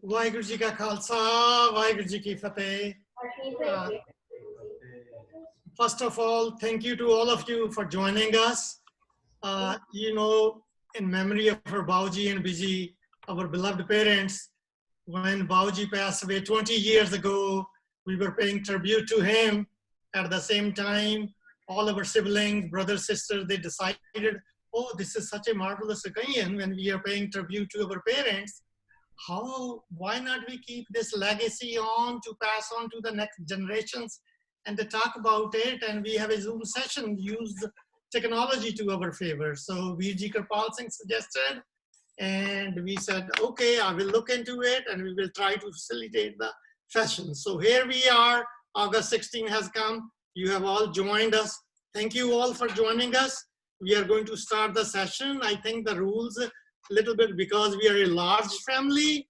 वाहिगुरु जी का खालसा वाहिगुरु जी की फतेह. First of all, thank you to all of you for joining us. You know, in memory of our Bauji and Beji, our beloved parents, when Bauji passed away 20 years ago, we were paying tribute to him. At the same time, all of our siblings, brothers, sisters, they decided, oh, this is such a marvelous occasion when we are paying tribute to our parents. Why not we keep this legacy on to pass on to the next generations and to talk about it? And we have a Zoom session, use technology to our favor. So Virji Kirpal Singh suggested, and we said, okay, I will look into it and we will try to facilitate the session. So here we are, August 16 has come. You have all joined us. Thank you all for joining us. We are going to start the session. I think the rules a little bit, because we are a large family,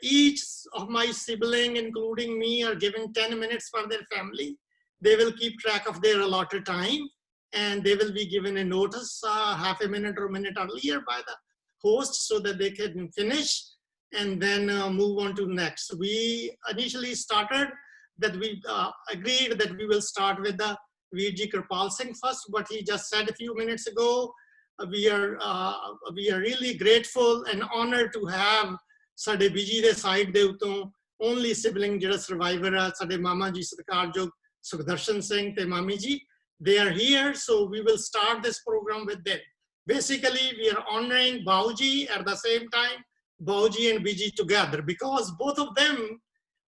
each of my sibling, including me, are given 10 minutes for their family. They will keep track of their allotted time and they will be given a notice half a minute or a minute earlier by the host so that they can finish and then move on to next. We initially started that we agreed that we will start with the Virji Kirpal Singh first, but he just said a few minutes ago, we are really grateful and honored to have Sade Biji de side de uton only sibling jada survivor Sade Mama Ji Sarkarjog Sukhdarshan Singh te Mami Ji. They are here, so we will start this program with them. Basically, we are honoring Bauji at the same time, Bauji and Biji together, because both of them,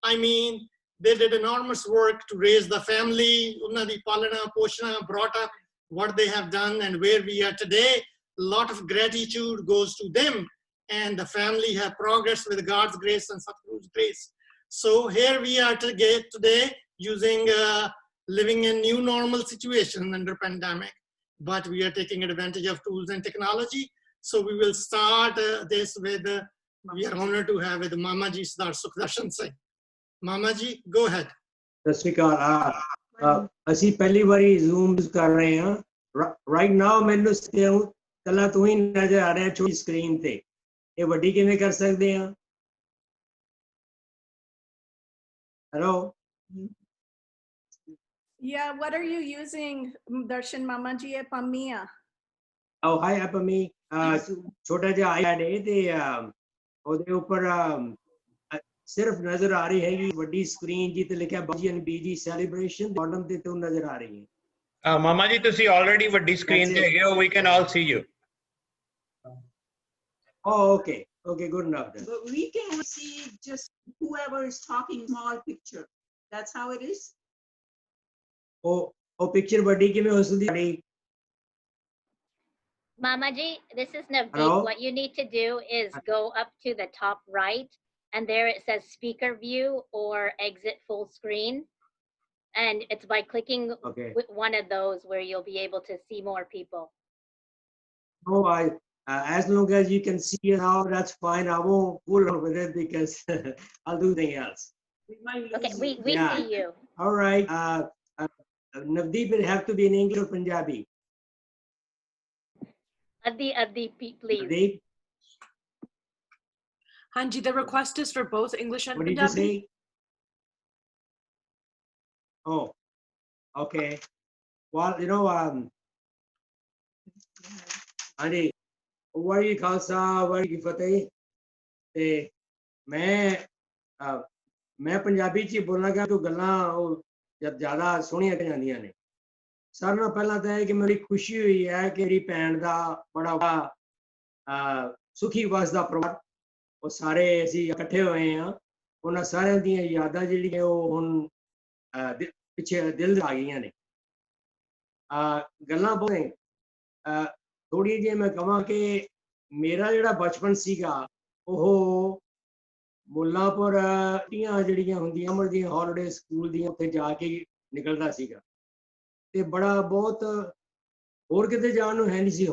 I mean, they did enormous work to raise the family, Unnadi Palana, Poshana, brought up what they have done and where we are today. A lot of gratitude goes to them, and the family have progressed with God's grace and Satguru's grace. So here we are today using, living in new normal situation under pandemic, but we are taking advantage of tools and technology. So we will start this with, we are honored to have with Mama Ji Sardar Sukhdarshan Singh. Mama Ji, go ahead. ਅਸੀਂ ਪਹਿਲੀ ਵਾਰੀ zoom ਕਰ ਰਹੇ ਹਾਂ right now ਮੈਨੂੰ ਕੱਲਾ ਤੂੰ ਹੀ ਨਜ਼ਰ ਆ ਰਿਹਾ ਛੋਟੀ ਸਕਰੀਨ ਤੇ ਇਹ ਵੱਡੀ ਕਿਵੇਂ ਕਰ ਸਕਦੇ ਹਾਂ hello Yeah, what are you using, Darshan Mama Ji? Pamia. Oh, hi, Apami. छोटा जा iPad है ते ਉਹਦੇ ਉੱਪਰ सिर्फ नजर आ रही है कि बड़ी स्क्रीन जी ते लिखा Bauji and Beji celebration bottom ਤੇ ਤੋਂ ਨਜ਼ਰ ਆ ਰਹੀ ਹੈ ਮਾਮਾ ਜੀ ਤੁਸੀਂ already ਵੱਡੀ screen ਤੇ ਹੈਗੇ ਹੋ we can all see you oh okay good enough then. But we can see just whoever is talking small picture. That's how it is. Oh picture ਵੱਡੀ ਕਿਵੇਂ ਹੋ ਸਕਦੀ ਹੈ Mama Ji, this is Navdeep. What you need to do is go up to the top right, and there it says speaker view or exit full screen. And it's by clicking with one of those where you'll be able to see more people. Oh, as long as you can see it now, that's fine. I won't fool with it because I'll do something else. Okay, we see you. All right. Navdeep will have to be in English or Punjabi. Adi, please. Navdeep? Hanji, the request is for both English and Punjabi. What did you say? Oh, okay. Well, you know, Hanji, wari khalsa, wari ki fateh. मैं पंजाबी च बोलांगा तो गल्लां जब ज़्यादा सोहणियां जांदियां ने सारे नाल पहलां तां कि मेरी खुशी हुई है कि मेरी भैन दा बड़ा सुखी वसदा परिवार ਉਹ ਸਾਰੇ ਅਸੀਂ ਇਕੱਠੇ ਹੋਏ ਹਾਂ ਉਹਨਾਂ ਸਾਰਿਆਂ ਦੀਆਂ ਯਾਦਾਂ ਜਿਹੜੀਆਂ ਉਹ ਹੁਣ ਪਿੱਛੇ ਦਿਲ ਆ ਗਈਆਂ ਨੇ ਗੱਲਾਂ ਬਹੁਤ ਨੇ ਥੋੜੀ ਜਿਹੀ ਮੈਂ ਕਹਾਂ ਕਿ ਮੇਰਾ ਜਿਹੜਾ ਬਚਪਨ ਸੀਗਾ ਉਹ ਮੁੱਲਾਂਪੁਰ ਦੀਆਂ ਜਿਹੜੀਆਂ ਹੁੰਦੀਆਂ ਅਮਰ ਦੀਆਂ ਹੌਲੀਡੇ ਸਕੂਲ ਦੀਆਂ ਉੱਥੇ ਜਾ ਕੇ ਨਿਕਲਦਾ ਸੀਗਾ ਤੇ ਬੜਾ ਬਹੁਤ ਹੋਰ ਕਿਤੇ ਜਾਣ ਨੂੰ ਹੈ ਨਹੀਂ ਸੀ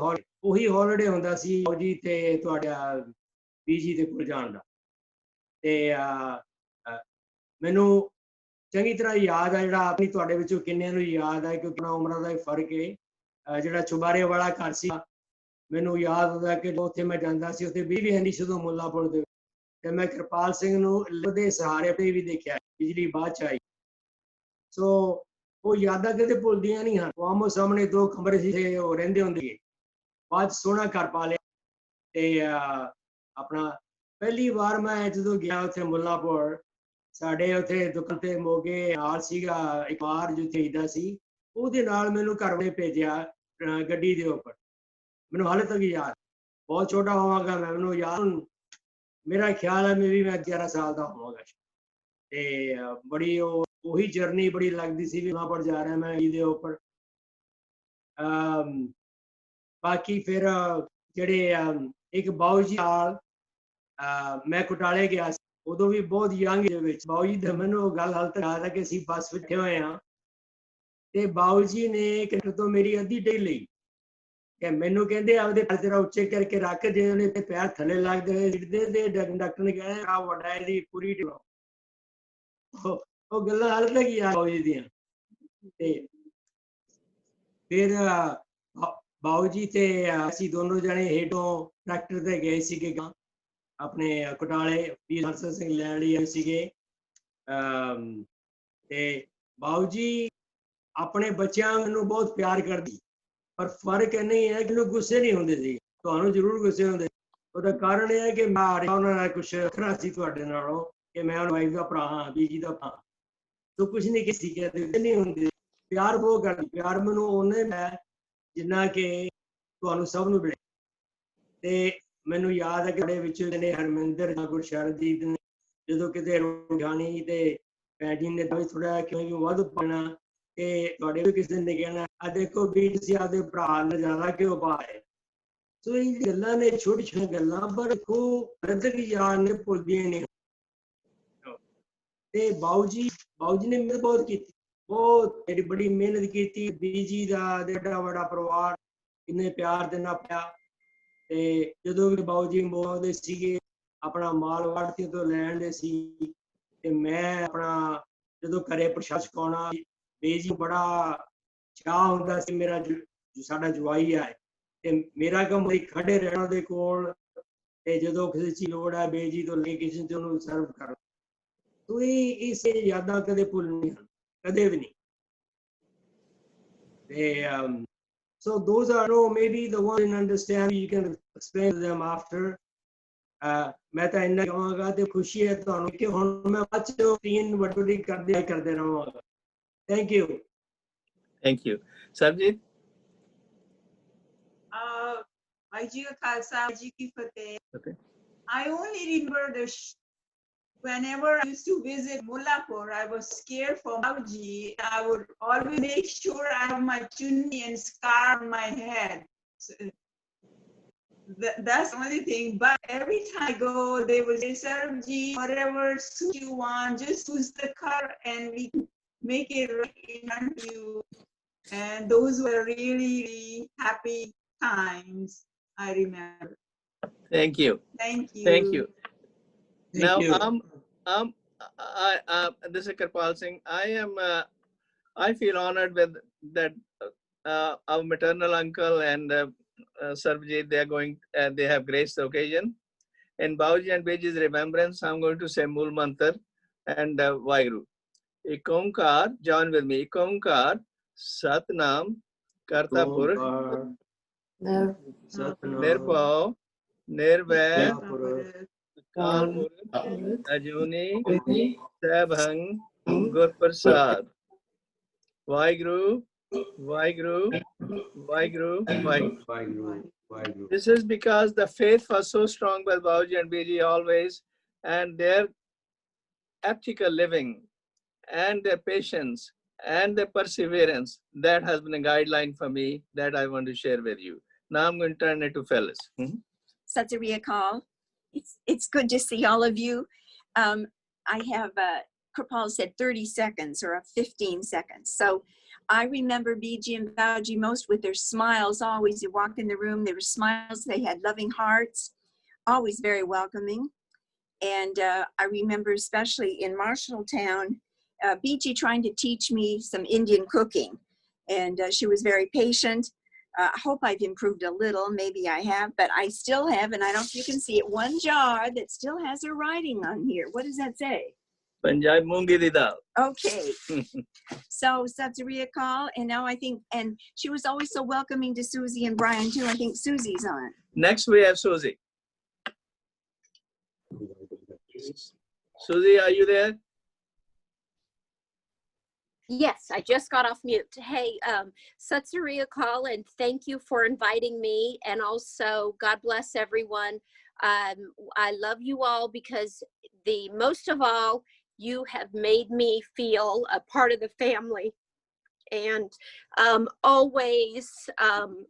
ਉਹੀ ਹੌਲੀਡੇ ਹੁੰਦਾ ਸੀ ਜੀ ਤੇ ਤੁਹਾਡਾ ਬੀਜੀ ਦੇ ਕੋਲ ਜਾਣ ਦਾ ਤੇ ਮੈਨੂੰ ਚੰਗੀ ਤਰ੍ਹਾਂ ਯਾਦ ਆ ਜਿਹੜਾ ਆਪਣੀ ਤੁਹਾਡੇ ਵਿੱਚੋਂ ਕਿੰਨਿਆਂ ਨੂੰ ਯਾਦ ਆ ਕਿਉਂਕਿ ਉਮਰਾਂ ਦਾ ਹੀ ਫਰਕ ਹੈ ਜਿਹੜਾ ਚੁਬਾਰੇ ਵਾਲਾ ਘਰ ਸੀ ਮੈਨੂੰ ਯਾਦ ਹੁੰਦਾ ਕਿ ਉੱਥੇ ਮੈਂ ਜਾਂਦਾ ਸੀ ਉੱਥੇ ਬਿਜਲੀ ਹੈ ਨਹੀਂ ਸੀ ਉਦੋਂ ਮੁੱਲਾਂਪੁਰ ਦੇ ਤੇ ਮੈਂ ਕਿਰਪਾਲ ਸਿੰਘ ਨੂੰ ਉਹਦੇ ਸਹਾਰੇ ਤੇ ਵੀ ਦੇਖਿਆ ਬਿਜਲੀ ਬਾਅਦ ਚ ਆਈ ਸੋ ਉਹ ਯਾਦਾਂ ਕਦੇ ਭੁੱਲਦੀਆਂ ਨਹੀਂ ਹਨ ਉਹ ਆਮੋ ਸਾਹਮਣੇ 2 ਕਮਰੇ ਸੀ ਉਹ ਰਹਿੰਦੇ ਹੁੰਦੇ ਬਾਅਦ ਸੋਹਣਾ ਘਰ ਪਾ ਲਿਆ ਤੇ ਆਪਣਾ ਪਹਿਲੀ ਵਾਰ ਮੈਂ ਜਦੋਂ ਗਿਆ ਉੱਥੇ ਮੁੱਲਾਂਪੁਰ ਸਾਡੇ ਉੱਥੇ ਦੁਕਾਨ ਤੇ ਮੋਗੇ ਹਾਲ ਸੀਗਾ ਇੱਕ ਵਾਰ ਜਿੱਥੇ ਈਦਾ ਸੀ ਉਹਦੇ ਨਾਲ ਮੈਨੂੰ ਘਰ ਨੇ ਭੇਜਿਆ ਗੱਡੀ ਦੇ ਉੱਪਰ ਮੈਨੂੰ ਹਾਲੇ ਤੱਕ ਯਾਦ ਬਹੁਤ ਛੋਟਾ ਹੋਵਾਂਗਾ ਮੈਂ ਮੈਨੂੰ ਯਾਦ ਮੇਰਾ ਖਿਆਲ ਹੈ ਵੀ ਮੈਂ 11 ਸਾਲ ਦਾ ਹੋਵਾਂਗਾ ਤੇ ਬੜੀ ਉਹੀ ਜਰਨੀ ਬੜੀ ਲੱਗਦੀ ਸੀ ਵੀ ਵਹਾਂ ਪਰ ਜਾ ਰਿਹਾ ਮੈਂ ਇਹਦੇ ਉੱਪਰ ਬਾਕੀ ਫਿਰ ਜਿਹੜੇ ਇੱਕ ਬਾਊਜੀ ਨਾਲ ਮੈਂ ਕੁਟਾਲੇ ਗਿਆ ਸੀ ਉਦੋਂ ਵੀ ਬਹੁਤ ਯੰਗ ਦੇ ਵਿੱਚ ਬਾਊਜੀ ਦਾ ਮੈਨੂੰ ਗੱਲ ਹਾਲ ਤੱਕ ਯਾਦ ਹੈ ਕਿ ਅਸੀਂ ਬੱਸ ਵਿੱਚ ਬੈਠੇ ਹੋਏ ਹਾਂ ਤੇ ਬਾਊਜੀ ਨੇ ਕਿਤੇ ਤੋਂ ਮੇਰੀ ਅੱਧੀ ਟਿਕਟ ਲਈ ਕਿ ਮੈਨੂੰ ਕਹਿੰਦੇ ਆਪਦੇ ਪੈਰ ਜਰਾ ਉੱਚੇ ਕਰਕੇ ਰੱਖ ਜੇ ਉਹਨੇ ਤੇ ਪੈਰ ਥੱਲੇ ਲੱਗਦੇ ਦੇ ਡਾਕਟਰ ਨੇ ਕਿਹਾ ਆ ਵੱਡਾ ਇਹਦੀ ਪੂਰੀ ਉਹ ਗੱਲਾਂ ਹਾਲ ਤੱਕ ਯਾਦ ਬਾਊਜੀ ਦੀਆਂ ਤੇ ਫਿਰ ਬਾਊਜੀ ਤੇ ਅਸੀਂ ਦੋਨੋਂ ਜਣੇ ਹੇਠੋਂ ਟਰੈਕਟਰ ਤੇ ਗਏ ਸੀਗੇ ਆਪਣੇ ਕੁਟਾਲੇ ਵੀਰ ਹਰਸਰ ਸਿੰਘ ਲੈਣ ਲਈ ਆਏ ਸੀਗੇ ਤੇ ਬਾਊਜੀ ਆਪਣੇ ਬੱਚਿਆਂ ਨੂੰ ਬਹੁਤ ਪਿਆਰ ਕਰਦੀ ਪਰ ਫਰਕ ਨਹੀਂ ਹੈ ਕਿ ਉਹਨੂੰ ਗੁੱਸੇ ਨਹੀਂ ਹੁੰਦੇ ਸੀ ਤੁਹਾਨੂੰ ਜ਼ਰੂਰ ਗੁੱਸੇ ਹੁੰਦੇ ਉਹਦਾ ਕਾਰਨ ਇਹ ਹੈ ਕਿ ਮੈਂ ਉਹਨਾਂ ਨਾਲ ਕੁਛ ਵੱਖਰਾ ਸੀ ਤੁਹਾਡੇ ਨਾਲੋਂ ਕਿ ਮੈਂ ਉਹਨਾਂ ਵਾਈਫ ਦਾ ਭਰਾ ਹਾਂ ਬੀਜੀ ਦਾ ਭਰਾ ਤੋ ਕੁਛ ਨਹੀਂ ਕਿਸੇ ਕਹਿੰਦੇ ਨਹੀਂ ਹੁੰਦੇ ਪਿਆਰ ਬਹੁਤ ਕਰਦੀ ਪਿਆਰ ਮੈਨੂੰ ਉਹਨੇ ਮੈਂ ਜਿੰਨਾ ਕਿ ਤੁਹਾਨੂੰ ਸਭ ਨੂੰ ਮਿਲੇ ਤੇ ਮੈਨੂੰ ਯਾਦ ਹੈ ਕਿ ਸਾਡੇ ਵਿੱਚ ਨੇ ਹਰਮਿੰਦਰ ਜਾਂ ਗੁਰਸ਼ਰਦੀਪ ਨੇ ਜਦੋਂ ਕਿਤੇ ਰੋਣੀ ਤੇ ਪੈਡੀ ਨੇ ਥੋੜਾ ਕਿਉਂ ਵੱਧ ਪਾਣਾ ਕਿ ਤੁਹਾਡੇ ਵੀ ਕਿਸੇ ਨੇ ਕਹਿਣਾ ਆ ਦੇਖੋ ਵੀ ਤੁਸੀਂ ਆਪਦੇ ਭਰਾ ਨਾਲ ਜ਼ਿਆਦਾ ਕਿਉਂ ਪਾਏ ਸੋ ਇਹ ਗੱਲਾਂ ਨੇ ਛੋਟੀ ਛੋਟੀਆਂ ਗੱਲਾਂ ਪਰ ਉਹ ਰਦਕ ਯਾਰ ਨੇ ਭੁੱਲਦੀਆਂ ਨਹੀਂ ਤੇ ਬਾਊਜੀ ਨੇ ਮਿਹਨਤ ਬਹੁਤ ਕੀਤੀ ਬਹੁਤ ਮੇਰੀ ਬੜੀ ਮਿਹਨਤ ਕੀਤੀ ਬੀਜੀ ਦਾ ਏਡਾ ਵੱਡਾ ਪਰਿਵਾਰ ਕਿੰਨੇ ਪਿਆਰ ਦੇਣਾ ਪਿਆ ਤੇ ਜਦੋਂ ਵੀ ਬਾਊਜੀ ਮੋਦੇ ਸੀਗੇ ਆਪਣਾ ਮਾਲ ਵਾੜਤੀ ਤੋਂ ਲੈਣ ਦੇ ਸੀ ਤੇ ਮੈਂ ਆਪਣਾ ਜਦੋਂ ਘਰੇ ਪ੍ਰਸ਼ਾਦ ਛਕਾਉਣਾ ਬੇਜੀ ਬੜਾ ਚਾਹ ਹੁੰਦਾ ਸੀ ਮੇਰਾ ਸਾਡਾ ਜਵਾਈ ਆ ਤੇ ਮੇਰਾ ਕੰਮ ਖੜੇ ਰਹਿਣਾ ਦੇ ਕੋਲ ਤੇ ਜਦੋਂ ਕਿਸੇ ਚੀਜ਼ ਲੋੜ ਹੈ ਬੇਜੀ ਤੋਂ ਲੈ ਕਿਸੇ ਤੇ ਉਹਨੂੰ ਸਰਵ ਕਰ ਤੋ ਇਹ ਇਸੇ ਯਾਦਾਂ ਕਦੇ ਭੁੱਲਣੀਆਂ ਹਨ ਕਦੇ ਵੀ ਨਹੀਂ ਤੇ so those are maybe the one you understand you can explain to them after ਮੈਂ ਤਾਂ ਇੰਨਾ ਕਹਾਂਗਾ ਤੇ ਖੁਸ਼ੀ ਹੈ ਤੁਹਾਨੂੰ ਕਿ ਹੁਣ ਮੈਂ ਬਾਅਦ ਚ ਰੂਟੀਨ ਵੱਡੀ ਕਰਦੇ ਰਹਾਂਗਾ Thank you. Thank you. Sarjeet? Bauji Khalsa, Bauji Ki Fateh. Okay. I only remember whenever I used to visit Mullanpur, I was scared for Bauji. I would always make sure I have my chunni and scarf on my head. So, that's the only thing. But every time I go, they will say, Sarabji, whatever suit you want, just use the car and we make it right in front of you. And those were really, really happy times, I remember. Thank you. Thank you. Thank you. Thank you. This is Kirpal Singh. I feel honored with that our maternal uncle and Sarvjit, they have graced the occasion. In Bauji and Beji's remembrance, I'm going to say Mool Mantar and Vaiguru. Ik Omkar, join with me. Ik Omkar, Satnam, Kartapur, Nirpao, Nirvair, Kanpur, Ajuni, Sabhang, Gurprasad. Vaiguru, Vaiguru, Vaiguru, Vaiguru. This is because the faith was so strong by Bauji and Beji always, and their ethical living and their patience and their perseverance, that has been a guideline for me that I want to share with you. Now I'm going to turn it to Phyllis. Satya Akal. It's good to see all of you. I have, Kripal said 30 seconds or 15 seconds. So I remember Beji and Bauji most with their smiles always. You walked in the room, there were smiles, they had loving hearts, always very welcoming. And I remember especially in Marshalltown, Beji trying to teach me some Indian cooking. And she was very patient. I hope I've improved a little. Maybe I have, but I still have, and I don't know if you can see it, one jar that still has her writing on here. What does that say? Punjab Moongi Di Dal. Okay. So Sat Sri Akal, and now I think, and she was always so welcoming to Susie and Brian too. I think Susie's on. Next we have Susie. Susie, are you there? Yes, I just got off mute. Hey, Sat Sri Akal, and thank you for inviting me. And also, God bless everyone. I love you all because most of all, you have made me feel a part of the family. And always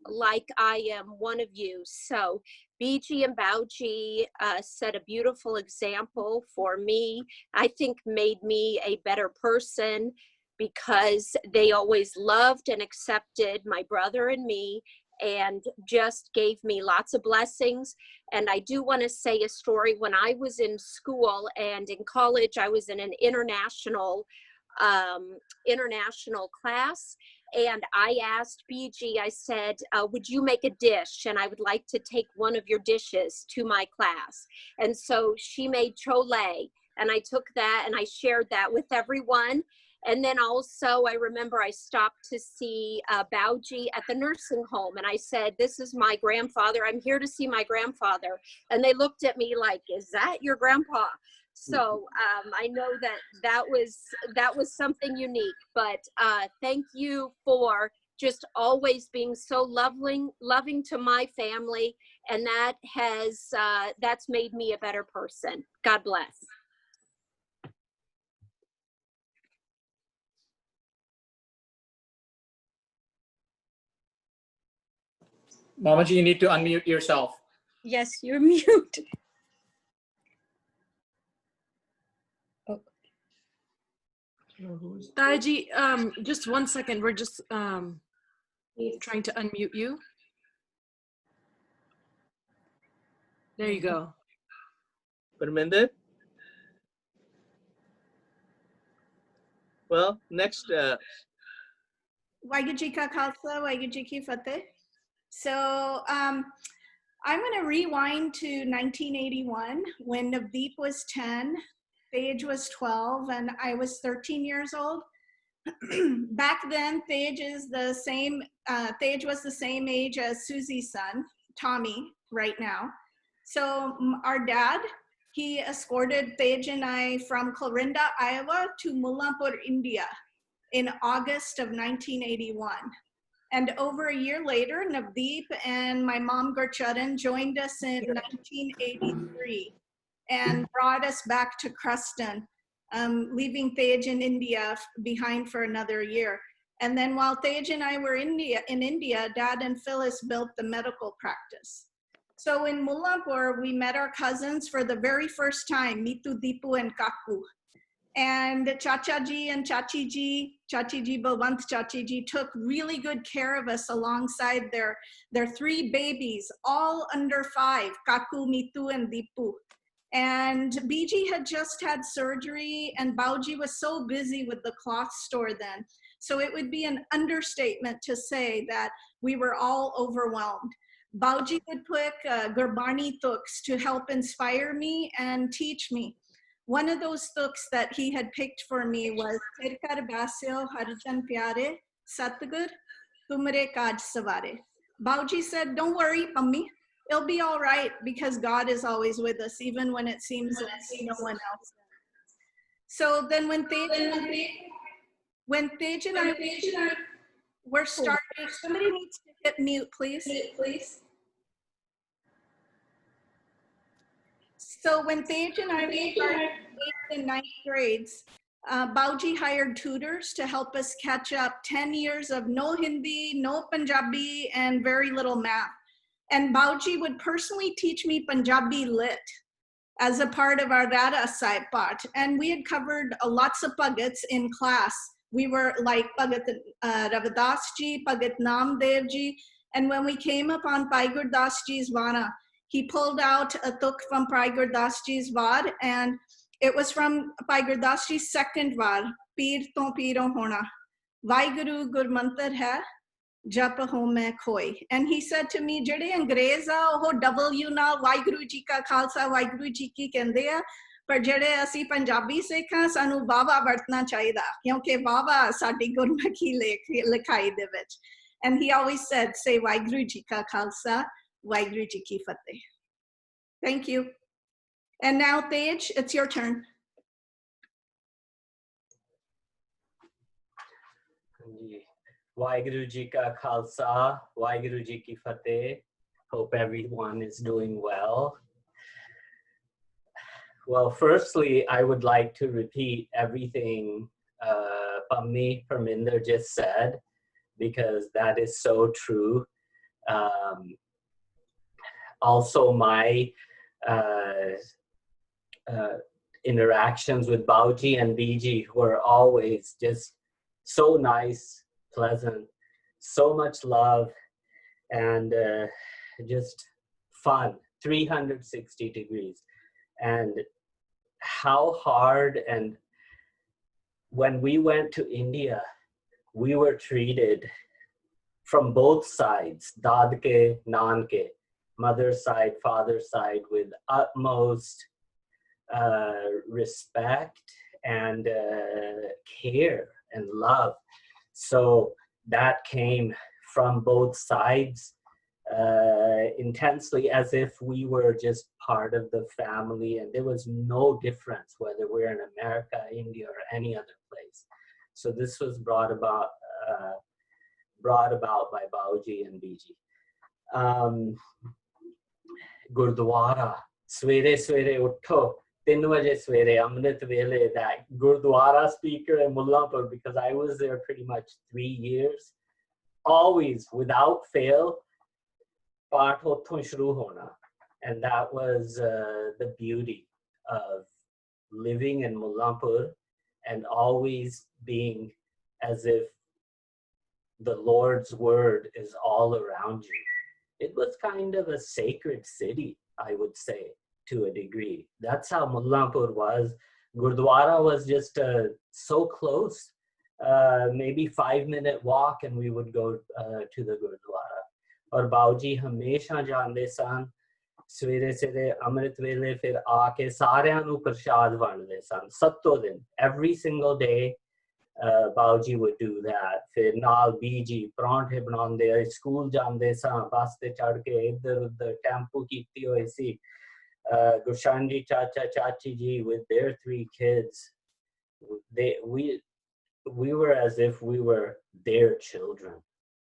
like I am one of you. So Beji and Bauji set a beautiful example for me. I think made me a better person because they always loved and accepted my brother and me and just gave me lots of blessings. And I do want to say a story. When I was in school and in college, I was in an international class, and I asked Biji, I said, would you make a dish, and I would like to take one of your dishes to my class. And so she made chole, and I took that and I shared that with everyone. And then also I remember I stopped to see Bauji at the nursing home, and I said, this is my grandfather, I'm here to see my grandfather. And they looked at me like, is that your grandpa? So I know that was something unique, but thank you for just always being so loving to my family, and that's made me a better person. God bless. Mamaji, you need to unmute yourself. Yes, you're mute. Taji, just 1 second. We're just trying to unmute you. There you go. Parminder? Well, next. Waheguru Ji Ka Khalsa, Waheguru Ji Ki Fateh. So I'm going to rewind to 1981 when Navdeep was 10, Tej was 12, and I was 13 years old. Back then, Tej was the same age as Susie's son, Tommy, right now. So our dad, he escorted Tej and I from Clarinda, Iowa to Mullanpur, India in August of 1981. And over a year later, Navdeep and my mom, Gurcharan, joined us in 1983 and brought us back to Cruston, leaving Tej in India behind for another year. And then while Tej and I were in India, Dad and Phyllis built the medical practice. So in Mullanpur, we met our cousins for the very first time, Mitu, Deepu, and Kaku. And Chachaji and Chachiji Balwant Chachiji took really good care of us alongside their 3 babies, all under 5, Kaku, Mitu, and Deepu. And Beji had just had surgery, and Bauji was so busy with the cloth store then. So it would be an understatement to say that we were all overwhelmed. Bauji would pick Gurbani tuks to help inspire me and teach me. One of those tuks that he had picked for me was Tirkar Basyo Harjan Pyare Satgur Tumre Kaj Savare. Bauji said, don't worry, Mummy. It'll be all right because God is always with us, even when it seems that no one else. So then when Tej and I were starting, somebody needs to hit mute, please. So when Tej and I started 8th and 9th grades, Bauji hired tutors to help us catch up 10 years of no Hindi, no Punjabi, and very little math. And Bauji would personally teach me Punjabi lit as a part of our Rada Sahib part. And we had covered lots of Pagats in class. We were like Pagat Ravadas Ji, Pagat Namdev Ji. And when we came upon Bhai Gurdas Ji's Vana, he pulled out a tuk from Bhai Gurdas Ji's Vad, and it was from Bhai Gurdas Ji's second Vad, Peer to Peero Hona. Vaheguru Gurmantar hai, jap ho main khoi. And he said to me, jade Angrez ho W na Waheguru Ji ka Khalsa Waheguru Ji ki kende a, पर ਜਿਹੜੇ ਅਸੀਂ ਪੰਜਾਬੀ ਸਿੱਖ ਹਾਂ ਸਾਨੂੰ ਵਾਵਾ ਵਰਤਣਾ ਚਾਹੀਦਾ ਕਿਉਂਕਿ ਵਾਵਾ ਸਾਡੀ ਗੁਰਮੁਖੀ ਲਿਖਾਈ ਦੇ ਵਿੱਚ and he always said say Waheguru ji ਕਾ ਖਾਲਸਾ ਵਾਹਿਗੁਰੂ ਜੀ ਕੀ ਫਤਿਹ. Thank you. And now Tej, it's your turn. Waheguru Ji ka Khalsa, Waheguru Ji ki Fateh. Hope everyone is doing well. Well, firstly, I would like to repeat everything Pammi Parminder just said, because that is so true. Also, my interactions with Bauji and Beji were always just so nice, pleasant, so much love, and just fun, 360 degrees. And how hard, and when we went to India, we were treated from both sides, dadke, nanke, mother's side, father's side, with utmost respect and care and love. So that came from both sides intensely, as if we were just part of the family, and there was no difference whether we're in America, India, or any other place. So this was brought about by Bauji and Beji. Gurdwara, swere swere utho, 3 baje swere amrit vele, that Gurdwara speaker in Mullanpur, because I was there pretty much 3 years, always without fail, and that was the beauty of living in Mullanpur and always being as if the Lord's word is all around you. It was kind of a sacred city, I would say, to a degree. That's how Mullanpur was. Gurdwara was just so close, maybe 5-minute walk, and we would go to the Gurdwara. और बाऊजी हमेशा जांदे सन सवेरे सवेरे अमृत वेले फिर आके सारियां नू प्रसाद वंडदे सन 7 दिन. Every single day Bauji would do that. फिर नाल बीजी परांठे बनांदे, स्कूल जांदे सन, बस ते चढ़ के इधर उधर टेंपू कीती होई सी. Gushan ji, Chacha, Chachi ji with their 3 kids, we were as if we were their children.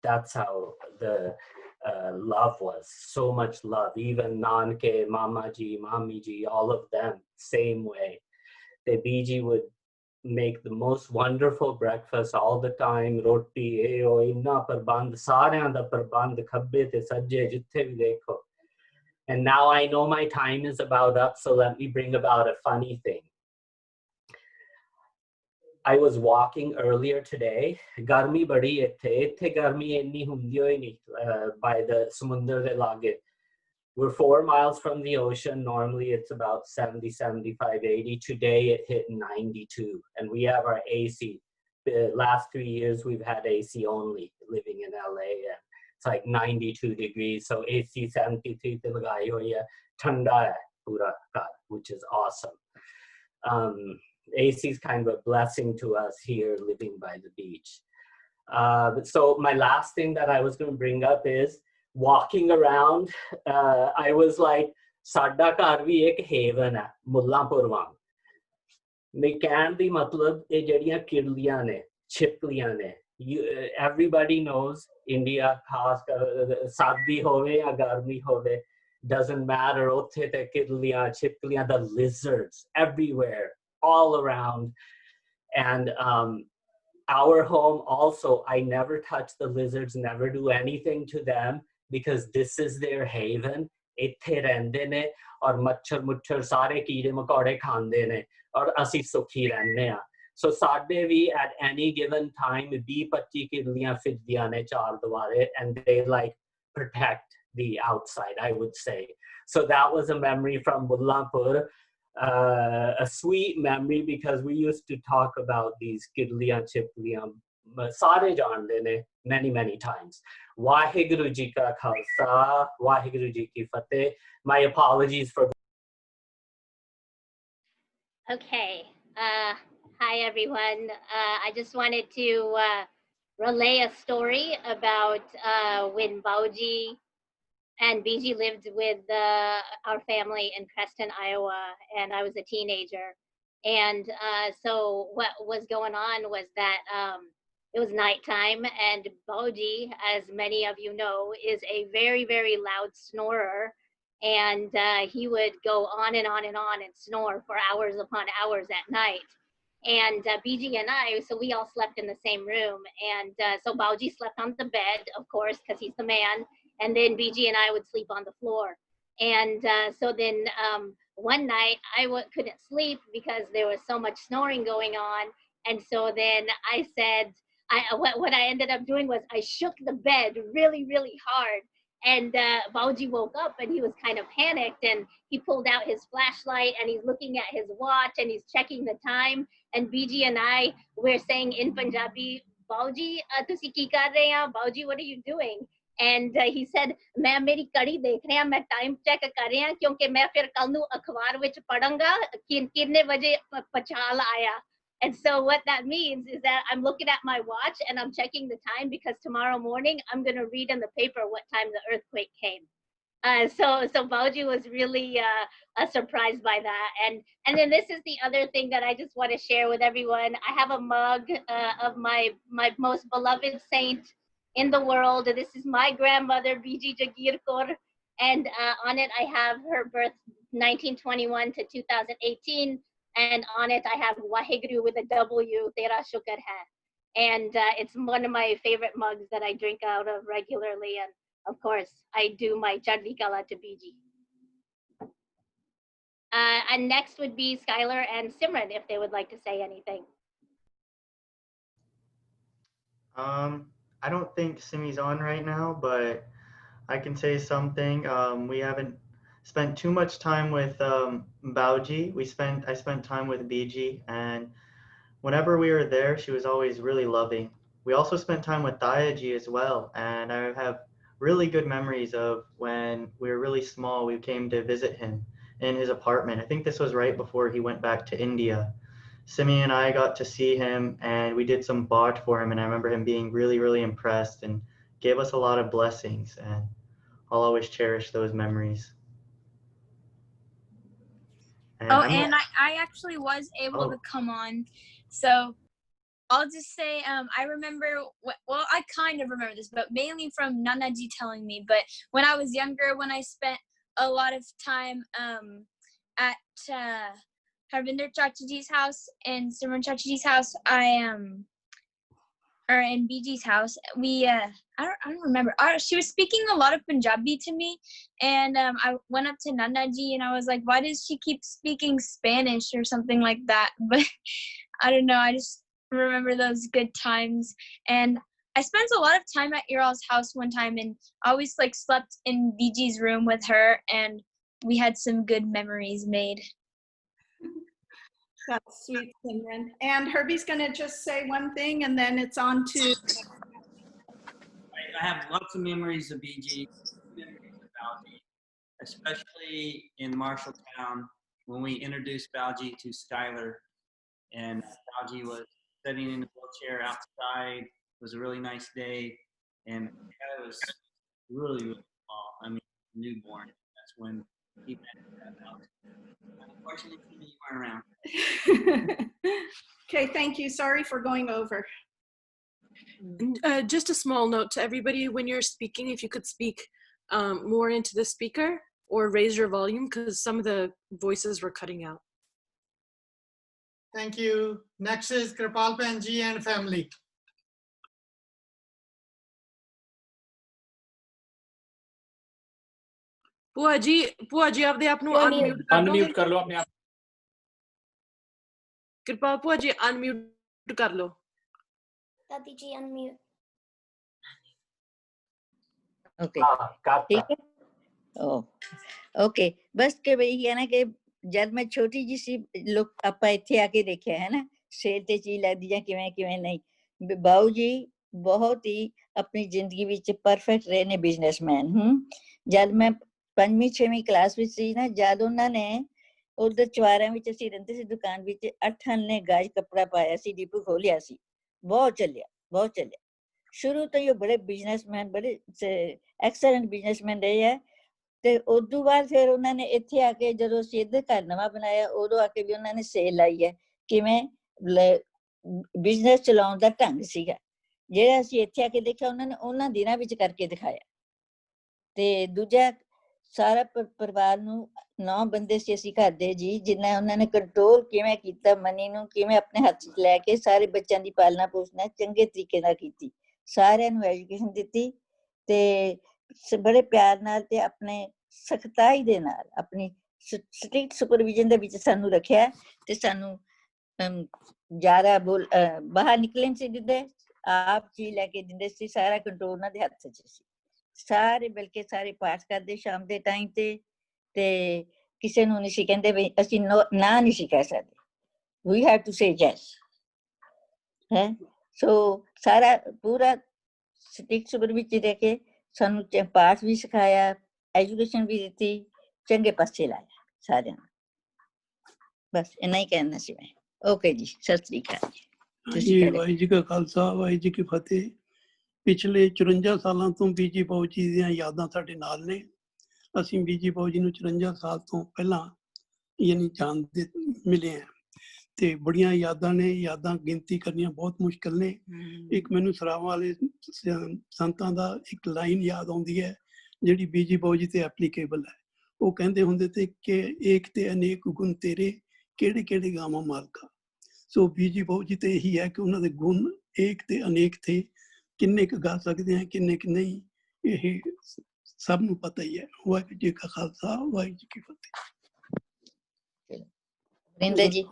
That's how the love was, so much love. Even Nanke, Mama ji, Mami ji, all of them, same way. The Beji would make the most wonderful breakfast all the time. Roti, eo, inna prabandh, saaryan da prabandh, khabbe te sajje, jithe bhi dekho. And now I know my time is about up, so let me bring about a funny thing. I was walking earlier today. Garmi badi itthe garmi inni hundi hoy nahi by the samundar de lage. We're 4 miles from the ocean. Normally it's about 70, 75, 80. Today it hit 92, and we have our AC. The last 3 years we've had AC only, living in LA, and it's like 92 degrees. So AC 73 te lagai hoi hai, thanda hai pura ghar, which is awesome. AC is kind of a blessing to us here living by the beach. So my last thing that I was going to bring up is walking around. I was like, Sada ghar vi ek haven hai, Mullanpur wang. Me ਕਹਿਣ ਦੀ ਮਤਲਬ ਇਹ ਜਿਹੜੀਆਂ ਕਿਰਲੀਆਂ ਨੇ, ਛਿਪਕਲੀਆਂ ਨੇ, everybody knows India, ਖਾਸ ਸਰਦੀ ਹੋਵੇ ਜਾਂ ਗਰਮੀ ਹੋਵੇ, doesn't matter, ਉੱਥੇ ਤੇ ਕਿਰਲੀਆਂ, ਛਿਪਕਲੀਆਂ, the lizards everywhere, all around. And our home also, I never touch the lizards, never do anything to them, because this is their haven. ਇੱਥੇ ਰਹਿੰਦੇ ਨੇ ਔਰ ਮੱਛਰ ਮੁੱਛਰ ਸਾਰੇ ਕੀੜੇ ਮਕੌੜੇ ਖਾਂਦੇ ਨੇ ਔਰ ਅਸੀਂ ਸੁਖੀ ਰਹਿੰਦੇ ਆ. So ਸਾਡੇ ਵੀ at any given time 20-25 ਕਿਰਲੀਆਂ ਫਿਰਦੀਆਂ ਨੇ ਚਾਰ ਦੁਆਰੇ, and they like protect the outside, I would say. So that was a memory from Mullanpur. A sweet memory, because we used to talk about these kirliyan chipliyan ਸਾਰੇ ਜਾਣਦੇ ਨੇ many times. Waheguru ji ਕਾ ਖਾਲਸਾ, ਵਾਹਿਗੁਰੂ ਜੀ ਕੀ ਫਤਿਹ. My apologies for. Okay. Hi, everyone. I just wanted to relay a story about when Bauji and Beji lived with our family in Creston, Iowa, and I was a teenager. And so what was going on was that it was nighttime, and Bauji, as many of you know, is a very, very loud snorer. And he would go on and on and on and snore for hours upon hours at night. And Beji and I, so we all slept in the same room. And so Bauji slept on the bed, of course, because he's the man. And then Beji and I would sleep on the floor. And so then one night I couldn't sleep because there was so much snoring going on. And so then I said, what I ended up doing was I shook the bed really, really hard. And Bauji woke up and he was kind of panicked, and he pulled out his flashlight and he's looking at his watch and he's checking the time. And Beji and I were saying in Punjabi, Bauji, tusi ki kar rahe hain? Bauji, what are you doing? And he said, "Main meri kadi dekh raha, main time check kar raha haan, kyunki main fir kal nu akhbar vich padhanga kinne baje pachal aaya." And so what that means is that I'm looking at my watch and I'm checking the time because tomorrow morning I'm going to read in the paper what time the earthquake came. So Bauji was really surprised by that. And then this is the other thing that I just want to share with everyone. I have a mug of my most beloved saint in the world. This is my grandmother, Beji Jagir Kaur. And on it I have her birth 1921 to 2018. And on it I have Waheguru with a W, Tera Shukar Hai. And it's one of my favorite mugs that I drink out of regularly. And of course, I do my Chadli Kala to Beji. And next would be Skylar and Simran if they would like to say anything. I don't think Simi's on right now, but I can say something. We haven't spent too much time with Bauji. I spent time with Beji, and whenever we were there, she was always really loving. We also spent time with Tayaji as well, and I have really good memories of when we were really small. We came to visit him in his apartment. I think this was right before he went back to India. Simi and I got to see him, and we did some bart for him, and I remember him being really, really impressed and gave us a lot of blessings, and I'll always cherish those memories. And and I actually was able to come on, so I'll just say I remember, well, I kind of remember this, but mainly from Nanaji telling me. But when I was younger, when I spent a lot of time at Harvinder Chachaji's house and Simran Chachaji's house, or in Biji's house, we I don't remember. She was speaking a lot of Punjabi to me, and I went up to Nanaji and I was like, why does she keep speaking Spanish or something like that? But I don't know. I just remember those good times. And I spent a lot of time at Iral's house one time, and I always like slept in Biji's room with her, and we had some good memories made. That's sweet, Simran. And Herbie's going to just say one thing, and then it's on to... I have lots of memories of BG, especially in Marshalltown when we introduced Bauji to Skylar. And Bauji was sitting in a wheelchair outside. It was a really nice day. And it was really, really small. I mean, newborn. That's when he met Bauji. Unfortunately, you weren't around. Okay, thank you. Sorry for going over. Just a small note to everybody, when you're speaking, if you could speak more into the speaker or raise your volume, because some of the voices were cutting out. Thank you. Next is Kripal Panji and family. ਭੂਆ ਜੀ ਆਪਦੇ ਆਪ ਨੂੰ unmute ਕਰ ਲਓ ਆਪਣੇ ਆਪ। ਕਿਰਪਾ ਭੂਆ ਜੀ ਅਨਮਿਊਟ ਕਰ ਲਓ। दादी जी अनम्यूट। ओके ठीक है। ओके बस के भाई है ना कि जब मैं छोटी जी सी लोग ਆਪਾਂ ਇੱਥੇ ਆ ਕੇ ਦੇਖਿਆ ਹੈ ਨਾ ਸ਼ੇਰ ਤੇ ਚੀਲ ਲੱਗਦੀਆਂ ਕਿਵੇਂ ਨਹੀਂ ਬਾਊ ਜੀ ਬਹੁਤ ਹੀ ਆਪਣੀ ਜ਼ਿੰਦਗੀ ਵਿੱਚ ਪਰਫੈਕਟ ਰਹੇ ਨੇ ਬਿਜ਼ਨਸਮੈਨ। ਜਦ ਮੈਂ 5ਵੀਂ 6ਵੀਂ ਕਲਾਸ ਵਿੱਚ ਸੀ ਨਾ, ਜਦ ਉਹਨਾਂ ਨੇ ਉਧਰ ਚਵਾਰਿਆਂ ਵਿੱਚ ਅਸੀਂ ਰਹਿੰਦੇ ਸੀ, ਦੁਕਾਨ ਵਿੱਚ 8 ਆਨੇ ਗਾਜ ਕੱਪੜਾ ਪਾਇਆ ਸੀ, ਡਿਪੂ ਖੋਲਿਆ ਸੀ, ਬਹੁਤ ਚੱਲਿਆ, ਬਹੁਤ ਚੱਲਿਆ। ਸ਼ੁਰੂ ਤੋਂ ਹੀ ਉਹ ਬੜੇ ਬਿਜ਼ਨਸਮੈਨ, ਬੜੇ ਐਕਸਲੈਂਟ ਬਿਜ਼ਨਸਮੈਨ ਰਹੇ ਹੈ। ਤੇ ਉਦੋਂ ਬਾਅਦ ਫਿਰ ਉਹਨਾਂ ਨੇ ਇੱਥੇ ਆ ਕੇ, ਜਦੋਂ ਅਸੀਂ ਇੱਧਰ ਘਰ ਨਵਾਂ ਬਣਾਇਆ, ਉਦੋਂ ਆ ਕੇ ਵੀ ਉਹਨਾਂ ਨੇ ਸੇਲ ਲਾਈ ਹੈ। ਕਿਵੇਂ ਬਿਜ਼ਨਸ ਚਲਾਉਣ ਦਾ ਢੰਗ ਸੀਗਾ, ਜਿਹੜਾ ਅਸੀਂ ਇੱਥੇ ਆ ਕੇ ਦੇਖਿਆ, ਉਹਨਾਂ ਨੇ ਉਹਨਾਂ ਦਿਨਾਂ ਵਿੱਚ ਕਰਕੇ ਦਿਖਾਇਆ। ਤੇ ਦੂਜਾ, ਸਾਰਾ ਪਰਿਵਾਰ ਨੂੰ 9 ਬੰਦੇ ਸੀ ਅਸੀਂ ਘਰ ਦੇ ਜੀ, ਜਿੰਨਾ ਉਹਨਾਂ ਨੇ ਕੰਟਰੋਲ ਕਿਵੇਂ ਕੀਤਾ, ਮਨੀ ਨੂੰ ਕਿਵੇਂ ਆਪਣੇ ਹੱਥ 'ਚ ਲੈ ਕੇ ਸਾਰੇ ਬੱਚਿਆਂ ਦੀ ਪਾਲਣਾ ਪੋਸ਼ਣਾ ਚੰਗੇ ਤਰੀਕੇ ਨਾਲ ਕੀਤੀ, ਸਾਰਿਆਂ ਨੂੰ ਐਜੂਕੇਸ਼ਨ ਦਿੱਤੀ, ਤੇ ਬੜੇ ਪਿਆਰ ਨਾਲ ਤੇ ਆਪਣੇ ਸਖਤਾਈ ਦੇ ਨਾਲ ਆਪਣੀ ਸਟ੍ਰਿਕਟ ਸੁਪਰਵਿਜ਼ਨ ਦੇ ਵਿੱਚ ਸਾਨੂੰ ਰੱਖਿਆ। ਤੇ ਸਾਨੂੰ ਜ਼ਿਆਦਾ ਬਾਹਰ ਨਿਕਲਣ ਸੀ ਦਿੰਦੇ, ਆਪ ਚੀਜ਼ ਲੈ ਕੇ ਦਿੰਦੇ ਸੀ, ਸਾਰਾ ਕੰਟਰੋਲ ਉਹਨਾਂ ਦੇ ਹੱਥ 'ਚ ਸੀ। ਸਾਰੇ ਬਲਕਿ ਸਾਰੇ ਪਾਠ ਕਰਦੇ ਸ਼ਾਮ ਦੇ ਟਾਈਮ ਤੇ ਕਿਸੇ ਨੂੰ ਨਹੀਂ ਸੀ ਕਹਿੰਦੇ ਵੀ ਅਸੀਂ ਨਾ ਨਹੀਂ ਸੀ ਕਹਿ ਸਕਦੇ, we have to say yes ਹੈ। ਸੋ ਸਾਰਾ ਪੂਰਾ ਸਟ੍ਰਿਕਟ ਸੁਪਰ ਵਿੱਚ ਰਹਿ ਕੇ ਸਾਨੂੰ ਪਾਠ ਵੀ ਸਿਖਾਇਆ, ਐਜੂਕੇਸ਼ਨ ਵੀ ਦਿੱਤੀ, ਚੰਗੇ ਪਾਸੇ ਲਾਇਆ ਸਾਰਿਆਂ ਨੂੰ। ਬਸ ਇੰਨਾ ਹੀ ਕਹਿਣਾ ਸੀ ਮੈਂ। ਓਕੇ ਜੀ, ਸਤਿ ਸ੍ਰੀ ਅਕਾਲ ਜੀ। ਵਾਹਿਗੁਰੂ ਜੀ ਕਾ ਖਾਲਸਾ, ਵਾਹਿਗੁਰੂ ਜੀ ਕੀ ਫਤਿਹ। ਪਿਛਲੇ 54 ਸਾਲਾਂ ਤੋਂ ਬੀਜੀ ਬਾਊਜੀ ਦੀਆਂ ਯਾਦਾਂ ਸਾਡੇ ਨਾਲ ਨੇ। ਅਸੀਂ ਬੀਜੀ ਬਾਊਜੀ ਨੂੰ 54 ਸਾਲ ਤੋਂ ਪਹਿਲਾਂ ਯਾਨੀ ਜਾਣਦੇ ਮਿਲੇ ਹਾਂ, ਤੇ ਬੜੀਆਂ ਯਾਦਾਂ ਨੇ। ਯਾਦਾਂ ਗਿਣਤੀ ਕਰਨੀਆਂ ਬਹੁਤ ਮੁਸ਼ਕਿਲ ਨੇ। ਇੱਕ ਮੈਨੂੰ ਸਰਾਵਾਂ ਵਾਲੇ ਸੰਤਾਂ ਦਾ ਇੱਕ ਲਾਈਨ ਯਾਦ ਆਉਂਦੀ ਹੈ, ਜਿਹੜੀ ਬੀਜੀ ਬਾਊਜੀ ਤੇ ਐਪਲੀਕੇਬਲ ਹੈ। ਉਹ ਕਹਿੰਦੇ ਹੁੰਦੇ ਤੇ ਕਿ ਏਕ ਤੇ ਅਨੇਕ ਗੁਣ ਤੇਰੇ, ਕਿਹੜੇ ਕਿਹੜੇ ਗਾਵਾਂ ਮਾਲਕਾ। ਸੋ ਬੀਜੀ ਬਾਊਜੀ ਤੇ ਇਹੀ ਹੈ ਕਿ ਉਹਨਾਂ ਦੇ ਗੁਣ ਏਕ ਤੇ ਅਨੇਕ ਥੇ। ਕਿੰਨੇ ਕੁ ਗਾ ਸਕਦੇ ਹਾਂ, ਕਿੰਨੇ ਕੁ ਨਹੀਂ, ਇਹ ਸਭ ਨੂੰ ਪਤਾ ਹੀ ਹੈ। ਵਾਹਿਗੁਰੂ ਜੀ ਕਾ ਖਾਲਸਾ, ਵਾਹਿਗੁਰੂ ਜੀ ਕੀ ਫਤਿਹ। ਰਿੰਦਰ ਜੀ।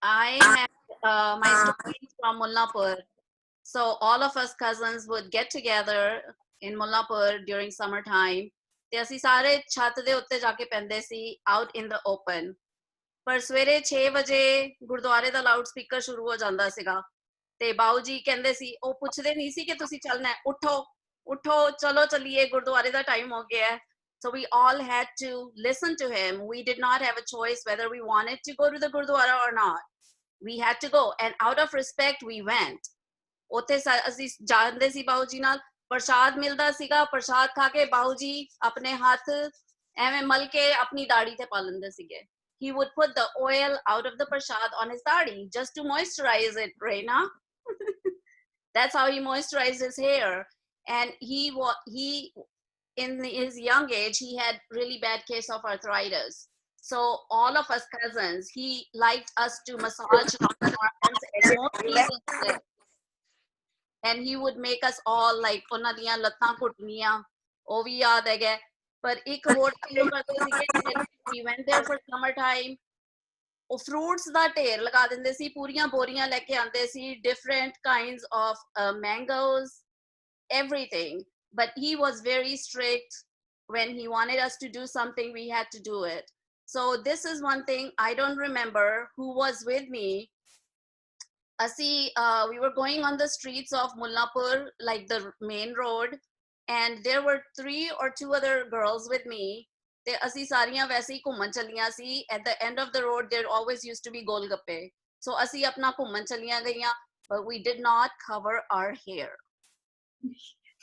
I have my story is from Mullanpur. So all of us cousins would get together in Mullanpur during summertime. ਤੇ ਅਸੀਂ ਸਾਰੇ ਛੱਤ ਦੇ ਉੱਤੇ ਜਾ ਕੇ ਪੈਂਦੇ ਸੀ, out in the open. ਪਰ ਸਵੇਰੇ 6 ਵਜੇ ਗੁਰਦੁਆਰੇ ਦਾ ਲਾਊਡ ਸਪੀਕਰ ਸ਼ੁਰੂ ਹੋ ਜਾਂਦਾ ਸੀਗਾ, ਤੇ ਬਾਊ ਜੀ ਕਹਿੰਦੇ ਸੀ, ਉਹ ਪੁੱਛਦੇ ਨਹੀਂ ਸੀ ਕਿ ਤੁਸੀਂ ਚੱਲਣਾ, ਉੱਠੋ ਉੱਠੋ, ਚਲੋ ਚੱਲੀਏ, ਗੁਰਦੁਆਰੇ ਦਾ ਟਾਈਮ ਹੋ ਗਿਆ। So we all had to listen to him. We did not have a choice whether we wanted to go to the Gurdwara or not. We had to go, and out of respect we went. ਉੱਥੇ ਅਸੀਂ ਜਾਂਦੇ ਸੀ ਬਾਊ ਜੀ ਨਾਲ, ਪ੍ਰਸ਼ਾਦ ਮਿਲਦਾ ਸੀਗਾ, ਪ੍ਰਸ਼ਾਦ ਖਾ ਕੇ ਬਾਊ ਜੀ ਆਪਣੇ ਹੱਥ ਐਵੇਂ ਮਲ ਕੇ ਆਪਣੀ ਦਾੜੀ ਤੇ ਪਾ ਲੈਂਦੇ ਸੀਗੇ। He would put the oil out of the prasad on his dadi just to moisturize it, Reina. That's how he moisturized his hair. And he in his young age, he had really bad case of arthritis. So all of us cousins, he liked us to massage our arms and mostly, and he would make us all like ਉਹਨਾਂ ਦੀਆਂ ਲੱਤਾਂ ਘੁੱਟਣੀਆਂ, ਉਹ ਵੀ ਯਾਦ ਹੈਗਾ। ਪਰ ਇੱਕ ਹੋਰ ਚੀਜ਼ ਕਰਦੇ ਸੀਗੇ, we went there for summer time, ਉਹ fruits ਦਾ ਢੇਰ ਲਗਾ ਦਿੰਦੇ ਸੀ, ਪੂਰੀਆਂ ਬੋਰੀਆਂ ਲੈ ਕੇ ਆਉਂਦੇ ਸੀ, different kinds of mangoes, everything. But he was very strict. When he wanted us to do something, we had to do it. So this is one thing I don't remember who was with me. We were going on the streets of Mullanpur, like the main road, and there were 3 or 2 other girls with me. ਤੇ ਅਸੀਂ ਸਾਰੀਆਂ ਵੈਸੇ ਹੀ ਘੁੰਮਣ ਚੱਲੀਆਂ ਸੀ। At the end of the road there always used to be golgappe. So ਅਸੀਂ ਆਪਣਾ ਘੁੰਮਣ ਚੱਲੀਆਂ ਗਈਆਂ, but we did not cover our hair.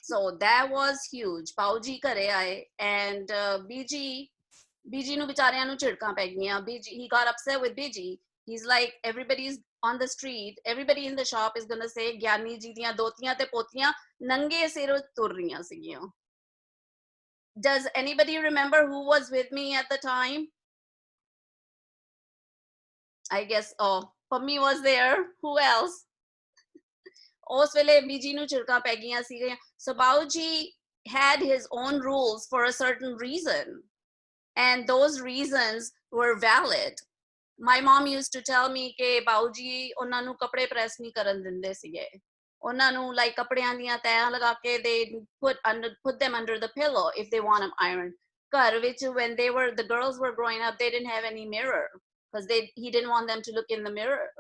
So that was huge. Bauji ਘਰੇ ਆਏ, and Biji ਨੂੰ ਵਿਚਾਰਿਆਂ ਨੂੰ ਝਿੜਕਾਂ ਪੈ ਗਈਆਂ। He got upset with Biji. He's like, everybody's on the street, everybody in the shop is gonna say Giani ji ਦੀਆਂ ਦੋਤੀਆਂ ਤੇ ਪੋਤੀਆਂ ਨੰਗੇ ਸਿਰ ਤੁਰ ਰਹੀਆਂ ਸੀਗੀਆਂ। Does anybody remember who was with me at the time? I guess, Pammi was there. Who else? ਉਸ ਵੇਲੇ ਬੀਜੀ ਨੂੰ ਝਿੜਕਾਂ ਪੈ ਗਈਆਂ ਸੀਗੀਆਂ। So Bauji had his own rules for a certain reason, and those reasons were valid. My mom used to tell me ਕਿ Bauji ਉਹਨਾਂ ਨੂੰ ਕੱਪੜੇ ਪ੍ਰੈਸ ਨਹੀਂ ਕਰਨ ਦਿੰਦੇ ਸੀਗੇ। ਉਹਨਾਂ ਨੂੰ like ਕੱਪੜਿਆਂ ਦੀਆਂ ਤੈਹਾਂ ਲਗਾ ਕੇ they put them under the pillow if they want them ironed. ਘਰ ਵਿੱਚ when the girls were growing up, they didn't have any mirror because he didn't want them to look in the mirror.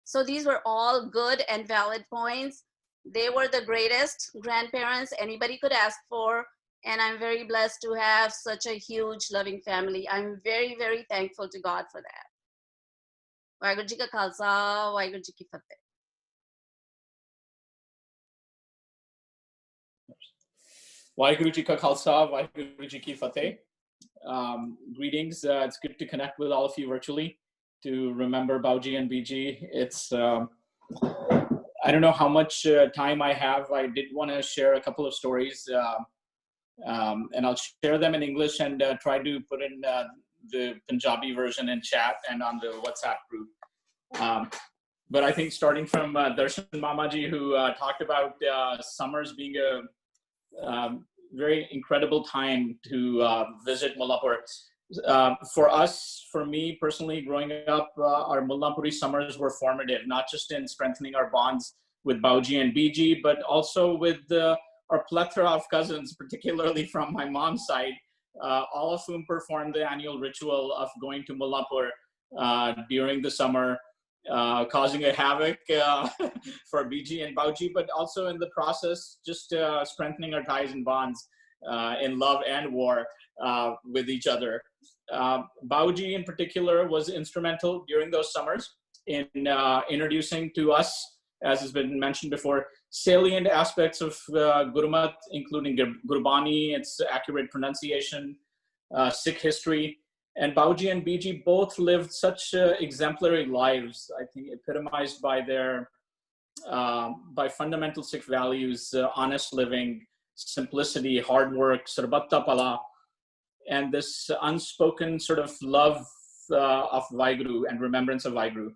So these were all good and valid points. They were the greatest grandparents anybody could ask for. And I'm very blessed to have such a huge loving family. I'm very, very thankful to God for that. Waheguru Ji Ka Khalsa, Waheguru Ji Ki Fateh. Waheguru Ji Ka Khalsa, Waheguru Ji Ki Fateh. Greetings. It's good to connect with all of you virtually to remember Bauji and Beji. It's I don't know how much time I have. I did want to share a couple of stories, and I'll share them in English and try to put in the Punjabi version in chat and on the WhatsApp group. But I think starting from Darshan Mamaji, who talked about summers being a very incredible time to visit Mullanpur. For us, for me personally, growing up, our Mullanpuri summers were formative, not just in strengthening our bonds with Bauji and Beji, but also with our plethora of cousins, particularly from my mom's side, all of whom performed the annual ritual of going to Mullanpur during the summer, causing a havoc for Beji and Bauji, but also in the process, just strengthening our ties and bonds in love and war with each other. Bauji in particular was instrumental during those summers in introducing to us, as has been mentioned before, salient aspects of Gurmat, including Gurbani, its accurate pronunciation, Sikh history. And Bauji and Beji both lived such exemplary lives, I think epitomized by their, by fundamental Sikh values, honest living, simplicity, hard work, sarbatta pala, and this unspoken sort of love of Vaheguru and remembrance of Vaheguru.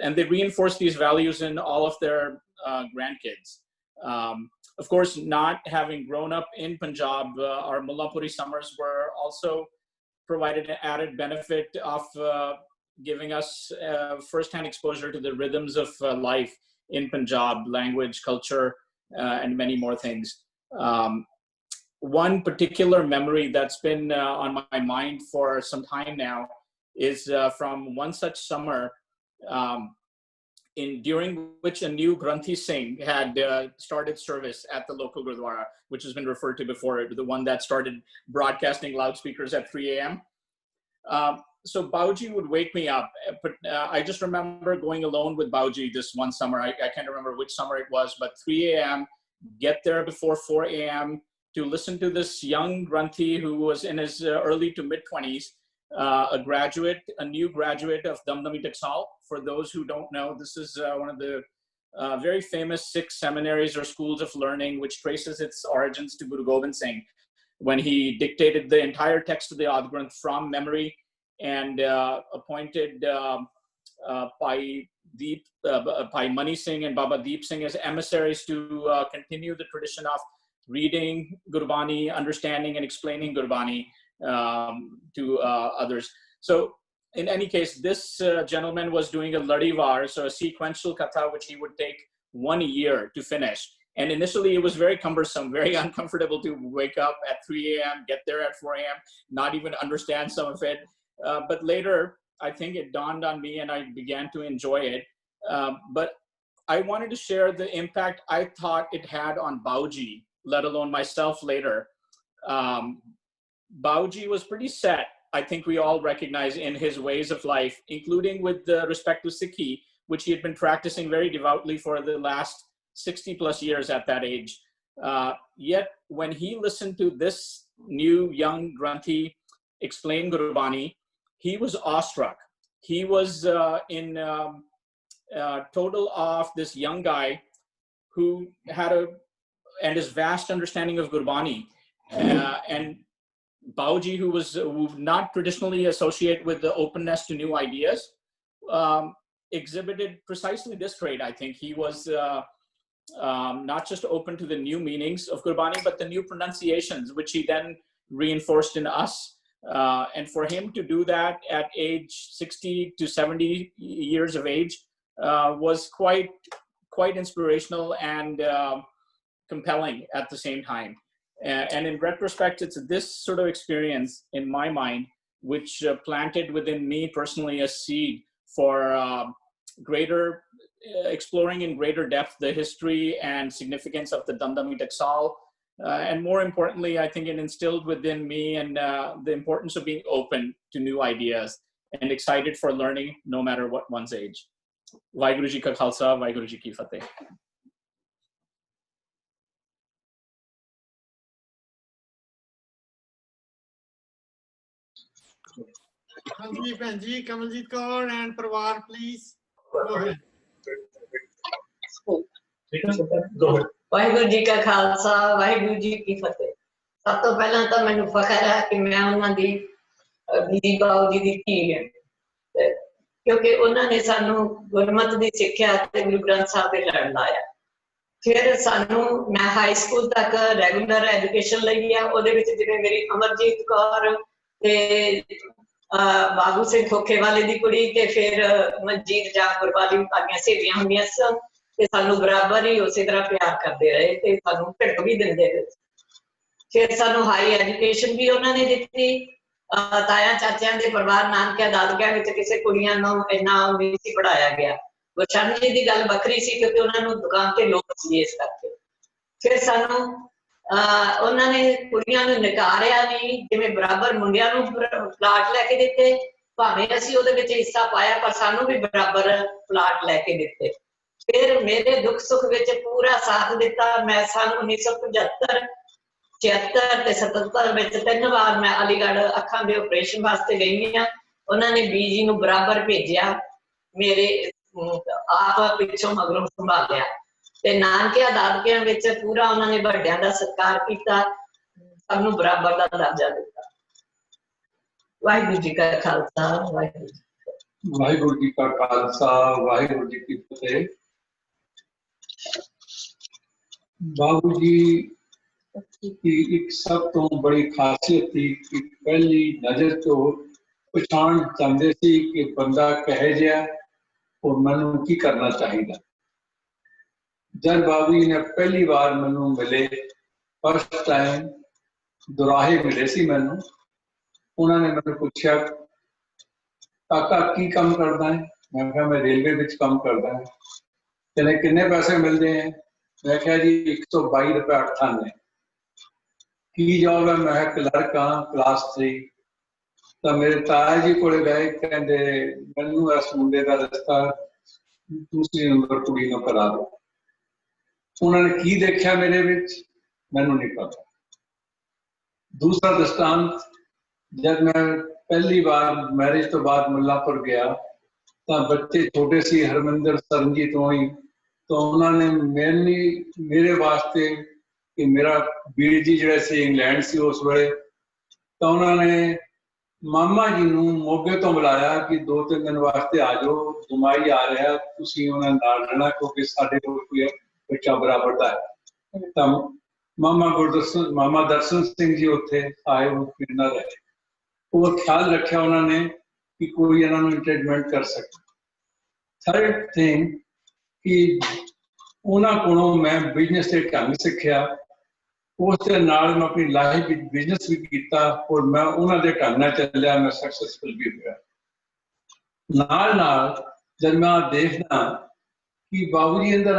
And they reinforced these values in all of their grandkids. Of course, not having grown up in Punjab, our Mullanpuri summers were also provided an added benefit of giving us firsthand exposure to the rhythms of life in Punjab, language, culture, and many more things. One particular memory that's been on my mind for some time now is from one such summer during which a new Granthi Singh had started service at the local Gurdwara, which has been referred to before, the one that started broadcasting loudspeakers at 3 a.m. So Bauji would wake me up, but I just remember going alone with Bauji this one summer. I can't remember which summer it was, but 3 a.m., get there before 4 a.m. to listen to this young Granthi who was in his early to mid-20s, a new graduate of Damdami Taksal. For those who don't know, this is one of the very famous Sikh seminaries or schools of learning, which traces its origins to Guru Gobind Singh, when he dictated the entire text of the Adi Granth from memory and appointed Pai Mani Singh and Baba Deep Singh as emissaries to continue the tradition of reading Gurbani, understanding and explaining Gurbani to others. So in any case, this gentleman was doing a Ladivar, so a sequential katha, which he would take 1 year to finish. And initially it was very cumbersome, very uncomfortable to wake up at 3 a.m., get there at 4 a.m., not even understand some of it. But later, I think it dawned on me and I began to enjoy it. But I wanted to share the impact I thought it had on Bauji, let alone myself later. Bauji was pretty set, I think we all recognize, in his ways of life, including with respect to Sikhi, which he had been practicing very devoutly for the last 60 plus years at that age. Yet when he listened to this new young Granthi explain Gurbani, he was awestruck. He was in total awe of this young guy who had his vast understanding of Gurbani. And Bauji, who was not traditionally associated with the openness to new ideas, exhibited precisely this trait. I think he was not just open to the new meanings of Gurbani, but the new pronunciations, which he then reinforced in us. And for him to do that at age 60 to 70 years of age was quite inspirational and compelling at the same time. And in retrospect, it's this sort of experience, in my mind, which planted within me personally a seed for greater exploring in greater depth the history and significance of the Damdami Taksal. And more importantly, I think it instilled within me and the importance of being open to new ideas and excited for learning no matter what one's age. Waheguru Ji Ka Khalsa, Waheguru Ji Ki Fateh. ਹਾਂਜੀ ਭੈਣ ਜੀ Kamaljit Kaur and ਪਰਿਵਾਰ please go ahead. Waheguru ji ਕਾ ਖਾਲਸਾ ਵਾਹਿਗੁਰੂ ਜੀ ਕੀ ਫਤਿਹ। ਸਭ ਤੋਂ ਪਹਿਲਾਂ ਤਾਂ ਮੈਨੂੰ ਫਖਰ ਹੈ ਕਿ ਮੈਂ ਉਹਨਾਂ ਦੀ ਬੀਜੀ ਬਾਊ ਜੀ ਦੀ ਧੀ ਹਾਂ, ਕਿਉਂਕਿ ਉਹਨਾਂ ਨੇ ਸਾਨੂੰ ਗੁਰਮਤ ਦੀ ਸਿੱਖਿਆ ਤੇ ਗੁਰੂ ਗ੍ਰੰਥ ਸਾਹਿਬ ਦੇ ਲੜ ਲਾਇਆ। ਫਿਰ ਸਾਨੂੰ ਮੈਂ ਹਾਈ ਸਕੂਲ ਤੱਕ ਰੈਗੂਲਰ ਐਜੂਕੇਸ਼ਨ ਲਈ ਆ, ਉਹਦੇ ਵਿੱਚ ਜਿਵੇਂ ਮੇਰੀ ਅਮਰਜੀਤ ਕੌਰ ਤੇ ਬਾਬੂ ਸਿੰਘ ਖੋਖੇ ਵਾਲੇ ਦੀ ਕੁੜੀ ਤੇ ਫਿਰ ਮਨਜੀਤ ਜਾਗਪੁਰ ਵਾਲੀ ਸਾਡੀਆਂ ਸਹੇਲੀਆਂ ਹੁੰਦੀਆਂ ਸਨ ਤੇ ਸਾਨੂੰ ਬਰਾਬਰ ਹੀ ਉਸੇ ਤਰ੍ਹਾਂ ਪਿਆਰ ਕਰਦੇ ਰਹੇ ਤੇ ਸਾਨੂੰ ਢਿੱਡ ਵੀ ਦਿੰਦੇ ਰਹੇ। ਫਿਰ ਸਾਨੂੰ ਹਾਈ ਐਜੂਕੇਸ਼ਨ ਵੀ ਉਹਨਾਂ ਨੇ ਦਿੱਤੀ। ਤਾਇਆ ਚਾਚਿਆਂ ਦੇ ਪਰਿਵਾਰ ਨਾਨਕਿਆਂ ਦਾਦਕਿਆਂ ਵਿੱਚ ਕਿਸੇ ਕੁੜੀਆਂ ਨੂੰ ਇੰਨਾ ਨਹੀਂ ਸੀ ਪੜ੍ਹਾਇਆ ਗਿਆ। ਗੁਰਸ਼ਨ ਜੀ ਦੀ ਗੱਲ ਵੱਖਰੀ ਸੀ ਕਿਉਂਕਿ ਉਹਨਾਂ ਨੂੰ ਦੁਕਾਨ ਤੇ ਲੋਕ ਸੀ ਇਸ ਕਰਕੇ। ਫਿਰ ਸਾਨੂੰ ਉਹਨਾਂ ਨੇ ਕੁੜੀਆਂ ਨੂੰ ਨਕਾਰਿਆ ਨਹੀਂ, ਜਿਵੇਂ ਬਰਾਬਰ ਮੁੰਡਿਆਂ ਨੂੰ ਪਲਾਟ ਲੈ ਕੇ ਦਿੱਤੇ, ਭਾਵੇਂ ਅਸੀਂ ਉਹਦੇ ਵਿੱਚ ਹਿੱਸਾ ਪਾਇਆ ਪਰ ਸਾਨੂੰ ਵੀ ਬਰਾਬਰ ਪਲਾਟ ਲੈ ਕੇ ਦਿੱਤੇ। ਫਿਰ ਮੇਰੇ ਦੁੱਖ ਸੁੱਖ ਵਿੱਚ ਪੂਰਾ ਸਾਥ ਦਿੱਤਾ। ਮੈਂ ਸੰਨ 1975 76 ਤੇ 77 ਵਿੱਚ 3 ਵਾਰ ਮੈਂ ਅਲੀਗੜ੍ਹ ਅੱਖਾਂ ਦੇ ਆਪਰੇਸ਼ਨ ਵਾਸਤੇ ਗਈ ਹਾਂ। ਉਹਨਾਂ ਨੇ ਬੀਜੀ ਨੂੰ ਬਰਾਬਰ ਭੇਜਿਆ, ਮੇਰੇ ਆਪ ਪਿੱਛੋਂ ਮਗਰੋਂ ਸੰਭਾਲਿਆ ਤੇ ਨਾਨਕਿਆਂ ਦਾਦਕਿਆਂ ਵਿੱਚ ਪੂਰਾ ਉਹਨਾਂ ਨੇ ਵੱਡਿਆਂ ਦਾ ਸਤਿਕਾਰ ਕੀਤਾ, ਸਭ ਨੂੰ ਬਰਾਬਰ ਦਾ ਦਰਜਾ ਦਿੱਤਾ। ਵਾਹਿਗੁਰੂ ਜੀ ਕਾ ਖਾਲਸਾ ਵਾਹਿਗੁਰੂ ਜੀ ਕਾ ਖਾਲਸਾ ਵਾਹਿਗੁਰੂ ਜੀ ਕੀ ਫਤਿਹ। बाबू जी की एक सब तो बड़ी खासियत थी कि पहली नजर तो पछाण चाहते सी कि बंदा कहे जिहा और मैनू की करना चाहिए। जब बाबू जी ने पहली बार मैनू मिले, फर्स्ट टाइम दुराहे मिले सी मैनू, उन्होंने मैंने पूछा काका की काम करता है? मैं कहा मैं रेलवे विच काम करता है। कहने कितने पैसे मिलते हैं? मैं कहा जी 122 रुपये 98। की जॉब है? मैं क्लर्क हाँ क्लास 3। तो मेरे ताया जी को गए, कहते मैनू इस मुंडे का रिश्ता दूसरी नंबर कुड़ी नूं करा दो। उन्होंने की देखा मेरे विच मैनू नहीं पता। दूसरा दृष्टांत, जब मैं पहली बार मैरिज तो बाद मुल्लापुर गया तो बच्चे छोटे सी हरमिंदर सरनजीत होई, तो उन्होंने मेरे वास्ते कि मेरा बीर जी जो से इंग्लैंड से उस वे, तो उन्होंने मामा जी नूं मोगे तो बुलाया कि 2-3 दिन वास्ते आ जाओ, जमाई आ रहा, तुसीं उन्हां नाल रहना क्योंकि साडे कोल कोई बच्चा बराबर दा है। तो मामा दर्शन सिंह जी उत्थे आए, वो मेरे नाल रहे, वो ख्याल रखा उन्होंने कि कोई इन्हां नूं एंटरटेनमेंट कर सके। थर्ड थिंग कि उन्होंने को मैं बिजनेस के ढंग सीखा, उस नाल मैं अपनी लाइफ बिजनेस भी किया और मैं उन्होंने ढंग नाल चलिया, मैं सक्सेसफुल भी हुआ। नाल नाल जब मैं देखना कि बाबू जी अंदर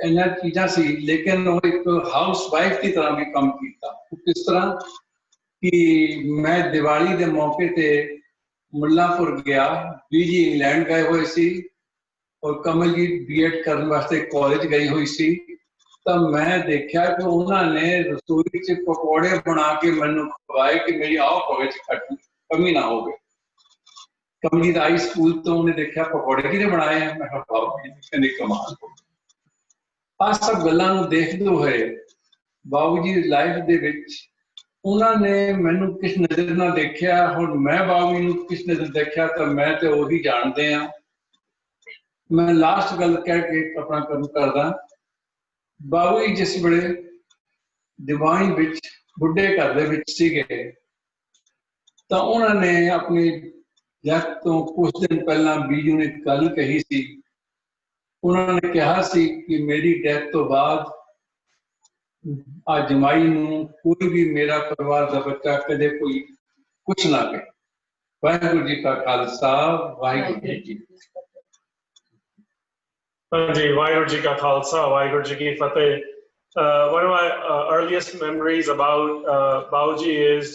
इन्ना चीज़ां सी, लेकिन वो एक हाउस वाइफ की तरह भी काम किया। किस तरह कि मैं दिवाली के मौके ते मुल्लापुर गया, बीजी इंग्लैंड गए हुए सी और कमल जी बीएड करने वास्ते कॉलेज गई हुई सी। तब मैं देखा कि उन्होंने रसोई च पकौड़े बना के मैनू खवाए कि मेरी आओ कॉलेज कमी ना हो गई। कमल जी आई स्कूल तो उन्हें देखा पकौड़े किने बनाए हैं, मैं कहने कमाल हो। आ सब गल्लां देखते हुए बाबू जी लाइफ दे विच उन्होंने मैनू किस नज़र ना देखा और मैं बाबू जी नूं किस नज़र देखा, तो मैं तो वही जानते हैं। मैं लास्ट गल कह के अपना काम करदा। बाबू जी जिस बड़े दिवाणी विच बुढ़े घर दे विच सीगे, तो उन्होंने अपनी डेथ तो कुछ दिन पहला बीजू ने गल कही सी। उन्होंने कहा सी कि मेरी डेथ तो बाद आज जमाई नूं कोई भी मेरा परिवार का बच्चा कदे कोई कुछ ना कहे। ਵਾਹਿਗੁਰੂ ਜੀ ਕਾ ਖਾਲਸਾ ਵਾਹਿਗੁਰੂ ਜੀ ਕੀ Ji, Vaheguru Ji Ka Khalsa, Vaheguru Ji Ki Fateh. One of my earliest memories about Bauji is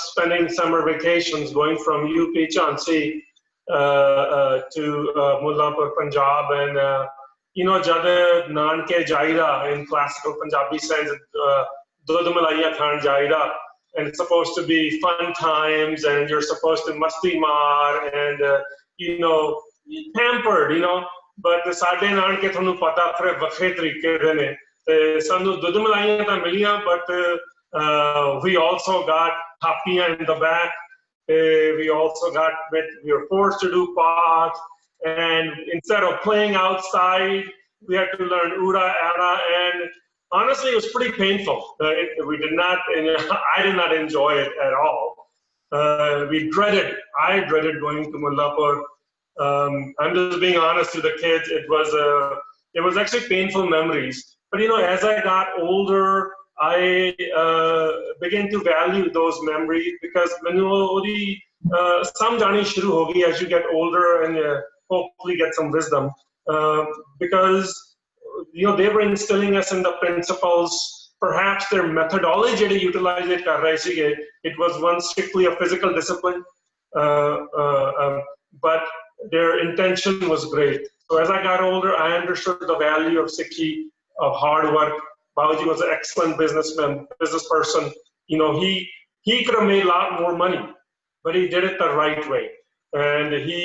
spending summer vacations going from UP Jhansi to Mullanpur, Punjab, and jad nanke jaida in classical Punjabi sense, dudh malaiya khan jaida, and it's supposed to be fun times, and you're supposed to masti maar and pampered, but ਸਾਡੇ ਨਾਨਕੇ ਤੁਹਾਨੂੰ ਪਤਾ ਫਿਰ ਵੱਖਰੇ ਤਰੀਕੇ ਦੇ ਨੇ ਤੇ ਸਾਨੂੰ ਦੁੱਧ ਮਲਾਈਆਂ ਤਾਂ ਮਿਲੀਆਂ, but we also got thappiyan in the back. We also we were forced to do path, and instead of playing outside, we had to learn Ura, Ara, and honestly, it was pretty painful. I did not enjoy it at all. I dreaded going to Mullanpur. I'm just being honest to the kids. It was actually painful memories. But as I got older, I began to value those memories because samjhani shuru ho gayi as you get older and hopefully get some wisdom. Because they were instilling us in the principles. Perhaps their methodology to utilize it kar rahe sige. It was one strictly a physical discipline, but their intention was great. So as I got older, I understood the value of Sikhi, of hard work. Bauji was an excellent business person. He could have made a lot more money, but he did it the right way. And he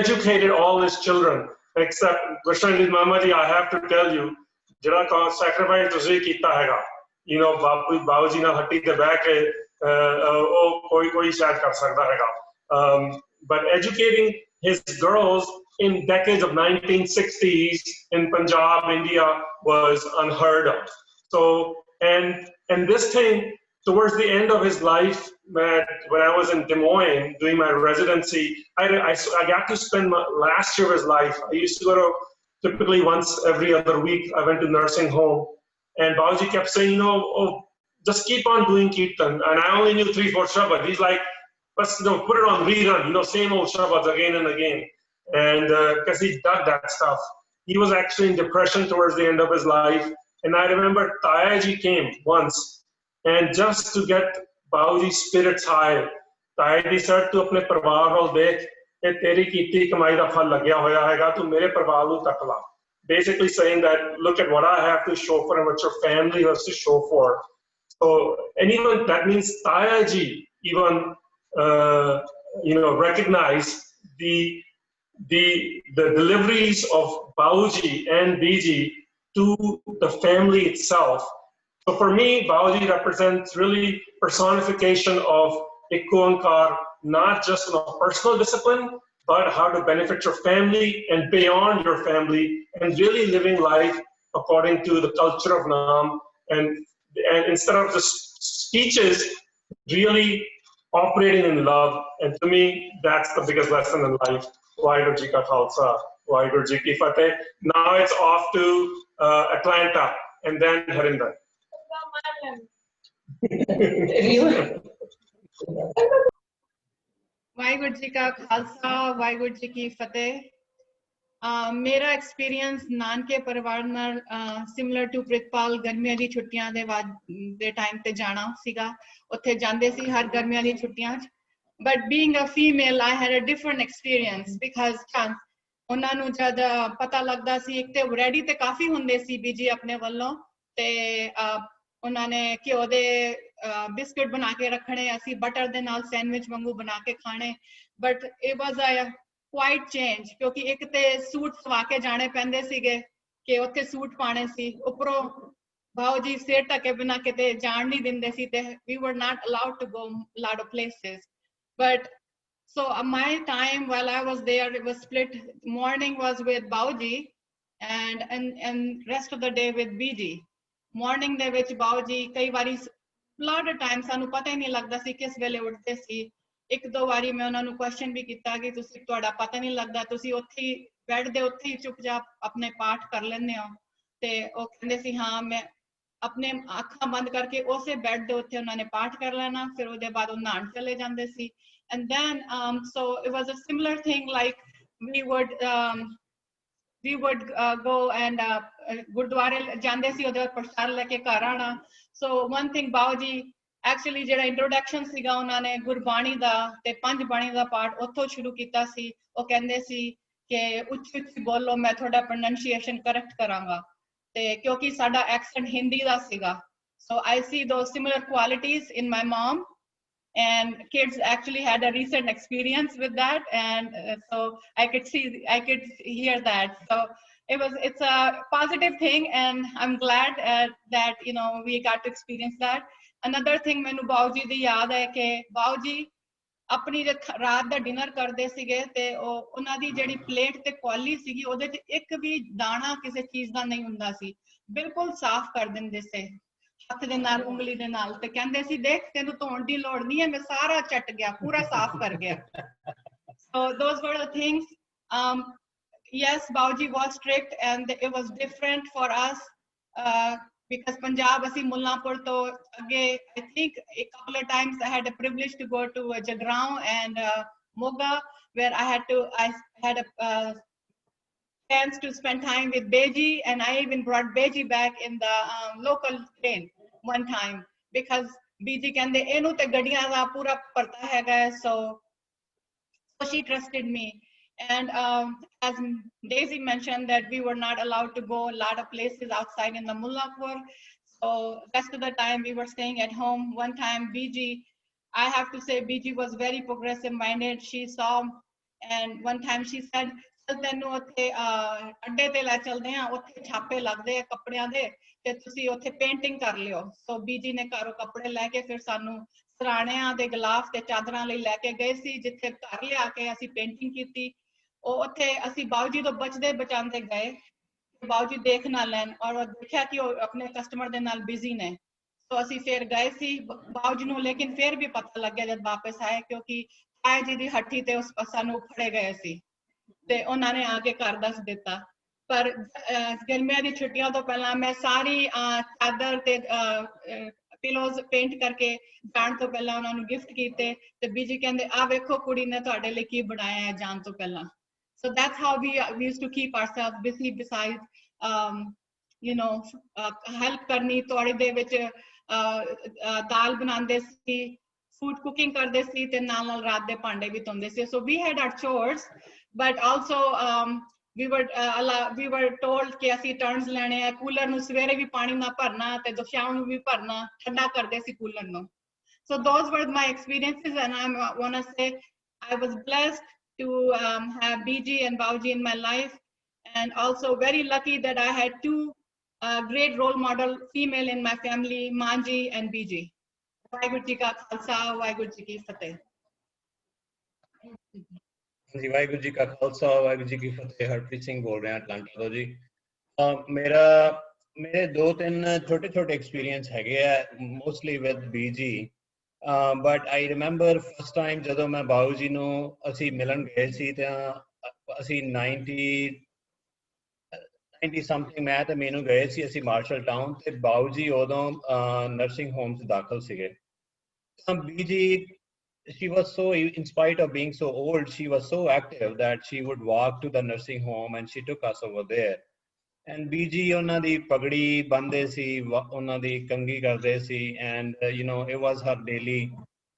educated all his children, except Krishnajit Mamaji, I have to tell you, jada sacrifice tusi kita hega. Bauji na hatti te beh ke koi shayad kar sakda hega. But educating his girls in decades of 1960s in Punjab, India, was unheard of. So, and this thing, towards the end of his life, when I was in Des Moines doing my residency, I got to spend my last year of his life. I used to go to typically once every other week. I went to nursing home, and Bauji kept saying, just keep on doing Kirtan. And I only knew 3-4 shabad. He's like, put it on rerun, same old shabads again and again. And because he dug that stuff. He was actually in depression towards the end of his life. And I remember Tania ji came once, and just to get Bauji's spirits high, Tania ji said to apne parvaar wal dekh, ye teri ਕੀਤੀ ਕਮਾਈ ਦਾ ਫਲ ਲੱਗਿਆ ਹੋਇਆ ਹੈਗਾ, ਤੂੰ ਮੇਰੇ ਪਰਿਵਾਰ ਨੂੰ ਤੱਕ ਲਾ. Basically saying that, look at what I have to show for and what your family has to show for. So, and even that means Tania ji even recognize the deliveries of Bauji and Beji to the family itself. So for me, Bauji represents really personification of Ikkoankar, not just in a personal discipline, but how to benefit your family and beyond your family, and really living life according to the culture of Naam, and instead of just speeches, really operating in love. And to me, that's the biggest lesson in life. Vaheguru Ji Ka Khalsa, Vaheguru Ji Ki Fateh. Now it's off to Atlanta and then Harinder. Vaheguru Ji Ka Khalsa, Vaheguru Ji Ki Fateh. ਮੇਰਾ experience ਨਾਨਕੇ ਪਰਿਵਾਰ ਨਾਲ similar to Pritpal ਗਰਮੀਆਂ ਦੀ ਛੁੱਟੀਆਂ ਦੇ time ਤੇ ਜਾਣਾ ਸੀਗਾ. ਉੱਥੇ ਜਾਂਦੇ ਸੀ ਹਰ ਗਰਮੀਆਂ ਦੀ ਛੁੱਟੀਆਂ 'ਚ. But being a female I had a different experience because ਉਹਨਾਂ ਨੂੰ ਜਦ ਪਤਾ ਲੱਗਦਾ ਸੀ, ਇੱਕ ਤੇ ਰੈਡੀ ਤੇ ਕਾਫੀ ਹੁੰਦੇ ਸੀ ਬੀਜੀ ਆਪਣੇ ਵੱਲੋਂ, ਤੇ ਉਹਨਾਂ ਨੇ ਘਿਓ ਦੇ ਬਿਸਕੁਟ ਬਣਾ ਕੇ ਰੱਖਣੇ, ਅਸੀਂ ਬਟਰ ਦੇ ਨਾਲ ਸੈਂਡਵਿਚ ਵਾਂਗੂ ਬਣਾ ਕੇ ਖਾਣੇ. But it was a quite change, ਕਿਉਂਕਿ ਇੱਕ ਤੇ ਸੂਟ ਸਵਾ ਕੇ ਜਾਣੇ ਪੈਂਦੇ ਸੀਗੇ ਕਿ ਉੱਥੇ ਸੂਟ ਪਾਣੇ ਸੀ, ਉੱਪਰੋਂ ਭਾਉ ਜੀ ਸਿਰ ਢਕੇ ਬਿਨਾ ਕਿਤੇ ਜਾਣ ਨਹੀਂ ਦਿੰਦੇ ਸੀ, ਤੇ we were not allowed to go a lot of places. But so my time while I was there, it was split. Morning was with Bauji and rest of the day with Beji. Morning ਦੇ ਵਿੱਚ Bauji ਕਈ ਵਾਰੀ lot of time ਸਾਨੂੰ ਪਤਾ ਹੀ ਨਹੀਂ ਲੱਗਦਾ ਸੀ ਕਿਸ ਵੇਲੇ ਉੱਠਦੇ ਸੀ. ਇੱਕ ਦੋ ਵਾਰੀ ਮੈਂ ਉਹਨਾਂ ਨੂੰ ਕੁਐਸਚਨ ਵੀ ਕੀਤਾ ਕਿ ਤੁਸੀਂ ਤੁਹਾਡਾ ਪਤਾ ਨਹੀਂ ਲੱਗਦਾ, ਤੁਸੀਂ ਉੱਥੇ ਹੀ ਬੈੱਡ ਦੇ ਉੱਥੇ ਹੀ ਚੁੱਪਚਾਪ ਆਪਣੇ ਪਾਠ ਕਰ ਲੈਂਦੇ ਹੋ, ਤੇ ਉਹ ਕਹਿੰਦੇ ਸੀ ਹਾਂ ਮੈਂ अपने ਅੱਖਾਂ ਬੰਦ ਕਰਕੇ ਉਸੇ ਬੈੱਡ ਦੇ ਉੱਤੇ ਉਹਨਾਂ ਨੇ ਪਾਠ ਕਰ ਲੈਣਾ, ਫਿਰ ਉਹਦੇ ਬਾਅਦ ਉਹ ਨਹਾਉਣ ਚਲੇ ਜਾਂਦੇ ਸੀ। And then so it was a similar thing, like we would go and ਗੁਰਦੁਆਰੇ ਜਾਂਦੇ ਸੀ, ਉਹਦੇ ਬਾਅਦ ਪ੍ਰਸ਼ਾਦ ਲੈ ਕੇ ਘਰ ਆਣਾ। So one thing Bauji actually ਜਿਹੜਾ introduction ਸੀਗਾ ਉਹਨਾਂ ਨੇ ਗੁਰਬਾਣੀ ਦਾ ਤੇ ਪੰਜ ਬਾਣੀ ਦਾ ਪਾਠ ਉੱਥੋਂ ਸ਼ੁਰੂ ਕੀਤਾ ਸੀ। ਉਹ ਕਹਿੰਦੇ ਸੀ ਕਿ ਉੱਚੀ ਉੱਚੀ ਬੋਲੋ, ਮੈਂ ਤੁਹਾਡਾ pronunciation correct ਕਰਾਂਗਾ, ਤੇ ਕਿਉਂਕਿ ਸਾਡਾ accent ਹਿੰਦੀ ਦਾ ਸੀਗਾ। So I see those similar qualities in my mom, and kids actually had a recent experience with that, and so I could hear that. So it's a positive thing, and I'm glad that we got to experience that. Another thing ਮੈਨੂੰ ਬਾਊਜੀ ਦੀ ਯਾਦ ਹੈ ਕਿ ਬਾਊਜੀ ਆਪਣੀ ਰਾਤ ਦਾ dinner ਕਰਦੇ ਸੀਗੇ ਤੇ ਉਹਨਾਂ ਦੀ ਜਿਹੜੀ ਪਲੇਟ ਤੇ ਕੌਲੀ ਸੀਗੀ ਉਹਦੇ ਤੇ ਇੱਕ ਵੀ ਦਾਣਾ ਕਿਸੇ ਚੀਜ਼ ਦਾ ਨਹੀਂ ਹੁੰਦਾ ਸੀ, ਬਿਲਕੁਲ ਸਾਫ਼ ਕਰ ਦਿੰਦੇ ਸੀ ਹੱਥ ਦੇ ਨਾਲ, ਉਂਗਲੀ ਦੇ ਨਾਲ, ਤੇ ਕਹਿੰਦੇ ਸੀ ਦੇਖ ਤੈਨੂੰ ਧੋਣ ਦੀ ਲੋੜ ਨਹੀਂ ਹੈ, ਮੈਂ ਸਾਰਾ ਚੱਟ ਗਿਆ, ਪੂਰਾ ਸਾਫ਼ ਕਰ ਗਿਆ। So those were the things. Yes, Bauji was strict and it was different for us because Punjab, asi Mullanpur to age, I think a couple of times I had a privilege to go to Jagraon and Moga, where I had a chance to spend time with Beji, and I even brought Beji back in the local train one time because Beji kende enu te gadiyan da pura parta hai, so she trusted me. And as Daisy mentioned that we were not allowed to go a lot of places outside in the Mullanpur, so rest of the time we were staying at home. One time Beji, I have to say Beji was very progressive minded. She saw, and one time she said, ਤੈਨੂੰ ਉੱਥੇ ਅੱਡੇ ਤੇ ਲੈ ਚਲਦੇ ਆ, ਉੱਥੇ ਛਾਪੇ ਲੱਗਦੇ ਆ ਕੱਪੜਿਆਂ ਦੇ ਤੇ ਤੁਸੀਂ ਉੱਥੇ ਪੇਂਟਿੰਗ ਕਰ ਲਿਓ। ਸੋ ਬੀਜੀ ਨੇ ਘਰੋਂ ਕੱਪੜੇ ਲੈ ਕੇ ਫਿਰ ਸਾਨੂੰ ਸਰਾਣਿਆਂ ਦੇ ਗਲਾਫ ਤੇ ਚਾਦਰਾਂ ਲਈ ਲੈ ਕੇ ਗਏ ਸੀ, ਜਿੱਥੇ ਘਰ ਲਿਆ ਕੇ ਅਸੀਂ ਪੇਂਟਿੰਗ ਕੀਤੀ। ਉਹ ਉੱਥੇ ਅਸੀਂ ਬਾਊਜੀ ਤੋਂ ਬਚਦੇ ਬਚਾਉਂਦੇ ਗਏ, ਬਾਊਜੀ ਦੇਖ ਨਾ ਲੈਣ, ਔਰ ਦੇਖਿਆ ਕਿ ਉਹ ਆਪਣੇ ਕਸਟਮਰ ਦੇ ਨਾਲ ਬਿਜ਼ੀ ਨੇ। ਸੋ ਅਸੀਂ ਫਿਰ ਗਏ ਸੀ ਬਾਊਜੀ ਨੂੰ, ਲੇਕਿਨ ਫਿਰ ਵੀ ਪਤਾ ਲੱਗਿਆ ਜਦ ਵਾਪਸ ਆਏ, ਕਿਉਂਕਿ ਤਾਏ ਜੀ ਦੀ ਹੱਟੀ ਤੇ ਸਾਨੂੰ ਫੜੇ ਗਏ ਸੀ ਤੇ ਉਹਨਾਂ ਨੇ ਆ ਕੇ ਘਰ ਦੱਸ ਦਿੱਤਾ। ਪਰ ਗਰਮੀਆਂ ਦੀ ਛੁੱਟੀਆਂ ਤੋਂ ਪਹਿਲਾਂ ਮੈਂ ਸਾਰੀ ਚਾਦਰ ਤੇ ਪਿਲੋਜ਼ ਪੇਂਟ ਕਰਕੇ ਜਾਣ ਤੋਂ ਪਹਿਲਾਂ ਉਹਨਾਂ ਨੂੰ ਗਿਫਟ ਕੀਤੇ, ਤੇ ਬੀਜੀ ਕਹਿੰਦੇ ਆ ਵੇਖੋ ਕੁੜੀ ਨੇ ਤੁਹਾਡੇ ਲਈ ਕੀ ਬਣਾਇਆ ਹੈ ਜਾਣ ਤੋਂ ਪਹਿਲਾਂ। So that's how we used to keep ourselves busy, besides help ਕਰਨੀ, ਤੋੜੀ ਦੇ ਵਿੱਚ ਦਾਲ ਬਣਾਉਂਦੇ ਸੀ, food cooking ਕਰਦੇ ਸੀ, ਤੇ ਨਾਲ ਨਾਲ ਰਾਤ ਦੇ ਭਾਂਡੇ ਵੀ ਧੋਂਦੇ ਸੀ। So we had our chores, but also we were told ਕਿ ਅਸੀਂ ਟਰਨਸ ਲੈਣੇ ਆ, ਕੂਲਰ ਨੂੰ ਸਵੇਰੇ ਵੀ ਪਾਣੀ ਨਾਲ ਭਰਨਾ ਤੇ ਸ਼ਾਮ ਨੂੰ ਵੀ ਭਰਨਾ, ਠੰਡਾ ਕਰਦੇ ਸੀ ਕੂਲਰ ਨੂੰ। So those were my experiences, and I want to say I was blessed to have BG and Bauji in my life, and also very lucky that I had two great role model female in my family, Manji and BG. Waheguru ji ਕਾ ਖਾਲਸਾ, ਵਾਹਿਗੁਰੂ ਜੀ ਕੀ ਫਤਿਹ। जी वाहिगुरु जी का खालसा, वाहिगुरु जी की फतेह। हरप्रीत सिंह बोल रहे हैं Atlanta तो जी। मेरे दो तीन छोटे छोटे एक्सपीरियंस हैगे है, मोस्टली विद बीजी, but I remember first time जदों मैं बाऊ जी नूं असीं मिलन गए सी ते असीं 90 समथिंग मैं ते मैनू गए सी असीं मार्शल टाउन, ते बाऊ जी उदों नर्सिंग होम च दाखल सीगे। बीजी, she was so, in spite of being so old, she was so active that she would walk to the nursing home and she took us over there. And BG ਉਹਨਾਂ ਦੀ ਪਗੜੀ ਬੰਨਦੇ ਸੀ, ਉਹਨਾਂ ਦੀ ਕੰਗੀ ਕਰਦੇ ਸੀ, and it was her daily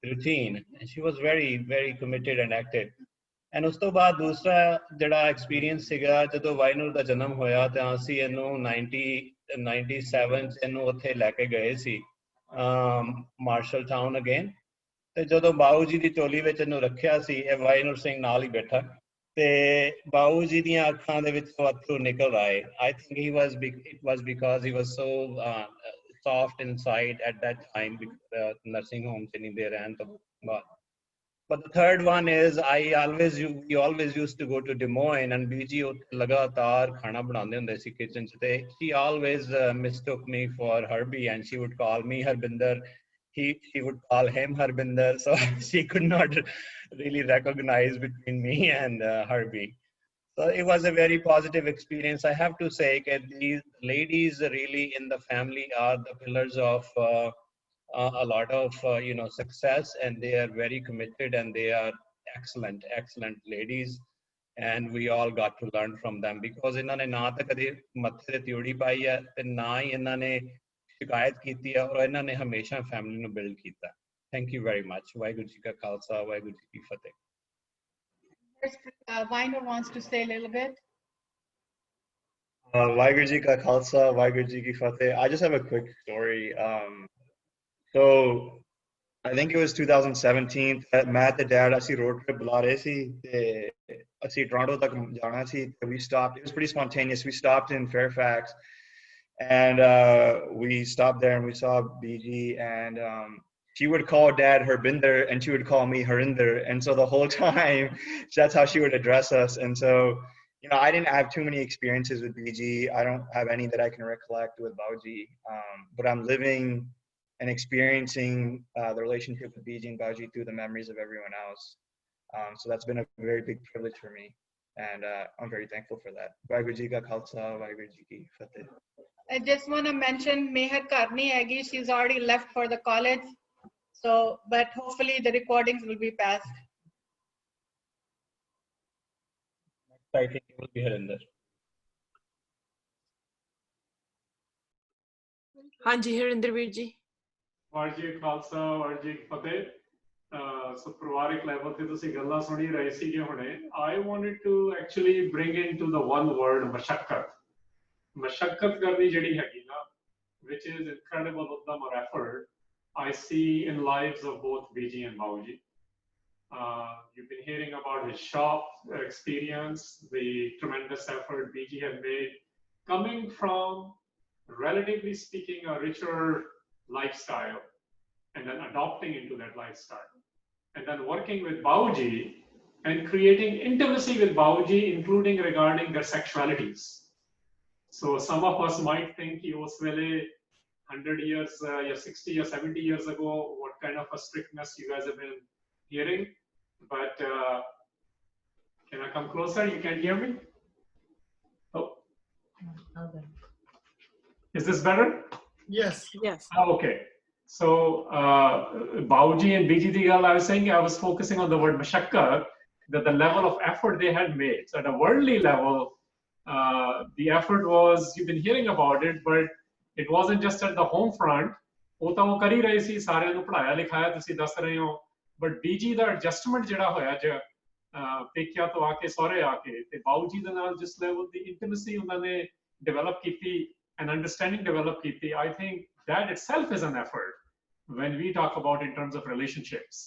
routine, and she was very very committed and active. And ਉਸ ਤੋਂ ਬਾਅਦ ਦੂਸਰਾ ਜਿਹੜਾ ਐਕਸਪੀਰੀਅੰਸ ਸੀਗਾ, ਜਦੋਂ ਵਾਈਨੂਰ ਦਾ ਜਨਮ ਹੋਇਆ ਤਾਂ ਅਸੀਂ ਇਹਨੂੰ 97 ਚ ਇਹਨੂੰ ਉੱਥੇ ਲੈ ਕੇ ਗਏ ਸੀ ਮਾਰਸ਼ਲ ਟਾਊਨ ਅਗੇਨ। ਤੇ ਜਦੋਂ ਬਾਊ ਜੀ ਦੀ ਟੋਲੀ ਵਿੱਚ ਇਹਨੂੰ ਰੱਖਿਆ ਸੀ, ਇਹ ਵਾਈਨੂਰ ਸਿੰਘ ਨਾਲ ਹੀ ਬੈਠਾ, ਤੇ ਬਾਊ ਜੀ ਦੀਆਂ ਅੱਖਾਂ ਦੇ ਵਿੱਚੋਂ ਅੱਥਰੂ ਨਿਕਲ ਆਏ। I think it was because he was so soft inside at that time, nursing home ਚ ਨਹੀਂ ਦੇ ਰਹਿਣ ਤੋਂ ਬਾਅਦ। But the third one is we always used to go to Des Moines, and BG ਲਗਾਤਾਰ ਖਾਣਾ ਬਣਾਉਂਦੇ ਹੁੰਦੇ ਸੀ kitchen ਚ, ਤੇ she always mistook me for Herbie, and she would call me Harbinder. She would call him Harbinder, so she could not really recognize between me and Herbie. So it was a very positive experience. I have to say that these ladies really in the family are the pillars of a lot of success, and they are very committed and they are excellent ladies, and we all got to learn from them because ਇਹਨਾਂ ਨੇ ਨਾ ਤਾਂ ਕਦੇ ਮੱਥੇ ਤੇ ਤਿਉੜੀ ਪਾਈ ਹੈ ਤੇ ਨਾ ਹੀ ਇਹਨਾਂ ਨੇ ਸ਼ਿਕਾਇਤ ਕੀਤੀ ਹੈ, ਔਰ ਇਹਨਾਂ ਨੇ ਹਮੇਸ਼ਾ ਫੈਮਿਲੀ ਨੂੰ ਬਿਲਡ ਕੀਤਾ। Thank you very much. Waheguru ji ਕਾ ਖਾਲਸਾ, ਵਾਹਿਗੁਰੂ ਜੀ ਕੀ ਫਤਿਹ। Viner wants to say a little bit. Waheguru Ji Ka Khalsa, Waheguru Ji Ki Fateh. I just have a quick story. So I think it was 2017 that Matt and Dad ਅਸੀਂ road trip ਬੁਲਾ ਰਹੇ ਸੀ ਤੇ ਅਸੀਂ Toronto ਤੱਕ ਜਾਣਾ ਸੀ ਤੇ we stopped. It was pretty spontaneous. We stopped in Fairfax and we stopped there and we saw Biji, and she would call Dad Harbinder and she would call me Harinder, and so the whole time that's how she would address us. And so I didn't have too many experiences with Biji. I don't have any that I can recollect with Bauji, but I'm living and experiencing the relationship with Biji and Bauji through the memories of everyone else. So that's been a very big privilege for me, and I'm very thankful for that. Waheguru Ji Ka Khalsa, Waheguru Ji Ki Fateh. I just want to mention Meher Karni Agi, she's already left for the college. So, but hopefully the recordings will be passed. I think it will be Harinder. ਹਾਂਜੀ ਹਰਿੰਦਰ ਵੀਰ ਜੀ। ਵਾਹਿਗੁਰੂ ਜੀ ਕਾ ਖਾਲਸਾ, ਵਾਹਿਗੁਰੂ ਜੀ ਕੀ ਫਤਿਹ। ਸੋ ਪਰਿਵਾਰਿਕ level ਤੇ ਤੁਸੀਂ ਗੱਲਾਂ ਸੁਣੀ ਰਹੇ ਸੀਗੇ ਹੁਣੇ। I wanted to actually bring into the one word ਮਸ਼ੱਕਤ। ਮਸ਼ੱਕਤ ਕਰਨੀ ਜਿਹੜੀ ਹੈਗੀ ਨਾ, which is incredible ਉਦਮ or effort, I see in lives of both Biji and Bauji. You've been hearing about his shop experience, the tremendous effort Biji had made, coming from, relatively speaking, a richer lifestyle, and then adopting into that lifestyle. And then working with Bauji and creating intimacy with Bauji, including regarding their sexualities. So some of us might think he was really 100 years, 60 or 70 years ago, what kind of a strictness you guys have been hearing. But can I come closer? You can't hear me? Oh. Okay. Is this better? Yes. Yes. Oh, okay. So Bauji and Biji Digal, I was saying, I was focusing on the word mashakkat, that the level of effort they had made. So at a worldly level, the effort was, you've been hearing about it, but it wasn't just at the home front. ਉਹ ਤਾਂ ਉਹ ਕਰ ਹੀ ਰਹੇ ਸੀ, ਸਾਰਿਆਂ ਨੂੰ ਪੜਾਇਆ ਲਿਖਾਇਆ, ਤੁਸੀਂ ਦੱਸ ਰਹੇ ਹੋ। ਬਟ ਬੀਜੀ ਦਾ ਐਡਜਸਟਮੈਂਟ ਜਿਹੜਾ ਹੋਇਆ ਜ ਪੇਕਿਆਂ ਤੋਂ ਆ ਕੇ ਸਹੁਰੇ ਆ ਕੇ, ਤੇ ਬਾਊਜੀ ਦੇ ਨਾਲ ਜਿਸ ਲੈਵਲ ਦੀ ਇੰਟੀਮੇਸੀ ਉਹਨਾਂ ਨੇ ਡਿਵੈਲਪ ਕੀਤੀ ਐਂਡ ਅੰਡਰਸਟੈਂਡਿੰਗ ਡਿਵੈਲਪ ਕੀਤੀ, I think that itself is an effort when we talk about in terms of relationships.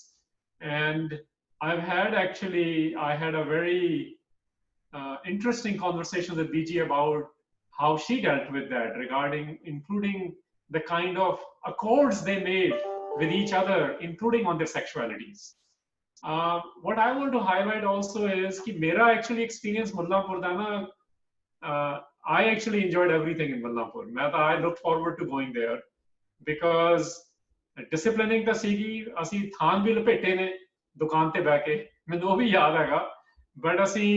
And I had a very interesting conversation with Biji about how she dealt with that, regarding including the kind of accords they made with each other, including on their sexualities. What I want to highlight also is that mera actually experience Mullanpur da na, I actually enjoyed everything in Mullanpur. I looked forward to going there because disciplining the sigi, asi thaan bhi lapete ne dukaan te beh ke, mainu wo bhi yaad hega, but asi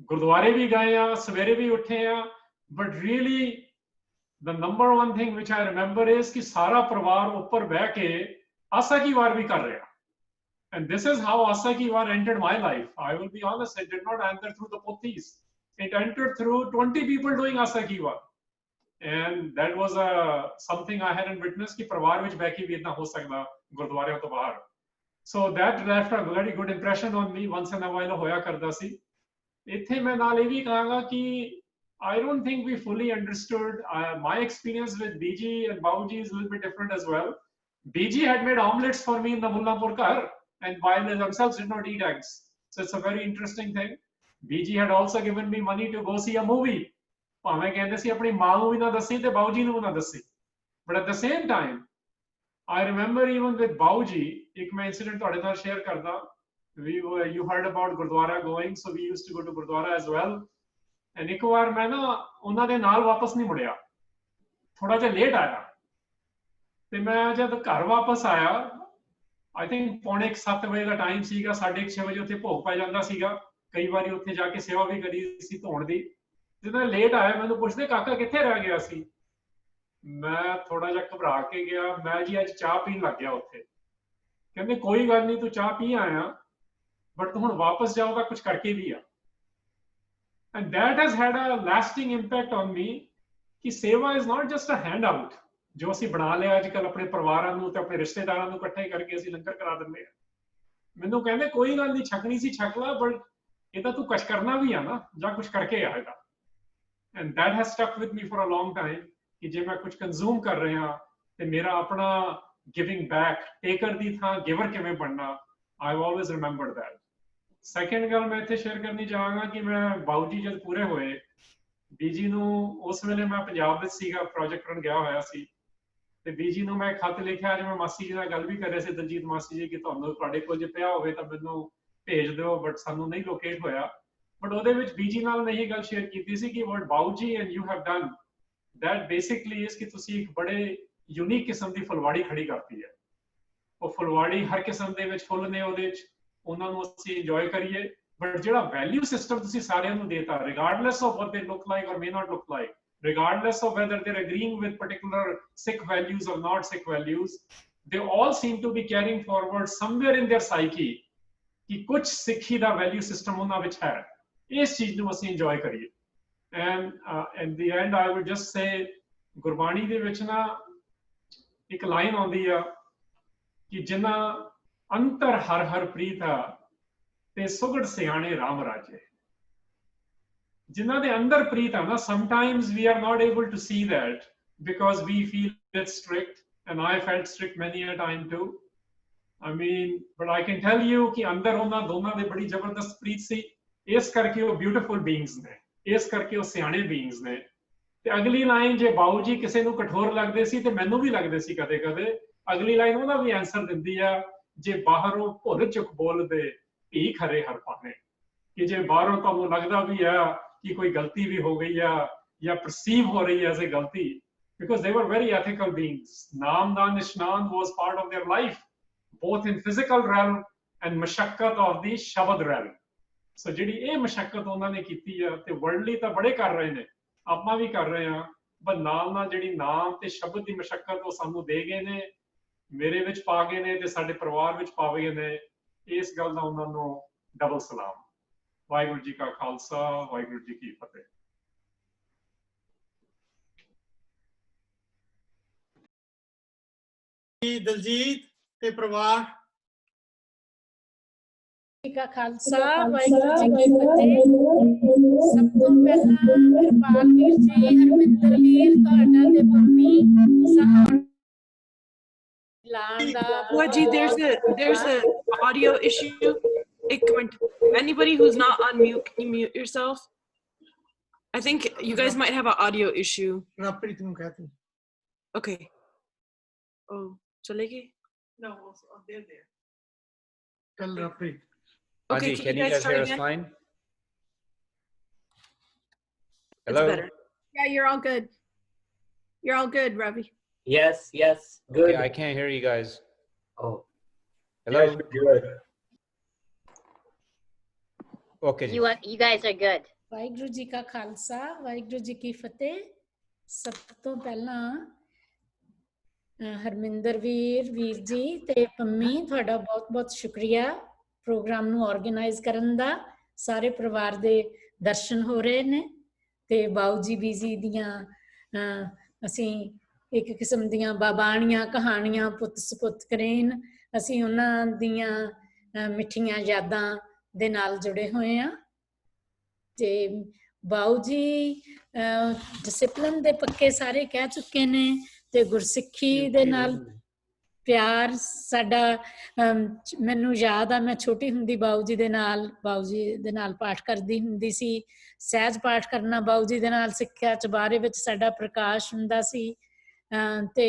ਗੁਰਦੁਆਰੇ ਵੀ ਗਏ ਆ, ਸਵੇਰੇ ਵੀ ਉੱਠੇ ਆ, but really the number one thing which I remember is ਕਿ ਸਾਰਾ ਪਰਿਵਾਰ ਉੱਪਰ ਬਹਿ ਕੇ ਆਸਾ ਕੀ ਵਾਰ ਵੀ ਕਰ ਰਿਹਾ। And this is how Asa Ki War entered my life. I will be honest, it did not enter through the pothis. It entered through 20 people doing Asa Ki War. And that was something I hadn't witnessed, कि परिवार विच बैठ के भी इतना हो सकता गुरुद्वारे तो बाहर। So that left a very good impression on me. Once in a while होया करता सी। इत्थे मैं नाल ये भी कहांगा कि I don't think we fully understood. My experience with Biji and Bauji is a little bit different as well. Biji had made omelets for me in the Mullanpur car, and while they themselves did not eat eggs. So it's a very interesting thing. Biji had also given me money to go see a movie. ਭਾਵੇਂ ਕਹਿੰਦੇ ਸੀ ਆਪਣੀ ਮਾਂ ਨੂੰ ਵੀ ਨਾ ਦੱਸੀ ਤੇ ਬਾਊਜੀ ਨੂੰ ਵੀ ਨਾ ਦੱਸੀ। But at the same time, I remember even with Bauji, ਇੱਕ ਮੈਂ incident ਤੁਹਾਡੇ ਨਾਲ share ਕਰਦਾ। You heard about Gurdwara going, so we used to go to Gurdwara as well. And ਇੱਕ ਵਾਰ ਮੈਂ ਨਾ ਉਹਨਾਂ ਦੇ ਨਾਲ ਵਾਪਸ ਨਹੀਂ ਮੁੜਿਆ, ਥੋੜਾ ਜਿਹਾ ਲੇਟ ਆਇਆ, ਤੇ ਮੈਂ ਜਦ ਘਰ ਵਾਪਸ ਆਇਆ, I think 6:45 ਦਾ ਟਾਈਮ ਸੀਗਾ, 6:30 ਵਜੇ ਉੱਥੇ ਭੋਗ ਪੈ ਜਾਂਦਾ ਸੀਗਾ ਕਈ ਵਾਰੀ ਉੱਥੇ ਜਾ ਕੇ ਸੇਵਾ ਵੀ ਕਰੀ ਸੀ ਧੋਣ ਦੀ। ਜਦੋਂ ਲੇਟ ਆਇਆ ਮੈਨੂੰ ਪੁੱਛਦੇ ਕਾਕਾ ਕਿੱਥੇ ਰਹਿ ਗਿਆ ਸੀ। ਮੈਂ ਥੋੜਾ ਜਿਹਾ ਘਬਰਾ ਕੇ ਗਿਆ, ਮੈਂ ਜੀ ਅੱਜ ਚਾਹ ਪੀਣ ਲੱਗ ਗਿਆ ਉੱਥੇ। ਕਹਿੰਦੇ ਕੋਈ ਗੱਲ ਨਹੀਂ, ਤੂੰ ਚਾਹ ਪੀ ਆਇਆ, ਬਟ ਤੂੰ ਹੁਣ ਵਾਪਸ ਜਾਓ ਤਾਂ ਕੁਝ ਕਰਕੇ ਵੀ ਆ। And that has had a lasting impact on me ਕਿ ਸੇਵਾ is not just a handout ਜੋ ਅਸੀਂ ਬਣਾ ਲਿਆ ਅੱਜ ਕੱਲ੍ਹ ਆਪਣੇ ਪਰਿਵਾਰਾਂ ਨੂੰ ਤੇ ਆਪਣੇ ਰਿਸ਼ਤੇਦਾਰਾਂ ਨੂੰ ਇਕੱਠੇ ਕਰਕੇ ਅਸੀਂ ਲੰਗਰ ਕਰਾ ਦਿੰਦੇ ਹਾਂ। ਮੈਨੂੰ ਕਹਿੰਦੇ ਕੋਈ ਗੱਲ ਨਹੀਂ, ਛਕਣੀ ਸੀ ਛਕ ਲਾ, ਬਟ ਇਹ ਤਾਂ ਤੂੰ ਕੁਛ ਕਰਨਾ ਵੀ ਆ ਨਾ, ਜਾਂ ਕੁਛ ਕਰਕੇ ਆਏਗਾ। And that has stuck with me for a long time ਕਿ ਜੇ ਮੈਂ ਕੁਝ ਕੰਜ਼ੂਮ ਕਰ ਰਿਹਾ ਤੇ ਮੇਰਾ ਆਪਣਾ ਗਿਵਿੰਗ ਬੈਕ, ਟੇਕਰ ਦੀ ਥਾਂ ਗਿਵਰ ਕਿਵੇਂ ਬਣਨਾ, I've always remembered that. Second ਗੱਲ ਮੈਂ ਇੱਥੇ ਸ਼ੇਅਰ ਕਰਨੀ ਚਾਹਾਂਗਾ ਕਿ ਮੈਂ ਬਾਊਜੀ ਜਦ ਪੂਰੇ ਹੋਏ, ਬੀਜੀ ਨੂੰ ਉਸ ਵੇਲੇ ਮੈਂ ਪੰਜਾਬ ਵਿੱਚ ਸੀਗਾ, ਪ੍ਰੋਜੈਕਟ ਕਰਨ ਗਿਆ ਹੋਇਆ ਸੀ, ਤੇ ਬੀਜੀ ਨੂੰ ਮੈਂ ਖੱਤ ਲਿਖਿਆ। ਅੱਜ ਮੈਂ ਮਾਸੀ ਜੀ ਨਾਲ ਗੱਲ ਵੀ ਕਰ ਰਿਹਾ ਸੀ, ਦਲਜੀਤ ਮਾਸੀ ਜੀ, ਕਿ ਤੁਹਾਨੂੰ ਤੁਹਾਡੇ ਕੋਲ ਜੇ ਪਿਆ ਹੋਵੇ ਤਾਂ ਮੈਨੂੰ ਭੇਜ ਦਿਓ, ਬਟ ਸਾਨੂੰ ਨਹੀਂ ਲੋਕੇਟ ਹੋਇਆ। ਬਟ ਉਹਦੇ ਵਿੱਚ ਬੀਜੀ ਨਾਲ ਮੈਂ ਇਹ ਗੱਲ ਸ਼ੇਅਰ ਕੀਤੀ ਸੀ ਕਿ what Bauji and you have done that basically is ਕਿ ਤੁਸੀਂ ਇੱਕ ਬੜੇ ਯੂਨੀਕ ਕਿਸਮ ਦੀ ਫੁਲਵਾੜੀ ਖੜੀ ਕਰਤੀ ਹੈ। ਉਹ ਫੁਲਵਾੜੀ ਹਰ ਕਿਸਮ ਦੇ ਵਿੱਚ ਫੁੱਲ ਨੇ ਉਹਦੇ ਵਿੱਚ, ਉਹਨਾਂ ਨੂੰ ਅਸੀਂ ਇੰਜੋਏ ਕਰੀਏ, ਬਟ ਜਿਹੜਾ ਵੈਲਿਊ ਸਿਸਟਮ ਤੁਸੀਂ ਸਾਰਿਆਂ ਨੂੰ ਦੇਤਾ, ਰਿਗਾਰਡਲੈਸ ਆਫ ਵਾਟ ਦੇ look like or may not look like, regardless of whether they're agreeing with particular Sikh values or not Sikh values, they all seem to be carrying forward somewhere in their psyche कि कुछ सिक्खी दा value system उन्हां विच है, इस चीज नूं असीं enjoy करिए। And in the end I would just say Gurbani दे विच ना एक लाइन आउंदी आ कि जिन्ना अंतर हर हर प्रीत आ ते सुगड़ सियाणे राम राजे। जिन्ना दे अंदर प्रीत है ना, sometimes we are not able to see that because we feel it's strict, and I felt strict many a time too. I mean, but I can tell you कि अंदर उन्ना दोनों दे बड़ी जबरदस्त प्रीत सी, इस करके वो beautiful beings ने, इस करके वो सियाने beings ने। ते अगली लाइन जे बाऊ जी किसी नूं कठोर लगदे सी ते मैनूं भी लगदे सी कदे कदे, अगली लाइन उन्हां भी आंसर दिंदी आ, जे बाहरों भुल चुक बोलदे भी खरे हर पाने, कि जे बाहरों तुहानूं लगदा भी है कि कोई गलती भी हो गई है या परसीव हो रही है एज ए गलती, because they were very ethical beings. Naam dan ishnan was part of their life, both in physical realm and mashakkat of the shabad realm. So ਜਿਹੜੀ ਇਹ ਮਸ਼ੱਕਤ ਉਹਨਾਂ ਨੇ ਕੀਤੀ ਆ, ਤੇ ਵਰਲਡਲੀ ਤਾਂ ਬੜੇ ਕਰ ਰਹੇ ਨੇ, ਆਪਾਂ ਵੀ ਕਰ ਰਹੇ ਹਾਂ, ਪਰ ਨਾਲ ਨਾਲ ਜਿਹੜੀ ਨਾਮ ਤੇ ਸ਼ਬਦ ਦੀ ਮਸ਼ੱਕਤ ਉਹ ਸਾਨੂੰ ਦੇ ਗਏ ਨੇ, ਮੇਰੇ ਵਿੱਚ ਪਾ ਗਏ ਨੇ ਤੇ ਸਾਡੇ ਪਰਿਵਾਰ ਵਿੱਚ ਪਾ ਗਏ ਨੇ, ਇਸ ਗੱਲ ਦਾ ਉਹਨਾਂ ਨੂੰ ਡਬਲ ਸਲਾਮ। ਵਾਹਿਗੁਰੂ ਜੀ ਕਾ ਖਾਲਸਾ, ਵਾਹਿਗੁਰੂ ਜੀ ਕੀ ਫਤਿਹ। ਦਲਜੀਤ ਤੇ ਪਰਿਵਾਰ ਜੀ ਕਾ ਖਾਲਸਾ, ਵਾਹਿਗੁਰੂ ਜੀ ਕੀ ਫਤਿਹ। ਸਭ ਤੋਂ ਪਹਿਲਾਂ ਕਿਰਪਾਲ ਵੀਰ ਜੀ, ਹਰਮਿੰਦਰ ਵੀਰ, ਤੁਹਾਡਾ ਤੇ mummy Bauji, there's a audio issue. Ek minute. Anybody who's not on mute, can you mute yourself? I think you guys might have an audio issue. Okay. Oh, chale gaye? No, they're there. Tell Rappreet. Okay, can you guys hear us fine? Hello. Yeah, you're all good. You're all good, Ravi. Yes, good. Okay, I can't hear you guys. Oh. Hello. Yes, good. Okay. You guys are good. Waheguru ji ਕਾ ਖਾਲਸਾ, ਵਾਹਿਗੁਰੂ ਜੀ ਕੀ ਫਤਿਹ। ਸਭ ਤੋਂ ਪਹਿਲਾਂ ਹਰਮਿੰਦਰ ਵੀਰ ਜੀ ਤੇ ਪੰਮੀ, ਤੁਹਾਡਾ ਬਹੁਤ-ਬਹੁਤ ਸ਼ੁਕਰੀਆ programme ਨੂੰ ਆਰਗੇਨਾਈਜ਼ ਕਰਨ ਦਾ। ਸਾਰੇ ਪਰਿਵਾਰ ਦੇ ਦਰਸ਼ਨ ਹੋ ਰਹੇ ਨੇ ਤੇ ਬਾਊਜੀ ਬੀਜੀ ਦੀਆਂ ਅਸੀਂ ਇੱਕ ਕਿਸਮ ਦੀਆਂ ਬਾਬਾਣੀਆਂ ਕਹਾਣੀਆਂ ਪੁੱਤ ਸਪੁੱਤ ਕਰੇਨ, ਅਸੀਂ ਉਹਨਾਂ ਦੀਆਂ ਮਿੱਠੀਆਂ ਯਾਦਾਂ ਦੇ ਨਾਲ ਜੁੜੇ ਹੋਏ ਹਾਂ। ਤੇ ਬਾਊ ਜੀ ਡਿਸਿਪਲਿਨ ਦੇ ਪੱਕੇ ਸਾਰੇ ਕਹਿ ਚੁੱਕੇ ਨੇ, ਤੇ ਗੁਰਸਿੱਖੀ ਦੇ ਨਾਲ ਪਿਆਰ ਸਾਡਾ, ਮੈਨੂੰ ਯਾਦ ਆ ਮੈਂ ਛੋਟੀ ਹੁੰਦੀ ਬਾਊ ਜੀ ਦੇ ਨਾਲ ਪਾਠ ਕਰਦੀ ਹੁੰਦੀ ਸੀ। ਸਹਿਜ ਪਾਠ ਕਰਨਾ ਬਾਊ ਜੀ ਦੇ ਨਾਲ ਸਿੱਖਿਆ, ਚੁਬਾਰੇ ਵਿੱਚ ਸਾਡਾ ਪ੍ਰਕਾਸ਼ ਹੁੰਦਾ ਸੀ, ਤੇ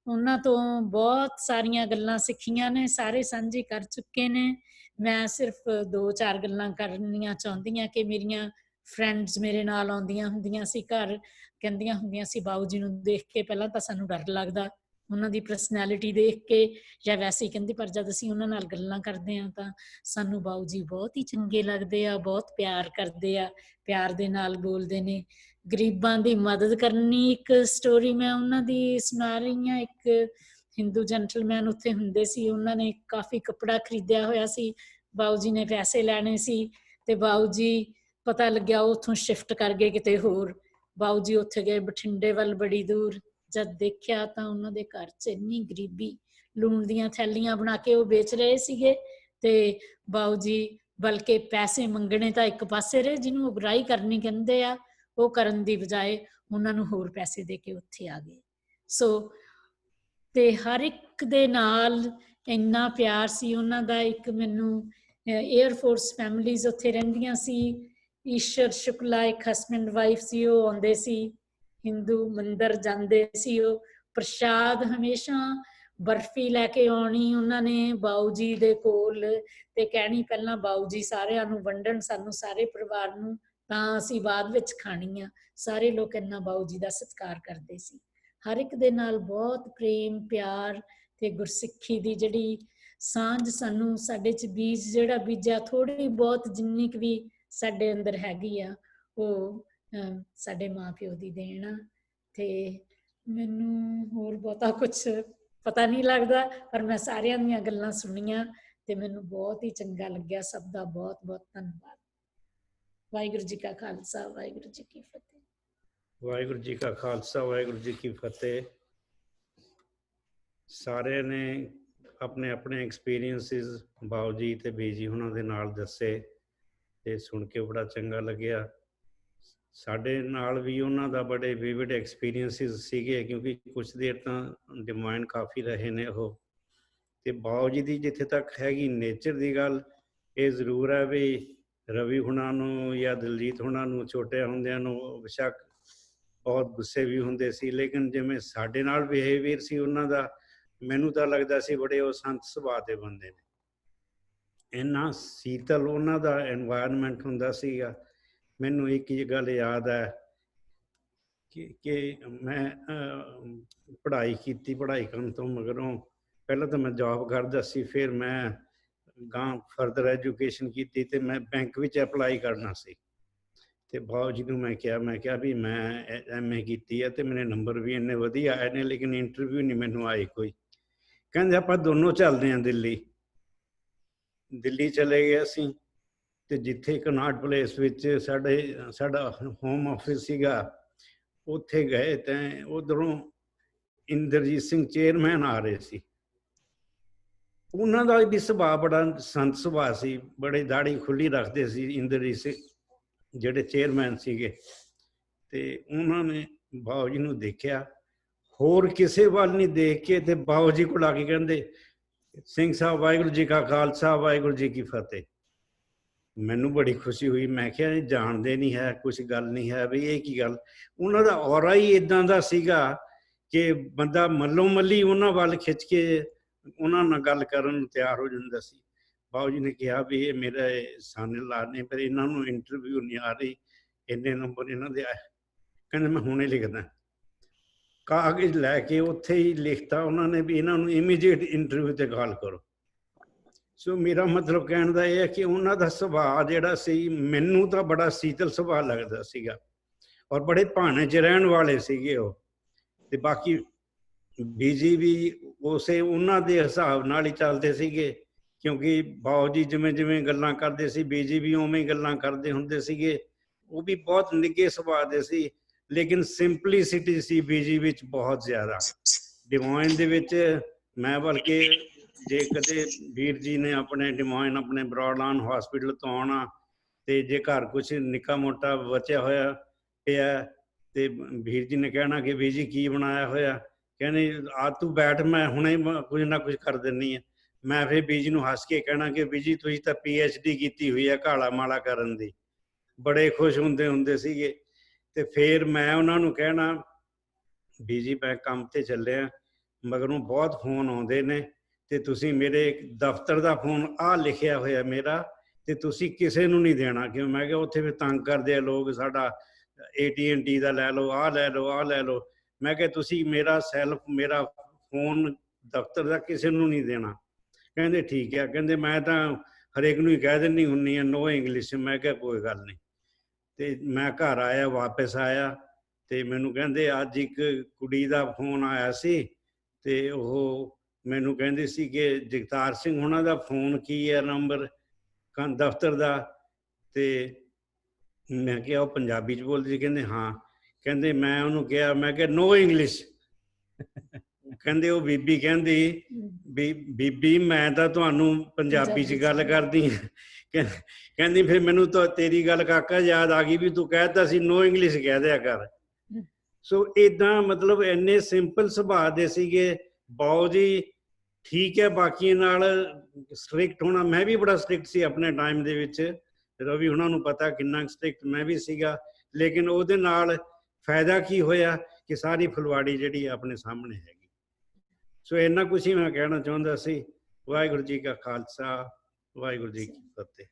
ਉਹਨਾਂ ਤੋਂ ਬਹੁਤ ਸਾਰੀਆਂ ਗੱਲਾਂ ਸਿੱਖੀਆਂ ਨੇ, ਸਾਰੇ ਸਾਂਝੀ ਕਰ ਚੁੱਕੇ ਨੇ। ਮੈਂ ਸਿਰਫ 2-4 ਗੱਲਾਂ ਕਰਨੀਆਂ ਚਾਹੁੰਦੀ ਹਾਂ ਕਿ ਮੇਰੀਆਂ ਫਰੈਂਡਸ ਮੇਰੇ ਨਾਲ ਆਉਂਦੀਆਂ ਹੁੰਦੀਆਂ ਸੀ ਘਰ, ਕਹਿੰਦੀਆਂ ਹੁੰਦੀਆਂ ਸੀ ਬਾਊ ਜੀ ਨੂੰ ਦੇਖ ਕੇ ਪਹਿਲਾਂ ਤਾਂ ਸਾਨੂੰ ਡਰ ਲੱਗਦਾ, ਉਹਨਾਂ ਦੀ ਪਰਸਨੈਲਿਟੀ ਦੇਖ ਕੇ ਜਾਂ ਵੈਸੇ ਹੀ ਕਹਿੰਦੇ, ਪਰ ਜਦ ਅਸੀਂ ਉਹਨਾਂ ਨਾਲ ਗੱਲਾਂ ਕਰਦੇ ਹਾਂ ਤਾਂ ਸਾਨੂੰ ਬਾਊ ਜੀ ਬਹੁਤ ਹੀ ਚੰਗੇ ਲੱਗਦੇ ਆ, ਬਹੁਤ ਪਿਆਰ ਕਰਦੇ ਆ, ਪਿਆਰ ਦੇ ਨਾਲ ਬੋਲਦੇ ਨੇ। ਗਰੀਬਾਂ ਦੀ ਮਦਦ ਕਰਨੀ, ਇੱਕ ਸਟੋਰੀ ਮੈਂ ਉਹਨਾਂ ਦੀ ਸੁਣਾ ਰਹੀ ਹਾਂ। ਇੱਕ ਹਿੰਦੂ ਜੈਂਟਲਮੈਨ ਉੱਥੇ ਹੁੰਦੇ ਸੀ, ਉਹਨਾਂ ਨੇ ਕਾਫੀ ਕੱਪੜਾ ਖਰੀਦਿਆ ਹੋਇਆ ਸੀ, ਬਾਊ ਜੀ ਨੇ ਪੈਸੇ ਲੈਣੇ ਸੀ ਤੇ ਬਾਊ ਜੀ ਪਤਾ ਲੱਗਿਆ ਉਹ ਉੱਥੋਂ ਸ਼ਿਫਟ ਕਰ ਗਏ ਕਿਤੇ ਹੋਰ। ਬਾਊ ਜੀ ਉੱਥੇ ਗਏ ਬਠਿੰਡੇ ਵੱਲ ਬੜੀ ਦੂਰ, ਜਦ ਦੇਖਿਆ ਤਾਂ ਉਹਨਾਂ ਦੇ ਘਰ 'ਚ ਇੰਨੀ ਗਰੀਬੀ, ਲੂਣ ਦੀਆਂ ਥੈਲੀਆਂ ਬਣਾ ਕੇ ਉਹ ਵੇਚ ਰਹੇ ਸੀਗੇ ਤੇ ਬਾਊ ਜੀ ਬਲਕਿ ਪੈਸੇ ਮੰਗਣੇ ਤਾਂ ਇੱਕ ਪਾਸੇ ਰਹੇ, ਜਿਹਨੂੰ ਉਹ ਬੁਰਾਈ ਕਰਨੀ ਕਹਿੰਦੇ ਆ, ਉਹ ਕਰਨ ਦੀ ਬਜਾਏ ਉਹਨਾਂ ਨੂੰ ਹੋਰ ਪੈਸੇ ਦੇ ਕੇ ਉੱਥੇ ਆ ਗਏ। ਸੋ ਤੇ ਹਰ ਇੱਕ ਦੇ ਨਾਲ ਇੰਨਾ ਪਿਆਰ ਸੀ ਉਹਨਾਂ ਦਾ। ਇੱਕ ਮੈਨੂੰ ਏਅਰਫੋਰਸ ਫੈਮਲੀਜ਼ ਉੱਥੇ ਰਹਿੰਦੀਆਂ ਸੀ, ਈਸ਼ਰ ਸ਼ੁਕਲਾ ਇੱਕ ਹਸਬੈਂਡ ਵਾਈਫ ਸੀ, ਉਹ ਆਉਂਦੇ ਸੀ, ਹਿੰਦੂ ਮੰਦਿਰ ਜਾਂਦੇ ਸੀ, ਉਹ ਪ੍ਰਸ਼ਾਦ ਹਮੇਸ਼ਾ ਬਰਫੀ ਲੈ ਕੇ ਆਉਣੀ ਉਹਨਾਂ ਨੇ ਬਾਊ ਜੀ ਦੇ ਕੋਲ ਤੇ ਕਹਿਣੀ ਪਹਿਲਾਂ ਬਾਊ ਜੀ ਸਾਰਿਆਂ ਨੂੰ ਵੰਡਣ, ਸਾਨੂੰ ਸਾਰੇ ਪਰਿਵਾਰ ਨੂੰ, ਤਾਂ ਅਸੀਂ ਬਾਅਦ ਵਿੱਚ ਖਾਣੀ ਆ। ਸਾਰੇ ਲੋਕ ਇੰਨਾ ਬਾਊ ਜੀ ਦਾ ਸਤਿਕਾਰ ਕਰਦੇ ਸੀ, ਹਰ ਇੱਕ ਦੇ ਨਾਲ ਬਹੁਤ ਪ੍ਰੇਮ ਪਿਆਰ ਤੇ ਗੁਰਸਿੱਖੀ ਦੀ ਜਿਹੜੀ ਸਾਂਝ ਸਾਨੂੰ ਸਾਡੇ 'ਚ ਬੀਜ ਜਿਹੜਾ ਬੀਜਿਆ, ਥੋੜ੍ਹੀ ਬਹੁਤ ਜਿੰਨੀ ਕੁ ਵੀ ਸਾਡੇ ਅੰਦਰ ਹੈਗੀ ਆ, ਉਹ ਸਾਡੇ ਮਾਂ ਪਿਓ ਦੀ ਦੇਣ ਆ। ਤੇ ਮੈਨੂੰ ਹੋਰ ਬਹੁਤਾ ਕੁਛ ਪਤਾ ਨਹੀਂ ਲੱਗਦਾ, ਪਰ ਮੈਂ ਸਾਰਿਆਂ ਦੀਆਂ ਗੱਲਾਂ ਸੁਣੀਆਂ ਤੇ ਮੈਨੂੰ ਬਹੁਤ ਹੀ ਚੰਗਾ ਲੱਗਿਆ। ਸਭ ਦਾ ਬਹੁਤ ਬਹੁਤ ਧੰਨਵਾਦ। ਵਾਹਿਗੁਰੂ ਜੀ ਕਾ ਖਾਲਸਾ, ਵਾਹਿਗੁਰੂ ਜੀ ਕੀ ਫਤਿਹ। ਵਾਹਿਗੁਰੂ ਜੀ ਕਾ ਖਾਲਸਾ, ਵਾਹਿਗੁਰੂ ਜੀ ਕੀ ਫਤਿਹ। ਸਾਰਿਆਂ ਨੇ ਆਪਣੇ ਆਪਣੇ ਐਕਸਪੀਰੀਅੰਸਿਸ ਬਾਊ ਜੀ ਤੇ ਬੀਜੀ ਉਹਨਾਂ ਦੇ ਨਾਲ ਦੱਸੇ ਤੇ ਸੁਣ ਕੇ ਬੜਾ ਚੰਗਾ ਲੱਗਿਆ। ਸਾਡੇ ਨਾਲ ਵੀ ਉਹਨਾਂ ਦਾ ਬੜੇ ਵਿਵਿਡ ਐਕਸਪੀਰੀਅੰਸਿਸ ਸੀਗੇ, ਕਿਉਂਕਿ ਕੁਛ ਦੇਰ ਤਾਂ ਡਿਮਾਂਡ ਕਾਫੀ ਰਹੇ ਨੇ ਉਹ। ਤੇ ਬਾਊ ਜੀ ਦੀ ਜਿੱਥੇ ਤੱਕ ਹੈਗੀ ਨੇਚਰ ਦੀ ਗੱਲ, ਇਹ ਜ਼ਰੂਰ ਹੈ ਵੀ ਰਵੀ ਹੁਣਾਂ ਨੂੰ ਜਾਂ ਦਿਲਜੀਤ ਹੁਣਾਂ ਨੂੰ ਛੋਟੇ ਹੁੰਦਿਆਂ ਨੂੰ ਬੇਸ਼ੱਕ ਬਹੁਤ ਗੁੱਸੇ ਵੀ ਹੁੰਦੇ ਸੀ, ਲੇਕਿਨ ਜਿਵੇਂ ਸਾਡੇ ਨਾਲ ਬਿਹੇਵੀਅਰ ਸੀ ਉਹਨਾਂ ਦਾ, ਮੈਨੂੰ ਤਾਂ ਲੱਗਦਾ ਸੀ ਬੜੇ ਉਹ ਸੰਤ ਸੁਭਾਅ ਦੇ ਬੰਦੇ ਨੇ। ਇੰਨਾ ਸੀਤਲ ਉਹਨਾਂ ਦਾ ਐਨਵਾਇਰਨਮੈਂਟ ਹੁੰਦਾ ਸੀਗਾ। ਮੈਨੂੰ ਇੱਕ ਹੀ ਗੱਲ ਯਾਦ ਹੈ ਕਿ ਮੈਂ ਪੜ੍ਹਾਈ ਕੀਤੀ, ਪੜ੍ਹਾਈ ਕਰਨ ਤੋਂ ਮਗਰੋਂ ਪਹਿਲਾਂ ਤਾਂ ਮੈਂ ਜੌਬ ਕਰਦਾ ਸੀ, ਫਿਰ ਮੈਂ ਗਾਂ ਫਰਦਰ ਐਜੂਕੇਸ਼ਨ ਕੀਤੀ ਤੇ ਮੈਂ ਬੈਂਕ ਵਿੱਚ ਅਪਲਾਈ ਕਰਨਾ ਸੀ। ਤੇ ਬਾਊ ਜੀ ਨੂੰ ਮੈਂ ਕਿਹਾ ਵੀ ਮੈਂ MA ਕੀਤੀ ਹੈ ਤੇ ਮੇਰੇ ਨੰਬਰ ਵੀ ਇੰਨੇ ਵਧੀਆ ਆਏ ਨੇ, ਲੇਕਿਨ ਇੰਟਰਵਿਊ ਨਹੀਂ ਮੈਨੂੰ ਆਈ ਕੋਈ। ਕਹਿੰਦੇ ਆਪਾਂ ਦੋਨੋਂ ਚੱਲਦੇ ਹਾਂ ਦਿੱਲੀ। ਦਿੱਲੀ ਚਲੇ ਗਏ ਅਸੀਂ ਤੇ ਜਿੱਥੇ ਕਨਾਟ ਪਲੇਸ ਵਿੱਚ ਸਾਡਾ ਹੋਮ ਆਫਿਸ ਸੀਗਾ, ਉੱਥੇ ਗਏ ਤਾਂ ਉਧਰੋਂ ਇੰਦਰਜੀਤ ਸਿੰਘ ਚੇਅਰਮੈਨ ਆ ਰਹੇ ਸੀ। ਉਹਨਾਂ ਦਾ ਵੀ ਸੁਭਾਅ ਬੜਾ ਸੰਤ ਸੁਭਾਅ ਸੀ, ਬੜੇ ਦਾੜੀ ਖੁੱਲੀ ਰੱਖਦੇ ਸੀ ਇੰਦਰਜੀਤ ਸਿੰਘ ਜਿਹੜੇ ਚੇਅਰਮੈਨ ਸੀਗੇ। ਤੇ ਉਹਨਾਂ ਨੇ ਬਾਊ ਜੀ ਨੂੰ ਦੇਖਿਆ, ਹੋਰ ਕਿਸੇ ਵੱਲ ਨਹੀਂ ਦੇਖ ਕੇ ਤੇ ਬਾਊ ਜੀ ਕੋਲ ਆ ਕੇ ਕਹਿੰਦੇ, ਸਿੰਘ ਸਾਹਿਬ ਵਾਹਿਗੁਰੂ ਜੀ ਕਾ ਖਾਲਸਾ, ਵਾਹਿਗੁਰੂ ਜੀ ਕੀ ਫਤਿਹ। ਮੈਨੂੰ ਬੜੀ ਖੁਸ਼ੀ ਹੋਈ। ਮੈਂ ਕਿਹਾ ਇਹ ਜਾਣਦੇ ਨਹੀਂ ਹੈ, ਕੁਛ ਗੱਲ ਨਹੀਂ ਹੈ ਵੀ ਇਹ ਕੀ ਗੱਲ। ਉਹਨਾਂ ਦਾ ਔਰਾ ਹੀ ਇਦਾਂ ਦਾ ਸੀਗਾ ਕਿ ਬੰਦਾ ਮੱਲੋ ਮੱਲੀ ਉਹਨਾਂ ਵੱਲ ਖਿੱਚ ਕੇ ਉਹਨਾਂ ਨਾਲ ਗੱਲ ਕਰਨ ਨੂੰ ਤਿਆਰ ਹੋ ਜਾਂਦਾ ਸੀ। ਬਾਊ ਜੀ ਨੇ ਕਿਹਾ ਵੀ ਇਹ ਮੇਰੇ ਸਾਨੇ ਲਾ ਨੇ, ਪਰ ਇਹਨਾਂ ਨੂੰ ਇੰਟਰਵਿਊ ਨਹੀਂ ਆ ਰਹੀ, ਇੰਨੇ ਨੰਬਰ ਇਹਨਾਂ ਦੇ ਆਏ। ਕਹਿੰਦੇ ਮੈਂ ਹੁਣੇ ਲਿਖਦਾ। ਕਾਗਜ਼ ਲੈ ਕੇ ਉੱਥੇ ਹੀ ਲਿਖਤਾ ਉਹਨਾਂ ਨੇ ਵੀ ਇਹਨਾਂ ਨੂੰ ਇਮੀਡੀਏਟ ਇੰਟਰਵਿਊ ਤੇ ਕਾਲ ਕਰੋ। ਸੋ ਮੇਰਾ ਮਤਲਬ ਕਹਿਣ ਦਾ ਇਹ ਹੈ ਕਿ ਉਹਨਾਂ ਦਾ ਸੁਭਾਅ ਜਿਹੜਾ ਸੀ, ਮੈਨੂੰ ਤਾਂ ਬੜਾ ਸੀਤਲ ਸੁਭਾਅ ਲੱਗਦਾ ਸੀਗਾ ਔਰ ਬੜੇ ਭਾਣੇ 'ਚ ਰਹਿਣ ਵਾਲੇ ਸੀਗੇ ਉਹ। ਤੇ ਬਾਕੀ ਬੀਜੀ ਵੀ ਉਸੇ ਉਹਨਾਂ ਦੇ ਹਿਸਾਬ ਨਾਲ ਹੀ ਚੱਲਦੇ ਸੀਗੇ, ਕਿਉਂਕਿ ਬਾਊ ਜੀ ਜਿਵੇਂ ਜਿਵੇਂ ਗੱਲਾਂ ਕਰਦੇ ਸੀ ਬੀਜੀ ਵੀ ਉਵੇਂ ਗੱਲਾਂ ਕਰਦੇ ਹੁੰਦੇ ਸੀਗੇ। ਉਹ ਵੀ ਬਹੁਤ ਨਿੱਘੇ ਸੁਭਾਅ ਦੇ ਸੀ, ਲੇਕਿਨ ਸਿੰਪਲੀਸਿਟੀ ਸੀ ਬੀਜੀ ਵਿੱਚ ਬਹੁਤ ਜ਼ਿਆਦਾ। ਡਿਵਾਈਨ ਦੇ ਵਿੱਚ ਮੈਂ ਬਲਕਿ ਜੇ ਕਦੇ ਵੀਰ ਜੀ ਨੇ ਆਪਣੇ ਡਿਵਾਈਨ ਆਪਣੇ ਬਰੋਡਲਾਨ ਹਸਪੀਟਲ ਤੋਂ ਆਉਣਾ ਤੇ ਜੇ ਘਰ ਕੁਛ ਨਿੱਕਾ ਮੋਟਾ ਬਚਿਆ ਹੋਇਆ ਪਿਆ ਤੇ ਵੀਰ ਜੀ ਨੇ ਕਹਿਣਾ ਕਿ ਵੀਰ ਜੀ ਕੀ ਬਣਾਇਆ ਹੋਇਆ, ਕਹਿੰਦੇ ਆ ਤੂੰ ਬੈਠ ਮੈਂ ਹੁਣੇ ਕੁਝ ਨਾ ਕੁਝ ਕਰ ਦਿੰਨੀ ਆ। ਮੈਂ ਫਿਰ ਬੀਜੀ ਨੂੰ ਹੱਸ ਕੇ ਕਹਿਣਾ ਕਿ ਬੀਜੀ ਤੁਸੀਂ ਤਾਂ PhD ਕੀਤੀ ਹੋਈ ਹੈ ਕਾਲਾ ਮਾਲਾ ਕਰਨ ਦੀ। ਬੜੇ ਖੁਸ਼ ਹੁੰਦੇ ਸੀਗੇ। ਤੇ ਫਿਰ ਮੈਂ ਉਹਨਾਂ ਨੂੰ ਕਹਿਣਾ ਬੀਜੀ ਮੈਂ ਕੰਮ ਤੇ ਚੱਲਿਆ, ਮਗਰੋਂ ਬਹੁਤ ਫੋਨ ਆਉਂਦੇ ਨੇ ਤੇ ਤੁਸੀਂ ਮੇਰੇ ਦਫ਼ਤਰ ਦਾ ਫੋਨ ਆਹ ਲਿਖਿਆ ਹੋਇਆ ਮੇਰਾ, ਤੇ ਤੁਸੀਂ ਕਿਸੇ ਨੂੰ ਨਹੀਂ ਦੇਣਾ, ਕਿਉਂ ਮੈਂ ਕਿਹਾ ਉੱਥੇ ਫਿਰ ਤੰਗ ਕਰਦੇ ਆ ਲੋਕ, ਸਾਡਾ AT&T ਦਾ ਲੈ ਲਓ, ਆਹ ਲੈ ਲਓ, ਆਹ ਲੈ ਲਓ। ਮੈਂ ਕਿਹਾ ਤੁਸੀਂ ਮੇਰਾ ਫੋਨ ਦਫ਼ਤਰ ਦਾ ਕਿਸੇ ਨੂੰ ਨਹੀਂ ਦੇਣਾ। ਕਹਿੰਦੇ ਠੀਕ ਆ, ਕਹਿੰਦੇ ਮੈਂ ਤਾਂ ਹਰੇਕ ਨੂੰ ਹੀ ਕਹਿ ਦਿੰਦੀ ਹੁੰਦੀ ਆ ਨੋ ਇੰਗਲਿਸ਼। ਮੈਂ ਕਿਹਾ ਕੋਈ ਗੱਲ ਨਹੀਂ। ਤੇ ਮੈਂ ਘਰ ਆਇਆ, ਵਾਪਸ ਆਇਆ ਤੇ ਮੈਨੂੰ ਕਹਿੰਦੇ ਅੱਜ ਇੱਕ ਕੁੜੀ ਦਾ ਫੋਨ ਆਇਆ ਸੀ ਤੇ ਉਹ ਮੈਨੂੰ ਕਹਿੰਦੇ ਸੀ ਕਿ ਜਗਤਾਰ ਸਿੰਘ ਉਹਨਾਂ ਦਾ ਫੋਨ ਕੀ ਹੈ ਨੰਬਰ ਦਫ਼ਤਰ ਦਾ। ਤੇ ਮੈਂ ਕਿਹਾ ਉਹ ਪੰਜਾਬੀ 'ਚ ਬੋਲਦੇ ਸੀ। ਕਹਿੰਦੇ ਹਾਂ। ਕਹਿੰਦੇ ਮੈਂ ਉਹਨੂੰ ਕਿਹਾ, ਮੈਂ ਕਿਹਾ ਨੋ ਇੰਗਲਿਸ਼। ਕਹਿੰਦੇ ਉਹ ਬੀਬੀ ਕਹਿੰਦੀ ਵੀ ਬੀਬੀ ਮੈਂ ਤਾਂ ਤੁਹਾਨੂੰ ਪੰਜਾਬੀ 'ਚ ਗੱਲ ਕਰਦੀ ਹਾਂ। ਕਹਿੰਦੀ ਫਿਰ ਮੈਨੂੰ ਤਾਂ ਤੇਰੀ ਗੱਲ ਕਾਕਾ ਯਾਦ ਆ ਗਈ ਵੀ ਤੂੰ ਕਹਿਤਾ ਸੀ ਨੋ ਇੰਗਲਿਸ਼ ਕਹਿ ਦਿਆ ਕਰ। ਸੋ ਇੱਦਾਂ ਮਤਲਬ ਇੰਨੇ ਸਿੰਪਲ ਸੁਭਾਅ ਦੇ ਸੀਗੇ। ਬਾਊ ਜੀ ਠੀਕ ਹੈ ਬਾਕੀਆਂ ਨਾਲ ਸਟ੍ਰਿਕਟ ਹੋਣਾ, ਮੈਂ ਵੀ ਬੜਾ ਸਟ੍ਰਿਕਟ ਸੀ ਆਪਣੇ ਟਾਈਮ ਦੇ ਵਿੱਚ। ਰਵੀ ਉਹਨਾਂ ਨੂੰ ਪਤਾ ਕਿੰਨਾ ਸਟ੍ਰਿਕਟ ਮੈਂ ਵੀ ਸੀਗਾ, ਲੇਕਿਨ ਉਹਦੇ ਨਾਲ ਫਾਇਦਾ ਕੀ ਹੋਇਆ ਕਿ ਸਾਰੀ ਫੁਲਵਾੜੀ ਜਿਹੜੀ ਆਪਣੇ ਸਾਹਮਣੇ ਹੈਗੀ। ਸੋ ਇੰਨਾ ਕੁਛ ਹੀ ਮੈਂ ਕਹਿਣਾ ਚਾਹੁੰਦਾ ਸੀ। ਵਾਹਿਗੁਰੂ ਜੀ ਕਾ ਖਾਲਸਾ, ਵਾਹਿਗੁਰੂ ਜੀ ਕੀ ਫਤਿਹ।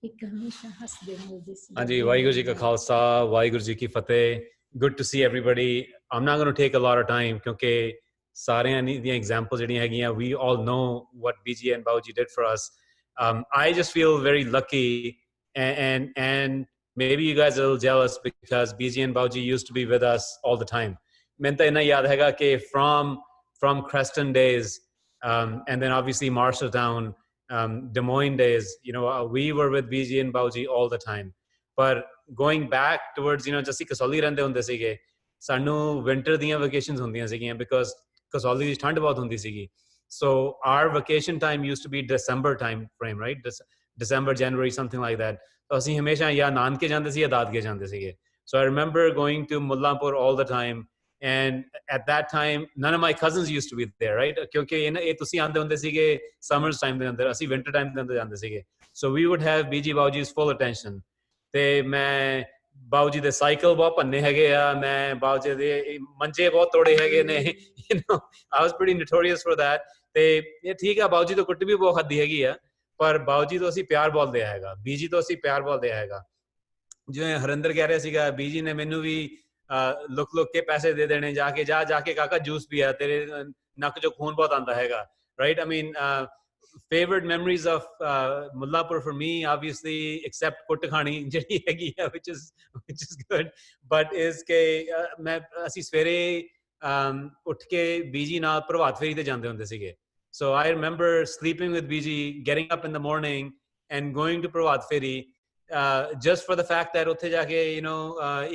ਇੱਕ ਹਮੇਸ਼ਾ ਹੱਸਦੇ ਬੋਲਦੇ ਸੀ। Anji, Vaheguru Ji Ka Khalsa, Vaheguru Ji Ki Fateh. Good to see everybody. I'm not going to take a lot of time because ਸਾਰਿਆਂ ਦੀਆਂ examples ਜਿਹੜੀਆਂ ਹੈਗੀਆਂ, we all know what BG and Bauji did for us. I just feel very lucky and maybe you guys are a little jealous because BG and Bauji used to be with us all the time. ਮੈਨੂੰ ਤਾਂ ਇੰਨਾ ਯਾਦ ਹੈਗਾ ਕਿ from Creston days and then obviously Marshalltown, Des Moines days, you know, we were with BG and Bauji all the time. But going back towards, you know, just Kasoli ਰਹਿੰਦੇ ਹੁੰਦੇ ਸੀਗੇ, ਸਾਨੂੰ winter ਦੀਆਂ vacations ਹੁੰਦੀਆਂ ਸੀਗੀਆਂ because Kasoli ਦੀ ਠੰਡ ਬਹੁਤ ਹੁੰਦੀ ਸੀਗੀ. So our vacation time used to be December time frame, right? December, January, something like that. So ਅਸੀਂ ਹਮੇਸ਼ਾ ਜਾਂ ਨਾਨਕੇ ਜਾਂਦੇ ਸੀ ਜਾਂ ਦਾਦਕੇ ਜਾਂਦੇ ਸੀਗੇ. So I remember going to Mullanpur all the time. And at that time, none of my cousins used to be there, right? Because ਇਹ ਤੁਸੀਂ ਆਂਦੇ ਹੁੰਦੇ ਸੀਗੇ summers time ਦੇ ਅੰਦਰ, ਅਸੀਂ winter time ਦੇ ਅੰਦਰ ਜਾਂਦੇ ਸੀਗੇ. So we would have BG Bauji's full attention. ਤੇ ਮੈਂ ਬਾਊਜੀ ਦੇ ਸਾਈਕਲ ਬਹੁਤ ਭੰਨੇ ਹੈਗੇ ਆ, ਮੈਂ ਬਾਊਜੀ ਦੇ ਮੰਜੇ ਬਹੁਤ ਤੋੜੇ ਹੈਗੇ ਨੇ, you know, I was pretty notorious for that. ਤੇ ਇਹ ਠੀਕ ਆ, ਬਾਊਜੀ ਤੋਂ ਕੁੱਟ ਵੀ ਬਹੁਤ ਖਾਧੀ ਹੈਗੀ ਆ, ਪਰ ਬਾਊਜੀ ਤੋਂ ਅਸੀਂ ਪਿਆਰ ਬਹੁਤ ਲਿਆ ਹੈਗਾ, ਬੀਜੀ ਤੋਂ ਅਸੀਂ ਪਿਆਰ ਬਹੁਤ ਲਿਆ ਹੈਗਾ। ਜਿਵੇਂ ਹਰਿੰਦਰ ਕਹਿ ਰਿਹਾ ਸੀਗਾ, ਬੀਜੀ ਨੇ ਮੈਨੂੰ ਵੀ ਲੁਕ ਕੇ ਪੈਸੇ ਦੇ ਦੇਣੇ, ਜਾ ਕੇ ਕਾਕਾ ਜੂਸ ਪੀਆ, ਤੇਰੇ ਨੱਕ ਚੋਂ ਖੂਨ ਬਹੁਤ ਆਉਂਦਾ ਹੈਗਾ, right? I mean, favorite memories of Mullanpur for me, obviously, except kutt khani jehdi hegi hai, which is good, but is ke main assi svere uth ke BG naal prabhat feri te jande hunde sige. So I remember sleeping with BG, getting up in the morning and going to prabhat feri just for the fact that utthe jaake, you know,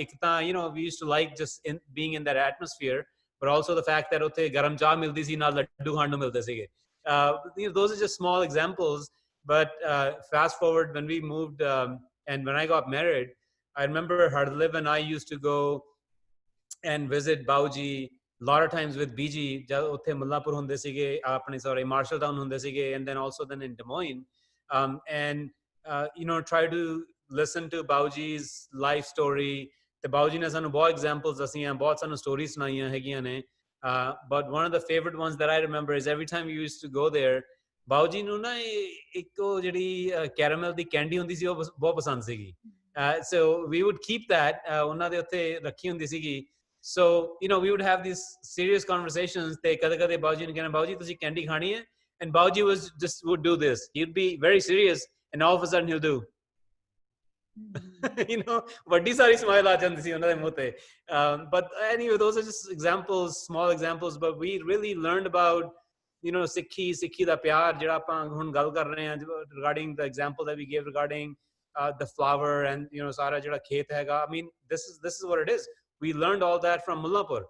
ek ta, you know, we used to like just being in that atmosphere, but also the fact that utthe garam cha mildi si, naal laddu khan nu milte sige. You know, those are just small examples, but fast forward when we moved and when I got married, I remember Harliv and I used to go and visit Bauji a lot of times with BG. Jad utthe Mullanpur hunde sige, apne sorry Marshalltown hunde sige, and then also then in Des Moines, and you know, try to listen to Bauji's life story. The Bauji ne sanu bahut examples dasiyan, bahut sanu stories sunaiyan hegiyan ne. But one of the favorite ones that I remember is every time we used to go there, Bauji nu na ek jehdi caramel di candy hundi si, oh bahut pasand sigi. So we would keep that, ਉਹਨਾਂ ਦੇ ਉੱਤੇ ਰੱਖੀ ਹੁੰਦੀ ਸੀਗੀ. So you know, we would have these serious conversations. ਤੇ ਕਦੇ ਬਾਊਜੀ ਨੂੰ ਕਹਿਣਾ, ਬਾਊਜੀ ਤੁਸੀਂ ਕੈਂਡੀ ਖਾਣੀ ਹੈ, and Bauji would do this. He'd be very serious, and all of a sudden he'll do you know, ਵੱਡੀ ਸਾਰੀ smile ਆ ਜਾਂਦੀ ਸੀ ਉਹਨਾਂ ਦੇ ਮੂੰਹ ਤੇ. But anyway, those are just examples, small examples, but we really learned about, you know, ਸਿੱਖੀ ਦਾ ਪਿਆਰ ਜਿਹੜਾ ਆਪਾਂ ਹੁਣ ਗੱਲ ਕਰ ਰਹੇ ਹਾਂ regarding the example that we gave regarding the flower and, you know, ਸਾਰਾ ਜਿਹੜਾ ਖੇਤ ਹੈਗਾ. I mean, this is what it is. We learned all that from Mullanpur.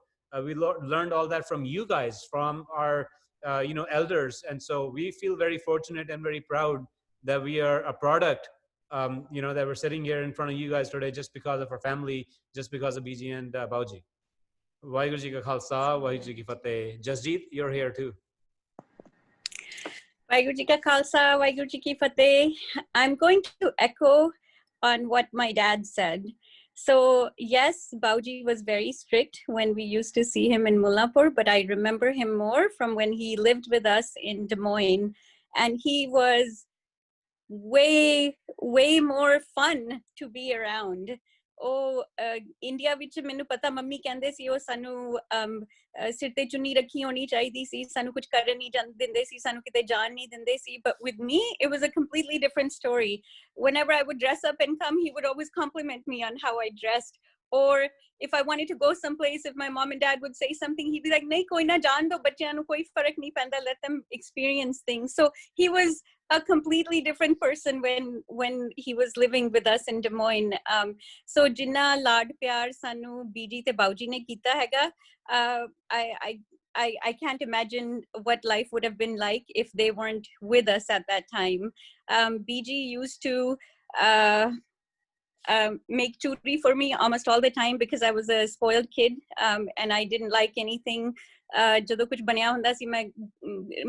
We learned all that from you guys, from our you know, elders, and so we feel very fortunate and very proud that we are a product, you know, that we're sitting here in front of you guys today just because of our family, just because of BG and Bauji. Vaheguru Ji Ka Khalsa, Vaheguru Ji Ki Fateh. Jasjeet, you're here too. Vaheguru Ji Ka Khalsa, Vaheguru Ji Ki Fateh. I'm going to echo on what my dad said. So yes, Bauji was very strict when we used to see him in Mullanpur, but I remember him more from when he lived with us in Des Moines, and he was way more fun to be around. ਉਹ India ਵਿੱਚ ਮੈਨੂੰ ਪਤਾ mummy ਕਹਿੰਦੇ ਸੀ ਉਹ ਸਾਨੂੰ ਸਿਰ ਤੇ ਚੁੰਨੀ ਰੱਖੀ ਹੋਣੀ ਚਾਹੀਦੀ ਸੀ, ਸਾਨੂੰ ਕੁਝ ਕਰਨ ਨਹੀਂ ਦਿੰਦੇ ਸੀ, ਸਾਨੂੰ ਕਿਤੇ ਜਾਣ ਨਹੀਂ ਦਿੰਦੇ ਸੀ. But with me, it was a completely different story. Whenever I would dress up and come, he would always compliment me on how I dressed. Or if I wanted to go someplace, if my mom and dad would say something, he'd be like, nahi koi na jaan do, bachyan nu koi farak nahi penda, let them experience things. So he was a completely different person when he was living with us in Des Moines. So jinna laad pyar sanu Biji te Bauji ne kita hega, I can't imagine what life would have been like if they weren't with us at that time. Biji used to make churi for me almost all the time because I was a spoiled kid, and I didn't like anything. Jado kuch baniya hunda si main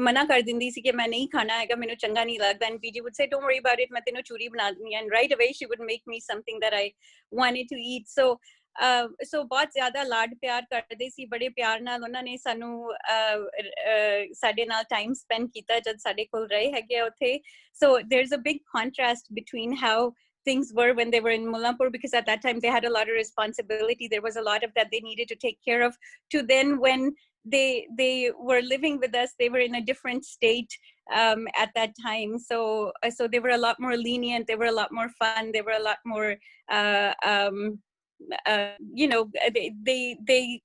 mana kar dindi si ki main nahi khana hai, mainu changa nahi lagda, and Biji would say, don't worry about it, main tenu churi bana dungi, and right away she would make me something that I wanted to eat. So बहुत ज़्यादा लाड प्यार करते सी, बड़े प्यार नाल उन्होंने सानू साडे नाल टाइम स्पेंड किया जब साडे कोल रहे हैगे उथे. So there's a big contrast between how things were when they were in Mullanpur, because at that time they had a lot of responsibility. There was a lot of that they needed to take care of, to then when they were living with us, they were in a different state at that time. So they were a lot more lenient, they were a lot more fun, they were a lot more you know, they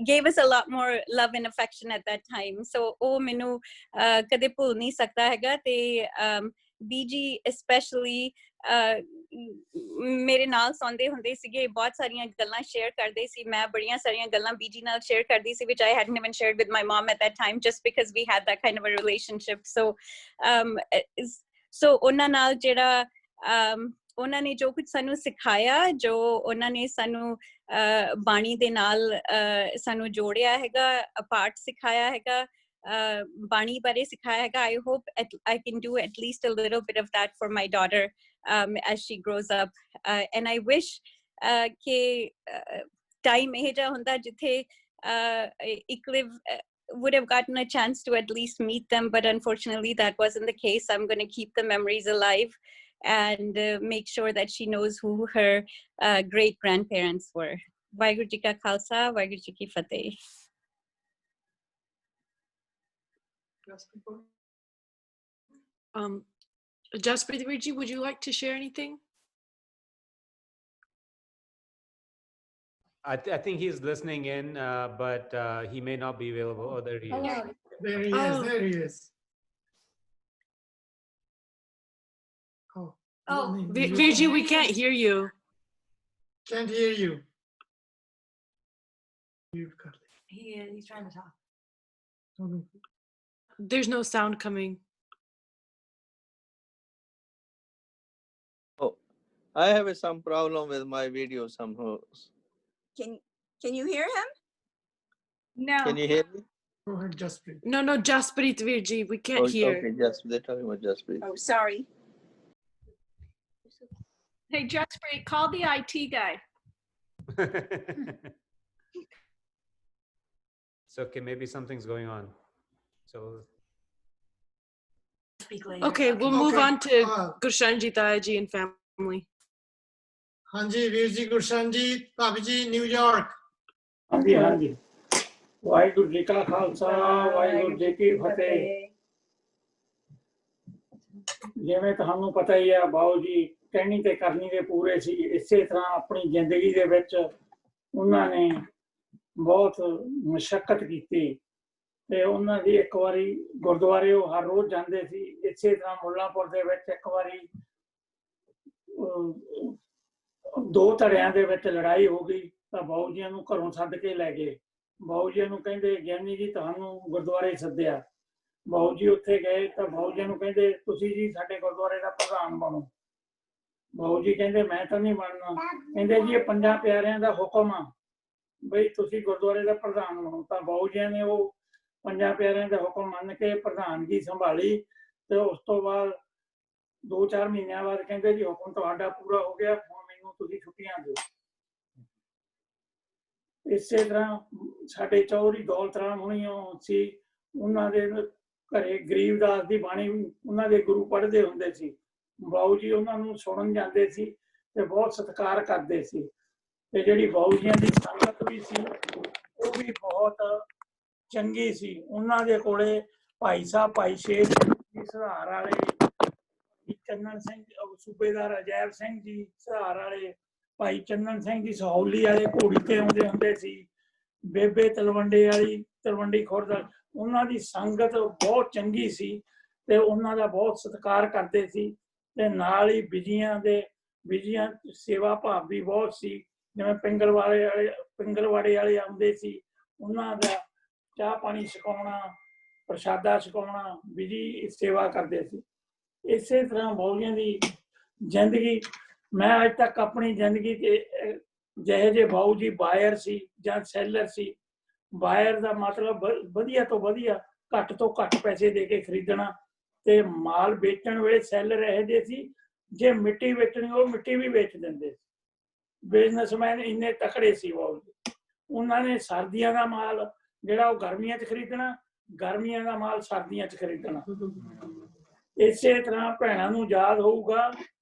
gave us a lot more love and affection at that time. So oh menu kade bhul nahi sakta hega. Te Biji especially ਮੇਰੇ ਨਾਲ ਸੌਂਦੇ ਹੁੰਦੇ ਸੀਗੇ, ਬਹੁਤ ਸਾਰੀਆਂ ਗੱਲਾਂ share ਕਰਦੇ ਸੀ, ਮੈਂ ਬੜੀਆਂ ਸਾਰੀਆਂ ਗੱਲਾਂ ਬੀਜੀ ਨਾਲ ਸ਼ੇਅਰ ਕਰਦੀ ਸੀ, which I hadn't even shared with my mom at that time, just because we had that kind of a relationship. So ਉਹਨਾਂ ਨਾਲ ਜਿਹੜਾ ਉਹਨਾਂ ਨੇ ਜੋ ਕੁਝ ਸਾਨੂੰ ਸਿਖਾਇਆ, ਜੋ ਉਹਨਾਂ ਨੇ ਸਾਨੂੰ ਬਾਣੀ ਦੇ ਨਾਲ ਸਾਨੂੰ ਜੋੜਿਆ ਹੈਗਾ, ਪਾਠ ਸਿਖਾਇਆ ਹੈਗਾ, ਬਾਣੀ ਬਾਰੇ ਸਿਖਾਇਆ ਹੈਗਾ, I hope I can do at least a little bit of that for my daughter as she grows up. And I wish ਕਿ time ਇਹ ਜਿਹਾ ਹੁੰਦਾ ਜਿੱਥੇ Ikliv would have gotten a chance to at least meet them, but unfortunately that wasn't the case. I'm going to keep the memories alive and make sure that she knows who her great grandparents were. Vaheguru Ji Ka Khalsa, Vaheguru Ji Ki Fateh. Jaspreet Virji, would you like to share anything? I think he's listening in, but he may not be available. Oh, there he is. There he is. There he is. Virji, we can't hear you. Can't hear you. He's trying to talk. There's no sound coming. Oh, I have some problem with my video somehow. Can you hear him? No. Can you hear me? Go ahead, Jaspreet. No, Jaspreet Virji, we can't hear. Okay, they're talking about Jaspreet. Oh, sorry. Hey, Jaspreet, call the IT guy. So okay, maybe something's going on. So okay, we'll move on to Gurshanji Tayaji and family. Hanji, Virji, Gurshanji, Bhabiji, New York. ਹਾਂਜੀ ਵਾਹਿਗੁਰੂ ਜੀ ਕਾ ਖਾਲਸਾ ਵਾਹਿਗੁਰੂ ਜੀ ਕੀ ਫਤਿਹ। ਜਿਵੇਂ ਤੁਹਾਨੂੰ ਪਤਾ ਹੀ ਹੈ, ਬਾਊ ਜੀ ਕਹਿਣੀ ਤੇ ਕਰਨੀ ਦੇ ਪੂਰੇ ਸੀ। ਇਸੇ ਤਰ੍ਹਾਂ ਆਪਣੀ ਜ਼ਿੰਦਗੀ ਦੇ ਵਿੱਚ ਉਹਨਾਂ ਨੇ ਬਹੁਤ ਮੁਸ਼ੱਕਤ ਕੀਤੀ ਤੇ ਉਹਨਾਂ ਦੀ ਇੱਕ ਵਾਰੀ ਗੁਰਦੁਆਰੇ ਉਹ ਹਰ ਰੋਜ਼ ਜਾਂਦੇ ਸੀ। ਇਸੇ ਤਰ੍ਹਾਂ ਮੁੱਲਾਂਪੁਰ ਦੇ ਵਿੱਚ ਇੱਕ ਵਾਰੀ ਦੋ ਧੜਿਆਂ ਦੇ ਵਿੱਚ ਲੜਾਈ ਹੋ ਗਈ ਤਾਂ ਬਾਊ ਜੀ ਨੂੰ ਘਰੋਂ ਸੱਦ ਕੇ ਲੈ ਗਏ। ਬਾਊ ਜੀ ਨੂੰ ਕਹਿੰਦੇ ਗਿਆਨੀ ਜੀ ਤੁਹਾਨੂੰ ਗੁਰਦੁਆਰੇ ਸੱਦਿਆ। ਬਾਊ ਜੀ ਉੱਥੇ ਗਏ ਤਾਂ ਬਾਊ ਜੀ ਨੂੰ ਕਹਿੰਦੇ ਤੁਸੀਂ ਜੀ ਸਾਡੇ ਗੁਰਦੁਆਰੇ ਦਾ ਪ੍ਰਧਾਨ ਬਣੋ। ਬਾਊ ਜੀ ਕਹਿੰਦੇ ਮੈਂ ਤਾਂ ਨਹੀਂ ਬਣਨਾ। ਕਹਿੰਦੇ ਜੀ ਇਹ ਪੰਜਾਂ ਪਿਆਰਿਆਂ ਦਾ ਹੁਕਮ ਆ ਬਈ ਤੁਸੀਂ ਗੁਰਦੁਆਰੇ ਦਾ ਪ੍ਰਧਾਨ ਬਣੋ। ਤਾਂ ਬਾਊ ਜੀ ਨੇ ਉਹ ਪੰਜਾਂ ਪਿਆਰਿਆਂ ਦਾ ਹੁਕਮ ਮੰਨ ਕੇ ਪ੍ਰਧਾਨਗੀ ਸੰਭਾਲੀ ਤੇ ਉਸ ਤੋਂ ਬਾਅਦ 2-4 ਮਹੀਨਿਆਂ ਬਾਅਦ ਕਹਿੰਦੇ ਜੀ ਹੁਕਮ ਤੁਹਾਡਾ ਪੂਰਾ ਹੋ ਗਿਆ, ਹੁਣ ਮੈਨੂੰ ਤੁਸੀਂ ਛੁੱਟੀਆਂ ਦਿਓ। ਇਸੇ ਤਰ੍ਹਾਂ ਸਾਡੇ ਚੌਧਰੀ ਦੌਲਤ ਰਾਮ ਹੋਣੀ ਸੀ, ਉਹਨਾਂ ਦੇ ਘਰੇ ਗਰੀਬਦਾਸ ਦੀ ਬਾਣੀ ਉਹਨਾਂ ਦੇ ਗੁਰੂ ਪੜ੍ਹਦੇ ਹੁੰਦੇ ਸੀ। ਬਾਊ ਜੀ ਉਹਨਾਂ ਨੂੰ ਸੁਣਨ ਜਾਂਦੇ ਸੀ ਤੇ ਬਹੁਤ ਸਤਿਕਾਰ ਕਰਦੇ ਸੀ। ਤੇ ਜਿਹੜੀ ਬਾਊ ਜੀਆਂ ਦੀ ਸੰਗਤ ਵੀ ਸੀ ਉਹ ਵੀ ਬਹੁਤ ਚੰਗੀ ਸੀ। ਉਹਨਾਂ ਦੇ ਕੋਲੇ ਭਾਈ ਸਾਹਿਬ ਭਾਈ ਸ਼ੇਰ ਜੀ ਸੁਧਾਰ ਵਾਲੇ, ਚੰਨਣ ਸਿੰਘ ਸੂਬੇਦਾਰ ਅਜੈਬ ਸਿੰਘ ਜੀ ਸੁਧਾਰ ਵਾਲੇ, ਭਾਈ ਚੰਨਣ ਸਿੰਘ ਜੀ ਸਹੌਲੀ ਵਾਲੇ ਘੋੜੀ ਤੇ ਆਉਂਦੇ ਹੁੰਦੇ ਸੀ, ਬੇਬੇ ਤਲਵੰਡੇ ਵਾਲੀ ਤਲਵੰਡੀ ਖੁਰਦ, ਉਹਨਾਂ ਦੀ ਸੰਗਤ ਬਹੁਤ ਚੰਗੀ ਸੀ ਤੇ ਉਹਨਾਂ ਦਾ ਬਹੁਤ ਸਤਿਕਾਰ ਕਰਦੇ ਸੀ। ਤੇ ਨਾਲ ਹੀ ਬਿਜੀਆਂ ਸੇਵਾ ਭਾਵ ਵੀ ਬਹੁਤ ਸੀ, ਜਿਵੇਂ ਪਿੰਗਲਵਾੜੇ ਵਾਲੇ ਆਉਂਦੇ ਸੀ, ਉਹਨਾਂ ਦਾ ਚਾਹ ਪਾਣੀ ਛਕਾਉਣਾ, ਪ੍ਰਸ਼ਾਦਾ ਛਕਾਉਣਾ, ਬਿਜੀ ਸੇਵਾ ਕਰਦੇ ਸੀ। ਇਸੇ ਤਰ੍ਹਾਂ ਬਾਊਜੀਆਂ ਦੀ ਜ਼ਿੰਦਗੀ, ਮੈਂ ਅੱਜ ਤੱਕ ਆਪਣੀ ਜ਼ਿੰਦਗੀ 'ਚ ਜਿਹੇ ਜਿਹੇ ਬਾਊ ਜੀ ਬਾਇਰ ਸੀ ਜਾਂ ਸੈਲਰ ਸੀ, ਬਾਇਰ ਦਾ ਮਤਲਬ ਵਧੀਆ ਤੋਂ ਵਧੀਆ ਘੱਟ ਤੋਂ ਘੱਟ ਪੈਸੇ ਦੇ ਕੇ ਖਰੀਦਣਾ, ਤੇ ਮਾਲ ਵੇਚਣ ਵੇਲੇ ਸੈਲਰ ਇਹੋ ਜਿਹੇ ਸੀ ਜੇ ਮਿੱਟੀ ਵੇਚਣੀ ਉਹ ਮਿੱਟੀ ਵੀ ਵੇਚ ਦਿੰਦੇ ਸੀ। ਬਿਜ਼ਨਸਮੈਨ ਇੰਨੇ ਤਕੜੇ ਸੀ ਬਾਊ ਜੀ। ਉਹਨਾਂ ਨੇ ਸਰਦੀਆਂ ਦਾ ਮਾਲ ਜਿਹੜਾ ਉਹ ਗਰਮੀਆਂ 'ਚ ਖਰੀਦਣਾ, ਗਰਮੀਆਂ ਦਾ ਮਾਲ ਸਰਦੀਆਂ 'ਚ ਖਰੀਦਣਾ। ਇਸੇ ਤਰ੍ਹਾਂ ਭੈਣਾਂ ਨੂੰ ਯਾਦ ਹੋਊਗਾ,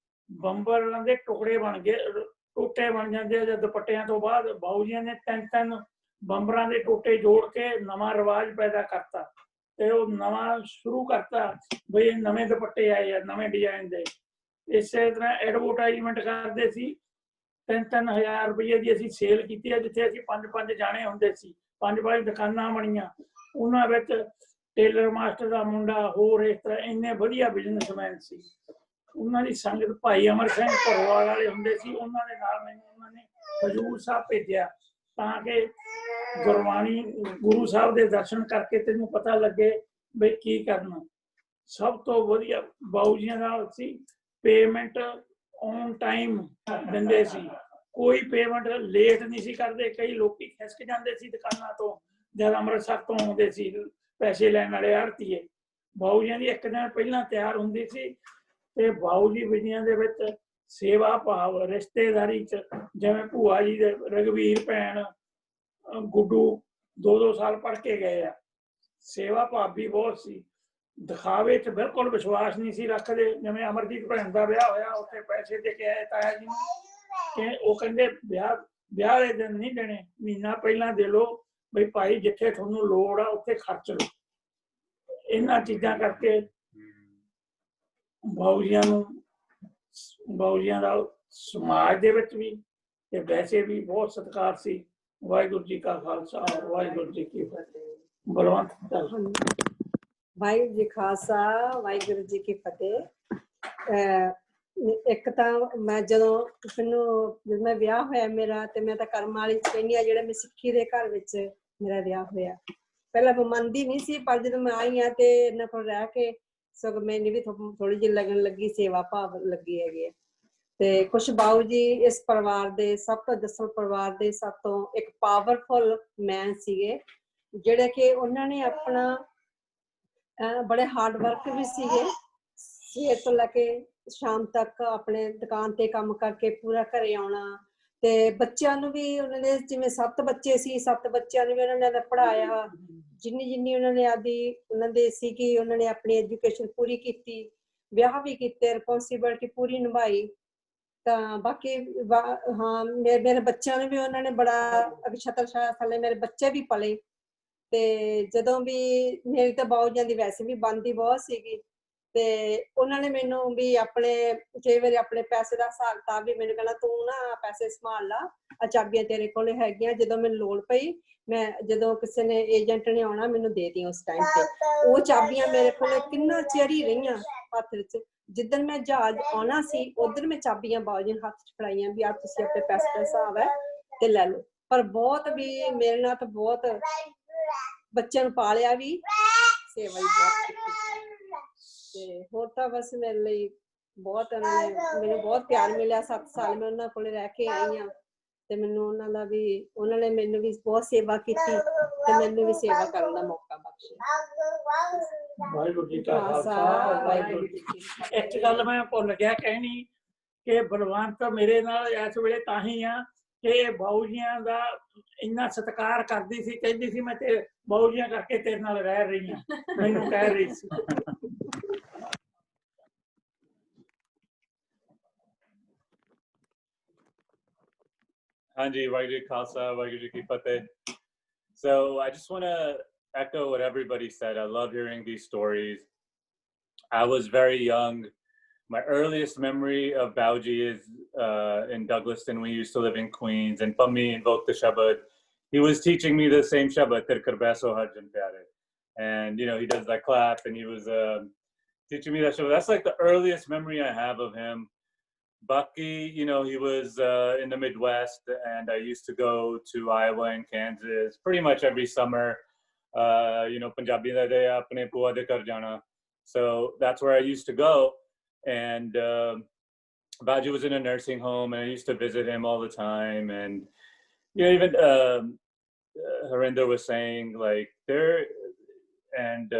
ਬੰਬਰਾਂ ਦੇ ਟੁਕੜੇ ਬਣ ਗਏ, ਟੋਟੇ ਬਣ ਜਾਂਦੇ ਆ ਜਾਂ ਦੁਪੱਟਿਆਂ ਤੋਂ ਬਾਅਦ। ਬਾਊ ਜੀ ਨੇ 3-3 ਬੰਬਰਾਂ ਦੇ ਟੋਟੇ ਜੋੜ ਕੇ ਨਵਾਂ ਰਿਵਾਜ ਪੈਦਾ ਕਰਤਾ ਤੇ ਉਹ ਨਵਾਂ ਸ਼ੁਰੂ ਕਰਤਾ ਬਈ ਨਵੇਂ ਦੁਪੱਟੇ ਆਏ ਆ ਨਵੇਂ ਡਿਜ਼ਾਈਨ ਦੇ। ਇਸੇ ਤਰ੍ਹਾਂ ਐਡਵਰਟਾਈਜ਼ਮੈਂਟ ਕਰਦੇ ਸੀ। 3-3000 ਰੁਪਏ ਦੀ ਅਸੀਂ ਸੇਲ ਕੀਤੀ ਹੈ, ਜਿੱਥੇ ਅਸੀਂ 5-5 ਜਾਣੇ ਹੁੰਦੇ ਸੀ, 5 ਦੁਕਾਨਾਂ ਬਣੀਆਂ, ਉਹਨਾਂ ਵਿੱਚ ਟੇਲਰ ਮਾਸਟਰ ਦਾ ਮੁੰਡਾ, ਹੋਰ ਇਸ ਤਰ੍ਹਾਂ ਇੰਨੇ ਵਧੀਆ ਬਿਜ਼ਨਸਮੈਨ ਸੀ। ਉਹਨਾਂ ਦੀ ਸੰਗਤ ਭਾਈ ਅਮਰ ਸਿੰਘ ਭਰੋਵਾਲ ਵਾਲੇ ਹੁੰਦੇ ਸੀ, ਉਹਨਾਂ ਦੇ ਨਾਲ ਮੈਨੂੰ ਉਹਨਾਂ ਨੇ ਹਜ਼ੂਰ ਸਾਹਿਬ ਭੇਜਿਆ ਤਾਂ ਕਿ ਗੁਰਬਾਣੀ ਗੁਰੂ ਸਾਹਿਬ ਦੇ ਦਰਸ਼ਨ ਕਰਕੇ ਤੈਨੂੰ ਪਤਾ ਲੱਗੇ ਬਈ ਕੀ ਕਰਨਾ। ਸਭ ਤੋਂ ਵਧੀਆ ਬਾਊ ਜੀਆਂ ਦਾ ਸੀ ਪੇਮੈਂਟ ਔਨ ਟਾਈਮ ਦਿੰਦੇ ਸੀ, ਕੋਈ ਪੇਮੈਂਟ ਲੇਟ ਨਹੀਂ ਸੀ ਕਰਦੇ। ਕਈ ਲੋਕੀ ਖਿਸਕ ਜਾਂਦੇ ਸੀ ਦੁਕਾਨਾਂ ਤੋਂ ਜਦ ਅੰਮ੍ਰਿਤਸਰ ਤੋਂ ਆਉਂਦੇ ਸੀ ਪੈਸੇ ਲੈਣ ਵਾਲੇ ਆੜਤੀਏ। ਬਾਊ ਜੀਆਂ ਦੀ ਇੱਕ ਦਿਨ ਪਹਿਲਾਂ ਤਿਆਰ ਹੁੰਦੀ ਸੀ ਤੇ ਬਾਊ ਜੀ ਬਿਜੀਆਂ ਦੇ ਵਿੱਚ ਸੇਵਾ ਭਾਵ ਰਿਸ਼ਤੇਦਾਰੀ 'ਚ, ਜਿਵੇਂ ਭੂਆ ਜੀ ਦੇ ਰਘਵੀਰ ਭੈਣ ਗੁੱਡੂ 2-2 ਸਾਲ ਪੜ੍ਹ ਕੇ ਗਏ ਆ, ਸੇਵਾ ਭਾਵ ਵੀ ਬਹੁਤ ਸੀ। ਦਿਖਾਵੇ 'ਚ ਬਿਲਕੁਲ ਵਿਸ਼ਵਾਸ ਨਹੀਂ ਸੀ ਰੱਖਦੇ। ਜਿਵੇਂ ਅਮਰਜੀਤ ਭੈਣ ਦਾ ਵਿਆਹ ਹੋਇਆ, ਉੱਥੇ ਪੈਸੇ ਦੇ ਕੇ ਆਏ ਤਾਇਆ ਜੀ ਨੂੰ, ਕਿ ਉਹ ਕਹਿੰਦੇ ਵਿਆਹ ਦੇ ਦਿਨ ਨਹੀਂ ਦੇਣੇ, ਮਹੀਨਾ ਪਹਿਲਾਂ ਦੇ ਲਓ ਬਈ ਭਾਈ ਜਿੱਥੇ ਤੁਹਾਨੂੰ ਲੋੜ ਆ ਉੱਥੇ ਖਰਚ ਲਓ। ਇਹਨਾਂ ਚੀਜ਼ਾਂ ਕਰਕੇ ਬਾਊ ਜੀਆਂ ਦਾ ਸਮਾਜ ਦੇ ਵਿੱਚ ਵੀ ਤੇ ਵੈਸੇ ਵੀ ਬਹੁਤ ਸਤਿਕਾਰ ਸੀ। ਵਾਹਿਗੁਰੂ ਜੀ ਕਾ ਖਾਲਸਾ, ਵਾਹਿਗੁਰੂ ਜੀ ਕੀ ਫਤਿਹ। ਬਲਵੰਤ ਵਾਹਿਗੁਰੂ ਜੀ ਖਾਲਸਾ, ਵਾਹਿਗੁਰੂ ਜੀ ਕੀ ਫਤਿਹ। ਇੱਕ ਤਾਂ ਮੈਂ ਜਦੋਂ ਮੈਂ ਵਿਆਹ ਹੋਇਆ ਮੇਰਾ, ਤੇ ਮੈਂ ਤਾਂ ਕਰਮ ਵਾਲੀ ਕਹਿੰਦੀ ਆ ਜਿਹੜਾ ਮੈਂ ਸਿੱਖੀ ਦੇ ਘਰ ਵਿੱਚ ਮੇਰਾ ਵਿਆਹ ਹੋਇਆ। ਪਹਿਲਾਂ ਮੈਂ ਮੰਨਦੀ ਨਹੀਂ ਸੀ, ਪਰ ਜਦੋਂ ਮੈਂ ਆਈ ਆ ਤੇ ਇਹਨਾਂ ਕੋਲ ਰਹਿ ਕੇ ਸਗੋਂ ਮੈਨੂੰ ਵੀ ਥੋੜੀ ਜਿਹੀ ਲੱਗਣ ਲੱਗੀ, ਸੇਵਾ ਭਾਵ ਲੱਗੀ ਹੈਗੀ। ਤੇ ਕੁਛ ਬਾਊ ਜੀ ਇਸ ਪਰਿਵਾਰ ਦੇ ਸਭ ਤੋਂ ਜੱਸਲ ਪਰਿਵਾਰ ਦੇ ਸਭ ਤੋਂ ਇੱਕ ਪਾਵਰਫੁਲ ਮੈਨ ਸੀਗੇ, ਜਿਹੜੇ ਕਿ ਉਹਨਾਂ ਨੇ ਆਪਣਾ ਬੜੇ ਹਾਰਡ ਵਰਕ ਵੀ ਸੀਗੇ। ਸਵੇਰ ਤੋਂ ਲੈ ਕੇ ਸ਼ਾਮ ਤੱਕ ਆਪਣੇ ਦੁਕਾਨ ਤੇ ਕੰਮ ਕਰਕੇ ਪੂਰਾ ਘਰੇ ਆਉਣਾ। ਤੇ ਬੱਚਿਆਂ ਨੂੰ ਵੀ ਉਹਨਾਂ ਦੇ ਜਿਵੇਂ 7 ਬੱਚੇ ਸੀ, 7 ਬੱਚਿਆਂ ਨੂੰ ਵੀ ਉਹਨਾਂ ਨੇ ਪੜ੍ਹਾਇਆ ਜਿੰਨੀ ਉਹਨਾਂ ਨੇ ਉਹਨਾਂ ਦੇ ਸੀ ਕਿ ਉਹਨਾਂ ਨੇ ਆਪਣੀ ਐਜੂਕੇਸ਼ਨ ਪੂਰੀ ਕੀਤੀ, ਵਿਆਹ ਵੀ ਕੀਤੇ, ਰਿਸਪੌਂਸਿਬਿਲਿਟੀ ਪੂਰੀ ਨਿਭਾਈ। ਤਾਂ ਬਾਕੀ ਹਾਂ ਮੇਰੇ ਬੱਚਿਆਂ ਨੂੰ ਵੀ ਉਹਨਾਂ ਨੇ ਬੜਾ ਛਤਰ ਛਾਇਆ ਥੱਲੇ ਮੇਰੇ ਬੱਚੇ ਵੀ ਪਲੇ। ਤੇ ਜਦੋਂ ਵੀ ਮੇਰੀ ਤਾਂ ਬਾਊ ਜੀਆਂ ਦੀ ਵੈਸੇ ਵੀ ਬਣਦੀ ਬਹੁਤ ਸੀਗੀ, ਤੇ ਉਹਨਾਂ ਨੇ ਮੈਨੂੰ ਵੀ ਆਪਣੇ ਕਈ ਵਾਰੀ ਆਪਣੇ ਪੈਸੇ ਦਾ ਹਿਸਾਬ ਕਿਤਾਬ ਵੀ ਮੈਨੂੰ ਕਹਿਣਾ ਤੂੰ ਨਾ ਪੈਸੇ ਸੰਭਾਲ ਲਾ, ਆ ਚਾਬੀਆਂ ਤੇਰੇ ਕੋਲ ਹੈਗੀਆਂ, ਜਦੋਂ ਮੈਨੂੰ ਲੋੜ ਪਈ ਮੈਂ ਜਦੋਂ ਕਿਸੇ ਨੇ ਏਜੰਟ ਨੇ ਆਉਣਾ ਮੈਨੂੰ ਦੇ ਦੀ। ਉਸ ਟਾਈਮ ਤੇ ਉਹ ਚਾਬੀਆਂ ਮੇਰੇ ਕੋਲ ਕਿੰਨਾ ਚਿਰ ਹੀ ਰਹੀਆਂ ਹੱਥ ਵਿੱਚ। ਜਿੱਦਣ ਮੈਂ ਜਹਾਜ਼ ਆਉਣਾ ਸੀ ਉਧਰ ਮੈਂ ਚਾਬੀਆਂ ਬਾਊ ਜੀ ਨੂੰ ਹੱਥ 'ਚ ਫੜਾਈਆਂ ਵੀ ਆ ਤੁਸੀਂ ਆਪਣੇ ਪੈਸੇ ਦਾ ਹਿਸਾਬ ਹੈ ਤੇ ਲੈ ਲਓ। ਪਰ ਬਹੁਤ ਵੀ ਮੇਰੇ ਨਾਲ ਤਾਂ ਬਹੁਤ ਬੱਚਿਆਂ ਨੂੰ ਪਾਲਿਆ ਵੀ, ਸੇਵਾ ਵੀ ਬਹੁਤ ਕੀਤੀ। ਤੇ ਹੋਰ ਤਾਂ ਬਸ ਮੇਰੇ ਲਈ ਬਹੁਤ ਉਹਨਾਂ ਨੇ ਮੈਨੂੰ ਬਹੁਤ ਪਿਆਰ ਮਿਲਿਆ। 7 ਸਾਲ ਮੈਂ ਉਹਨਾਂ ਕੋਲ ਰਹਿ ਕੇ ਆਈ ਹਾਂ ਤੇ ਮੈਨੂੰ ਉਹਨਾਂ ਨੇ ਮੈਨੂੰ ਵੀ ਬਹੁਤ ਸੇਵਾ ਕੀਤੀ ਤੇ ਮੈਨੂੰ ਵੀ ਸੇਵਾ ਕਰਨ ਦਾ ਮੌਕਾ ਬਖਸ਼ਿਆ। ਵਾਹਿਗੁਰੂ ਜੀ ਕਾ ਖਾਲਸਾ, ਵਾਹਿਗੁਰੂ ਜੀ ਕੀ ਫਤਿਹ। ਇੱਕ ਗੱਲ ਮੈਂ ਭੁੱਲ ਗਿਆ ਕਹਿਣੀ ਕਿ ਬਲਵੰਤ ਮੇਰੇ ਨਾਲ ਇਸ ਵੇਲੇ ਤਾਂ ਹੀ ਆ ਕਿ ਬਾਊ ਜੀਆਂ ਦਾ ਇੰਨਾ ਸਤਿਕਾਰ ਕਰਦੀ ਸੀ, ਕਹਿੰਦੀ ਸੀ ਮੈਂ ਤੇ ਬਾਊ ਜੀਆਂ ਕਰਕੇ ਤੇਰੇ ਨਾਲ ਰਹਿ ਰਹੀ ਹਾਂ, ਮੈਨੂੰ ਕਹਿ ਰਹੀ ਸੀ। Hanji, Waheguru Ji Khalsa, Waheguru Ji Ki Fateh. So I just want to echo what everybody said. I love hearing these stories. I was very young. My earliest memory of Bauji is in Douglaston. We used to live in Queens, and Pammi invoked the Shabad. He was teaching me the same Shabad, Tirkar Baso Harjan Pyare. And, you know, he does that clap, and he was teaching me that Shabad. That's like the earliest memory I have of him. Bucky, you know, he was in the Midwest, and I used to go to Iowa and Kansas pretty much every summer. You know, Punjabi da de apne pua de kar jana. So that's where I used to go. And Bauji was in a nursing home, and I used to visit him all the time. And, you know, even Harinder was saying, like, and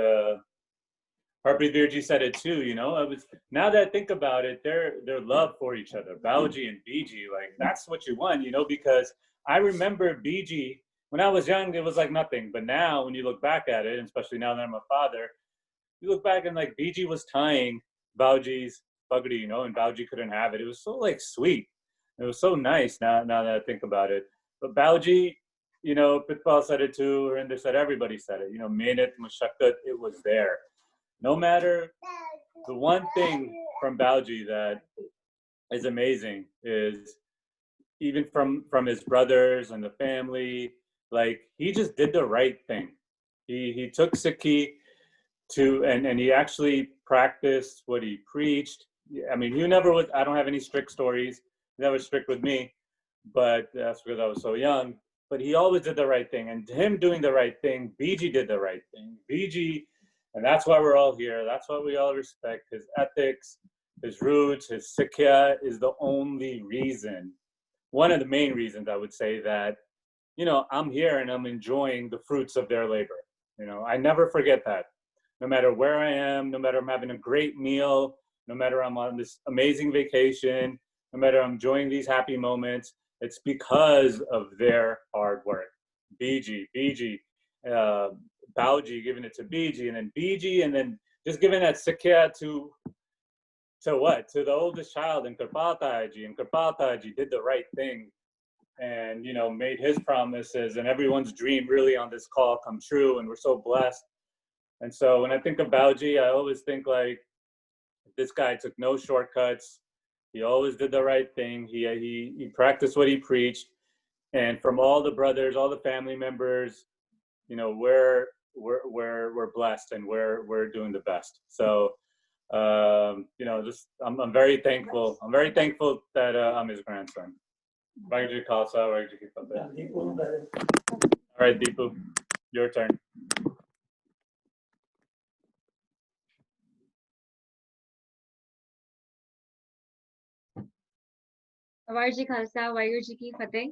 Harpreet Virji said it too, you know, now that I think about it, their love for each other, Bauji and Beji, like, that's what you want, you know, because I remember Beji, when I was young, it was like nothing. But now when you look back at it, and especially now that I'm a father, you look back and like Beji was tying Bauji's pagdi, you know, and Bauji couldn't have it. It was so like sweet. It was so nice now that I think about it. But Bauji, you know, Pitpal said it too, Harinder said, everybody said it, you know, Mehnat, Mushakkat, it was there. No matter, the one thing from Bauji that is amazing is even from his brothers and the family, like, he just did the right thing. He took Sikhi and he actually practiced what he preached. I mean, he never was, I don't have any strict stories. He never strict with me, but that's because I was so young. But he always did the right thing. And him doing the right thing, Beji did the right thing. Beji, and that's why we're all here. That's why we all respect his ethics, his roots, his Sikha is the only reason, one of the main reasons I would say that, you know, I'm here and I'm enjoying the fruits of their labor. You know, I never forget that. No matter where I am, no matter I'm having a great meal, no matter I'm on this amazing vacation, no matter I'm enjoying these happy moments, it's because of their hard work. Beji, Bauji giving it to Beji, and then just giving that Sikha to what? To the oldest child, and Kirpal Taiji, and Kirpal Taiji did the right thing and, you know, made his promises, and everyone's dream really on this call come true, and we're so blessed. And so when I think of Bauji, I always think like, this guy took no shortcuts. He always did the right thing. He practiced what he preached. And from all the brothers, all the family members, you know, we're blessed, and we're doing the best. So, you know, just I'm very thankful. I'm very thankful that I'm his grandson. Waheguru Ji Khalsa, Waheguru Ji Ki Fateh. All right, Deepu, your turn. Bauji Khalsa, Waheguru Ji Ki Fateh.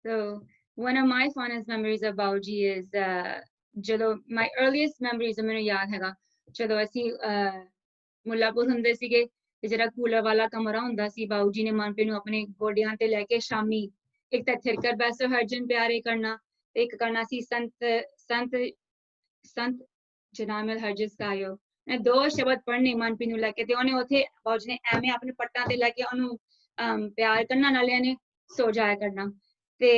So one of my fondest memories of Bauji is my earliest memories ਮੈਨੂੰ ਯਾਦ ਹੈਗਾ ਜਦੋਂ ਅਸੀਂ ਮੁੱਲਾਪੁਰ ਹੁੰਦੇ ਸੀਗੇ ਤੇ ਜਿਹੜਾ cooler ਵਾਲਾ ਕਮਰਾ ਹੁੰਦਾ ਸੀ ਬਾਊਜੀ ਨੇ ਮਨਪ੍ਰੀਤ ਨੂੰ ਆਪਣੇ ਗੋਡਿਆਂ ਤੇ ਲੈ ਕੇ ਸ਼ਾਮੀ ਇੱਕ ਤਾਂ ਥਿਰਕਰ ਬੈਸੋ ਹਰਜਨ ਪਿਆਰੇ ਕਰਨਾ ਤੇ ਇੱਕ ਕਰਨਾ ਸੀ ਸੰਤ ਜਨਾਮਲ ਹਰਜਸ ਕਾਇਓ ਇਹ ਦੋ ਸ਼ਬਦ ਪੜ੍ਹਨੇ ਮਨਪ੍ਰੀਤ ਨੂੰ ਲੈ ਕੇ ਤੇ ਉਹਨੇ ਉੱਥੇ ਬਾਊਜੀ ਨੇ ਐਵੇਂ ਆਪਣੇ ਪੱਟਾਂ ਤੇ ਲੈ ਕੇ ਉਹਨੂੰ ਪਿਆਰ ਕਰਨਾ ਨਾਲੇ ਨੇ ਸੋ ਜਾਇਆ ਕਰਨਾ ਤੇ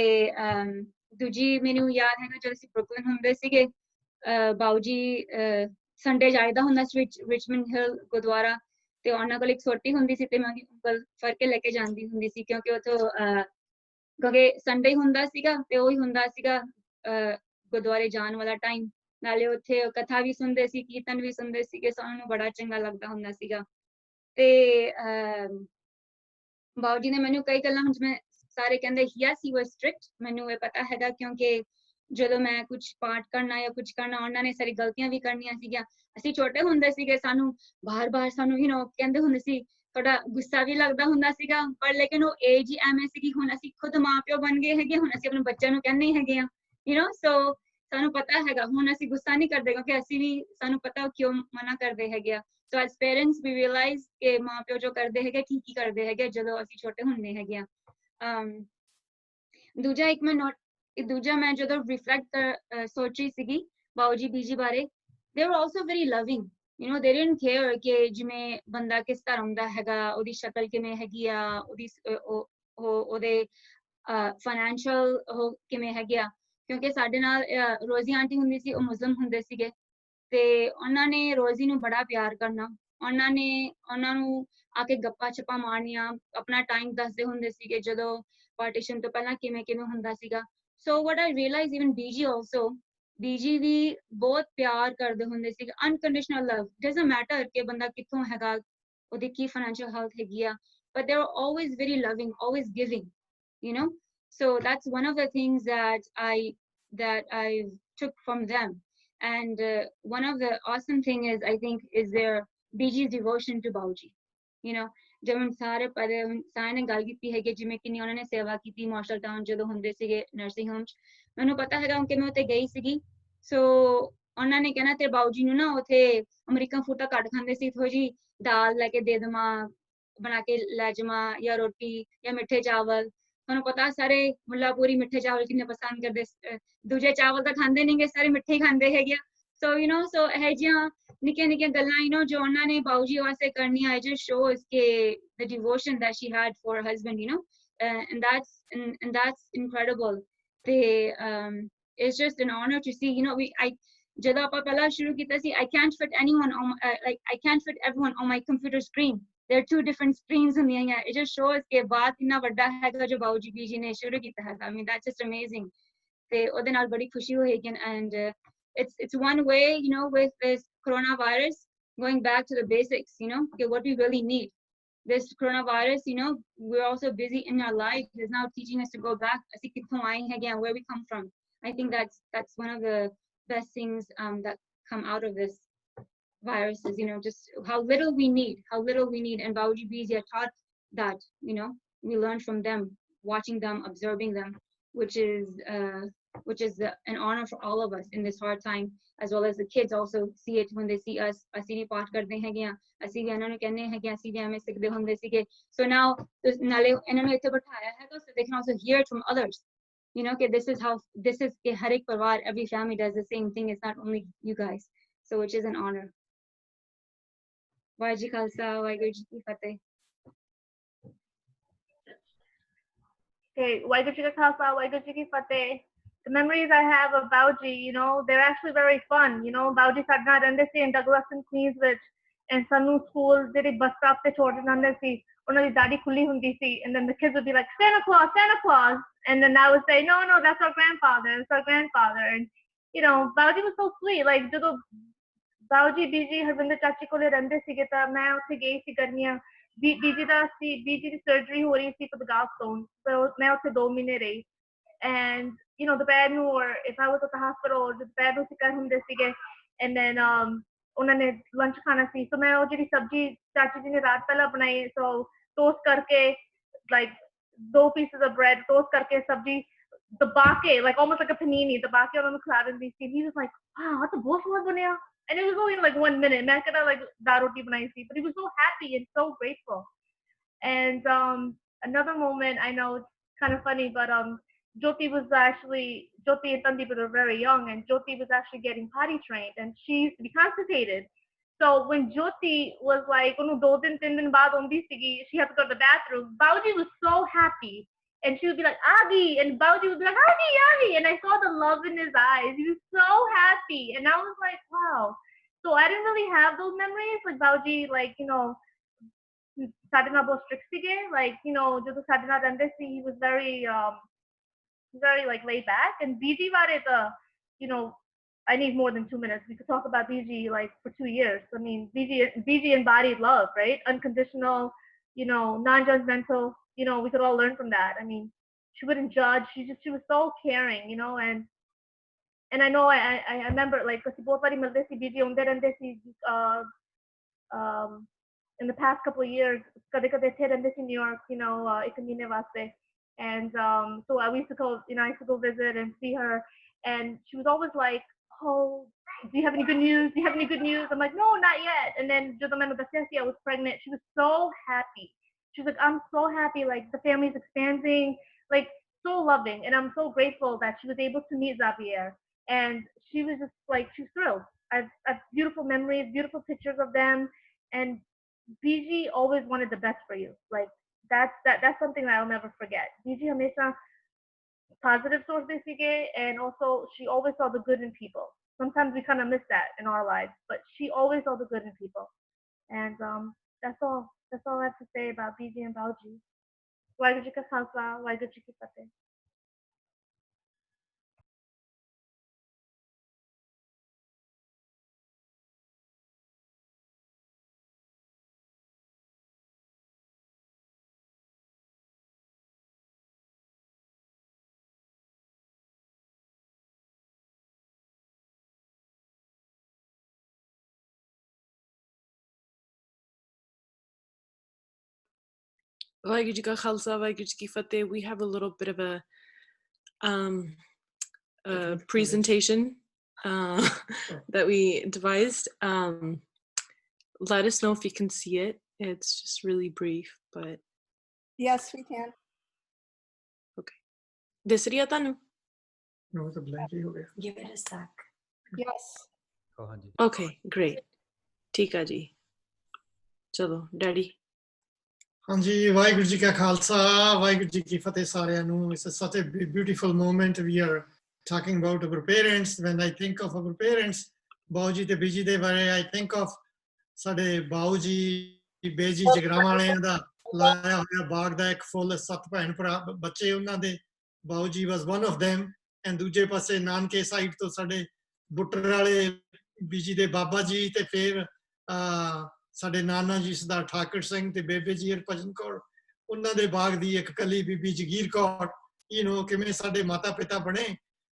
ਦੂਜੀ ਮੈਨੂੰ ਯਾਦ ਹੈਗਾ ਜਦੋਂ ਅਸੀਂ ਬਰੁਕਲਿਨ ਹੁੰਦੇ ਸੀਗੇ ਬਾਊਜੀ ਸੰਡੇ ਜਾਈਦਾ ਹੁੰਦਾ ਸੀ ਰਿਚਮੰਡ ਹਿਲ ਗੁਰਦੁਆਰਾ ਤੇ ਉਹਨਾਂ ਕੋਲ ਇੱਕ ਛੋਟੀ ਹੁੰਦੀ ਸੀ ਤੇ ਮੈਂ ਉਹਦੀ ਉਂਗਲ ਫੜ ਕੇ ਲੈ ਕੇ ਜਾਂਦੀ ਹੁੰਦੀ ਸੀ ਕਿਉਂਕਿ ਕਿਉਂਕਿ ਸੰਡੇ ਹੁੰਦਾ ਸੀਗਾ ਤੇ ਉਹੀ ਹੁੰਦਾ ਸੀਗਾ ਗੁਰਦੁਆਰੇ ਜਾਣ ਵਾਲਾ ਟਾਈਮ ਨਾਲੇ ਉੱਥੇ ਕਥਾ ਵੀ ਸੁਣਦੇ ਸੀ ਕੀਰਤਨ ਵੀ ਸੁਣਦੇ ਸੀਗੇ ਸਾਨੂੰ ਬੜਾ ਚੰਗਾ ਲੱਗਦਾ ਹੁੰਦਾ ਸੀਗਾ ਤੇ ਬਾਊਜੀ ਨੇ ਮੈਨੂੰ ਕਈ ਗੱਲਾਂ ਹੁਣ ਜਿਵੇਂ ਸਾਰੇ ਕਹਿੰਦੇ ਯੈਸ ਹੀ ਵਾਸ ਸਟ੍ਰਿਕਟ ਮੈਨੂੰ ਇਹ ਪਤਾ ਹੈਗਾ ਕਿਉਂਕਿ ਜਦੋਂ ਮੈਂ ਕੁਝ ਪਾਠ ਕਰਨਾ ਜਾਂ ਕੁਝ ਕਰਨਾ ਉਹਨਾਂ ਨੇ ਸਾਰੀ ਗਲਤੀਆਂ ਵੀ ਕਰਨੀਆਂ ਸੀਗੀਆਂ ਅਸੀਂ ਛੋਟੇ ਹੁੰਦੇ ਸੀਗੇ ਸਾਨੂੰ ਬਾਰ-ਬਾਰ ਸਾਨੂੰ ਕਹਿੰਦੇ ਹੁੰਦੇ ਸੀ ਥੋੜਾ ਗੁੱਸਾ ਵੀ ਲੱਗਦਾ ਹੁੰਦਾ ਸੀਗਾ ਪਰ ਲੇਕਿਨ ਉਹ ਏਜ ਹੀ ਐਵੇਂ ਸੀਗੀ ਹੁਣ ਅਸੀਂ ਖੁਦ ਮਾਂ-ਪਿਓ ਬਣ ਗਏ ਹੈਗੇ ਹੁਣ ਅਸੀਂ ਆਪਣੇ ਬੱਚਿਆਂ ਨੂੰ ਕਹਿੰਦੇ ਹੈਗੇ ਆ ਸੋ ਸਾਨੂੰ ਪਤਾ ਹੈਗਾ ਹੁਣ ਅਸੀਂ ਗੁੱਸਾ ਨਹੀਂ ਕਰਦੇ ਕਿਉਂਕਿ ਅਸੀਂ ਵੀ ਸਾਨੂੰ ਪਤਾ ਕਿਉਂ ਮਨਾ ਕਰਦੇ ਹੈਗੇ ਆ ਸੋ ਐਸ ਪੇਰੈਂਟਸ ਵੀ ਰਿਅਲਾਈਜ਼ ਕਿ ਮਾਂ-ਪਿਓ ਜੋ ਕਰਦੇ ਹੈਗੇ ਠੀਕ ਹੀ ਕਰਦੇ ਹੈਗੇ ਜਦੋਂ ਅਸੀਂ ਛੋਟੇ ਹੁੰਦੇ ਹੈਗੇ ਆ ਦੂਜਾ ਮੈਂ ਜਦੋਂ ਰਿਫਲੈਕਟ ਸੋਚੀ ਸੀਗੀ ਬਾਊਜੀ ਬੀਜੀ ਬਾਰੇ they were also very loving they didn't care ਕਿ ਜਿਵੇਂ ਬੰਦਾ ਕਿਸ ਧਰਮ ਦਾ ਹੈਗਾ ਉਹਦੀ ਸ਼ਕਲ ਕਿਵੇਂ ਹੈਗੀ ਆ ਉਹਦੇ ਫਾਈਨੈਂਸ਼ੀਅਲ ਉਹ ਕਿਵੇਂ ਹੈਗੇ ਆ ਕਿਉਂਕਿ ਸਾਡੇ ਨਾਲ ਰੋਜ਼ੀ ਆਂਟੀ ਹੁੰਦੀ ਸੀ ਉਹ ਮੁਸਲਿਮ ਹੁੰਦੇ ਸੀਗੇ ਤੇ ਉਹਨਾਂ ਨੇ ਰੋਜ਼ੀ ਨੂੰ ਬੜਾ ਪਿਆਰ ਕਰਨਾ ਉਹਨਾਂ ਨੂੰ ਆ ਕੇ ਗੱਪਾਂ ਛੱਪਾਂ ਮਾਰਨੀਆਂ ਆਪਣਾ ਟਾਈਮ ਦੱਸਦੇ ਹੁੰਦੇ ਸੀਗੇ ਜਦੋਂ ਪਾਰਟੀਸ਼ਨ ਤੋਂ ਪਹਿਲਾਂ ਕਿਵੇਂ ਕਿਵੇਂ ਹੁੰਦਾ ਸੀਗਾ ਸੋ ਵਟ ਆਈ ਰੀਅਲਾਈਜ਼ ਇਵਨ ਬੀਜੀ ਆਲਸੋ ਬੀਜੀ ਵੀ ਬਹੁਤ ਪਿਆਰ ਕਰਦੇ ਹੁੰਦੇ ਸੀਗੇ ਅਨਕੰਡੀਸ਼ਨਲ ਲਵ ਡਜ਼ਨਟ ਮੈਟਰ ਕਿ ਬੰਦਾ ਕਿੱਥੋਂ ਹੈਗਾ ਉਹਦੀ ਕੀ ਫਾਈਨੈਂਸ਼ੀਅਲ ਹੈਲਥ ਹੈਗੀ ਆ but they were always very loving always giving you know so that's one of the things that I took from them and one of the awesome thing is I think is their BG's devotion to Bauji you know ਜਿਵੇਂ ਸਾਰੇ ਨੇ ਗੱਲ ਕੀਤੀ ਹੈ ਕਿ ਜਿਵੇਂ ਕਿੰਨੀ ਉਹਨਾਂ ਨੇ ਸੇਵਾ ਕੀਤੀ ਮਾਰਸ਼ਲ ਟਾਊਨ ਜਦੋਂ ਹੁੰਦੇ ਸੀਗੇ ਨਰਸਿੰਗ ਹੋਮ ਚ ਮੈਨੂੰ ਪਤਾ ਹੈਗਾ ਕਿ ਮੈਂ ਉੱਥੇ ਗਈ ਸੀਗੀ ਸੋ ਉਹਨਾਂ ਨੇ ਕਹਿਣਾ ਤੇ ਬਾਊਜੀ ਨੂੰ ਨਾ ਉੱਥੇ ਅਮਰੀਕਨ ਫੂਡ ਤਾਂ ਘੱਟ ਖਾਂਦੇ ਸੀ ਥੋੜੀ ਜੀ ਦਾਲ ਲੈ ਕੇ ਦੇ ਦੇਵਾਂ ਬਣਾ ਕੇ ਲੈ ਜਾਵਾਂ ਜਾਂ ਰੋਟੀ ਜਾਂ ਮਿੱਠੇ ਚਾਵਲ ਤੁਹਾਨੂੰ ਪਤਾ ਸਾਰੇ ਮੁੱਲਾਪੁਰੀ ਮਿੱਠੇ ਚਾਵਲ ਕਿੰਨੇ ਪਸੰਦ ਕਰਦੇ ਦੂਜੇ ਚਾਵਲ ਤਾਂ ਖਾਂਦੇ ਨਹੀਂਗੇ ਸਾਰੇ ਮਿੱਠੇ ਹੀ ਖਾਂਦੇ ਹੈਗੇ ਸੋ ਯੂ ਨੋ ਸੋ ਇਹ ਜਿਹੀਆਂ ਨਿੱਕੀਆਂ ਨਿੱਕੀਆਂ ਗੱਲਾਂ ਯੂ ਨੋ ਜੋ ਉਹਨਾਂ ਨੇ ਬਾਊਜੀ ਵਾਸਤੇ ਕਰਨੀਆਂ it just shows ਕਿ the devotion that she had for her husband you know and that's incredible ਤੇ it's just an honor to see you know ਜਦੋਂ ਆਪਾਂ ਪਹਿਲਾਂ ਸ਼ੁਰੂ ਕੀਤਾ ਸੀ I can't fit anyone on I can't fit everyone on my computer screen there are two different screens ਹੁੰਦੀਆਂ it just shows ਕਿ ਬਾਤ ਕਿੰਨਾ ਵੱਡਾ ਹੈਗਾ ਜੋ ਬਾਊਜੀ ਬੀਜੀ ਨੇ ਸ਼ੁਰੂ ਕੀਤਾ ਹੈਗਾ I mean that's just amazing ਤੇ ਉਹਦੇ ਨਾਲ ਬੜੀ ਖੁਸ਼ੀ ਹੋਏਗੀ and it's one way you know with this coronavirus going back to the basics you know okay, what we really need this coronavirus you know we're also busy in our life is now teaching us to go back ਅਸੀਂ ਕਿੱਥੋਂ ਆਏ ਹੈਗੇ where we come from I think that's one of the best things that come out of this virus is you know just how little we need and Bauji Beji taught that you know we learned from them watching them observing them which is an honor for all of us in this hard time as well as the kids also see it when they see us ਅਸੀਂ ਵੀ ਪਾਠ ਕਰਦੇ ਹੈਗੇ ਆ ਅਸੀਂ ਵੀ ਇਹਨਾਂ ਨੂੰ ਕਹਿੰਦੇ ਹੈਗੇ ਆ ਅਸੀਂ ਵੀ ਐਵੇਂ ਸਿੱਖਦੇ ਹੁੰਦੇ ਸੀਗੇ so now ਨਾਲੇ ਇਹਨਾਂ ਨੂੰ ਇੱਥੇ ਬਿਠਾਇਆ ਹੈਗਾ so they can also hear it from others you know okay this is ਕਿ ਹਰ ਇੱਕ ਪਰਿਵਾਰ every family does the same thing it's not only you guys so which is an honor Waheguru ji Khalsa Waheguru ji Ki Fateh Okay, Waiguru Ji Ka Khalsa, Waiguru Ji Ki Fateh. The memories I have of Bauji, you know, they're actually very fun. You know, Bauji Sadna ਰਹਿੰਦੇ ਸੀ in Douglas and Queens ਵਿੱਚ and ਸਾਨੂੰ school ਜਿਹੜੇ bus stop ਤੇ ਛੋੜ ਦਿੰਦੇ ਸੀ ਉਹਨਾਂ ਦੀ ਦਾੜੀ ਖੁੱਲੀ ਹੁੰਦੀ ਸੀ and then the kids would be like Santa Claus and then I would say no that's our grandfather and you know Bauji was so sweet like ਜਦੋਂ Bauji Beji ਹਰਵਿੰਦਰ ਚਾਚੀ ਕੋਲੇ ਰਹਿੰਦੇ ਸੀਗੇ ਤਾਂ ਮੈਂ ਉੱਥੇ ਗਈ ਸੀ ਗਰਮੀਆਂ ਬੀਜੀ ਦੀ ਸਰਜਰੀ ਹੋ ਰਹੀ ਸੀ for the gallstone so ਮੈਂ ਉੱਥੇ 2 ਮਹੀਨੇ ਰਹੀ and you know ਦੁਪਹਿਰ ਨੂੰ or if I was at the hospital ਦੁਪਹਿਰ ਨੂੰ ਸਿੱਕਰ ਹੁੰਦੇ ਸੀਗੇ and then ਉਹਨਾਂ ਨੇ ਲੰਚ ਖਾਣਾ ਸੀ so ਮੈਂ ਉਹ ਜਿਹੜੀ ਸਬਜ਼ੀ ਚਾਚੀ ਜੀ ਨੇ ਰਾਤ ਪਹਿਲਾਂ ਬਣਾਈ so toast ਕਰਕੇ like 2 pieces of bread toast ਕਰਕੇ ਸਬਜ਼ੀ ਦਬਾ ਕੇ like almost like a panini ਦਬਾ ਕੇ ਉਹਨਾਂ ਨੂੰ ਖਿਲਾ ਦਿੰਦੀ ਸੀ he was like wow that's a ਬਹੁਤ ਸਵਾਦ ਬਣਿਆ and it was only in like 1 minute ਮੈਂ ਕਿਹੜਾ like ਦਾਲ ਰੋਟੀ ਬਣਾਈ ਸੀ but he was so happy and so grateful and another moment I know it's kind of funny but Jyoti and Tandeep were very young and Jyoti was actually getting potty trained and she used to be constipated so when Jyoti was like ਉਹਨੂੰ 2 ਦਿਨ 3 ਦਿਨ ਬਾਅਦ ਆਉਂਦੀ ਸੀਗੀ she had to go to the bathroom Bauji was so happy and she would be like Adi and Bauji would be like Adi and I saw the love in his eyes he was so happy and I was like wow so I didn't really have those memories like Bauji like you know ਸਾਡੇ ਨਾਲ ਬਹੁਤ strict ਸੀਗੇ like you know ਜਦੋਂ ਸਾਡੇ ਨਾਲ ਰਹਿੰਦੇ ਸੀ he was very like laid back and BG ਬਾਰੇ ਤਾਂ you know I need more than 2 minutes we could talk about BG like for 2 years I mean BG embodied love right unconditional you know non-judgmental you know we could all learn from that I mean she wouldn't judge she was so caring you know and I know I remember like ਅਸੀਂ ਬਹੁਤ ਵਾਰੀ ਮਿਲਦੇ ਸੀ BG ਆਉਂਦੇ ਰਹਿੰਦੇ ਸੀ in the past couple of years ਕਦੇ ਕਦੇ ਇੱਥੇ ਰਹਿੰਦੇ ਸੀ New York you know ਇੱਕ ਮਹੀਨੇ ਵਾਸਤੇ and so I used to go you know I used to go visit and see her and she was always like oh do you have any good news I'm like no not yet and then ਜਦੋਂ ਮੈਨੂੰ ਦੱਸਿਆ ਸੀ I was pregnant she was so happy she was like I'm so happy like the family's expanding like so loving and I'm so grateful that she was able to meet Xavier and she was just like she was thrilled I've beautiful memories beautiful pictures of them and BG always wanted the best for you like that's something that I'll never forget BG hamesha positive source they sige, and also she always saw the good in people. Sometimes we kind of miss that in our lives, but she always saw the good in people. And that's all. That's all I have to say about Biji and Bauji. Waheguru Ji Ka Khalsa, Waheguru Ji Ki Fateh. Waheguru Ji Ka Khalsa, Waheguru Ji Ki Fateh. We have a little bit of a presentation that we devised. Let us know if you can see it. It's just really brief, but Yes, we can. okay. This area tanu. No, it's a blank ही हो गया. Give it a sec. Yes. Okay, great. ठीक है जी. चलो, Daddy. Hanji, Waheguru Ji Ka Khalsa, Waheguru Ji Ki Fateh साਰਿਆਂ ਨੂੰ. It's such a beautiful moment. We are talking about our parents. When I think of our parents, Bauji te Beji de ਬਾਰੇ, I think of ਸਾਡੇ Bauji Beji Jagraon ਵਾਲਿਆਂ ਦਾ ਲਾਇਆ ਹੋਇਆ ਬਾਗ ਦਾ ਇੱਕ ਫੁੱਲ, 7 ਭੈਣ ਭਰਾ ਬੱਚੇ ਉਹਨਾਂ ਦੇ. Bauji was one of them. And ਦੂਜੇ ਪਾਸੇ ਨਾਨਕੇ ਸਾਈਡ ਤੋਂ ਸਾਡੇ ਬੁੱਟਰ ਵਾਲੇ ਬੀਜੀ ਦੇ ਬਾਬਾ ਜੀ, ਤੇ ਫਿਰ ਸਾਡੇ ਨਾਨਾ ਜੀ ਸਰਦਾਰ ਠਾਕਰ ਸਿੰਘ ਤੇ ਬੇਬੇ ਜੀ ਹਰਭਜਨ ਕੌਰ, ਉਹਨਾਂ ਦੇ ਬਾਗ ਦੀ ਇੱਕ ਕੱਲੀ ਬੀਬੀ ਜਗੀਰ ਕੌਰ. ਕਿਵੇਂ ਸਾਡੇ ਮਾਤਾ ਪਿਤਾ ਬਣੇ,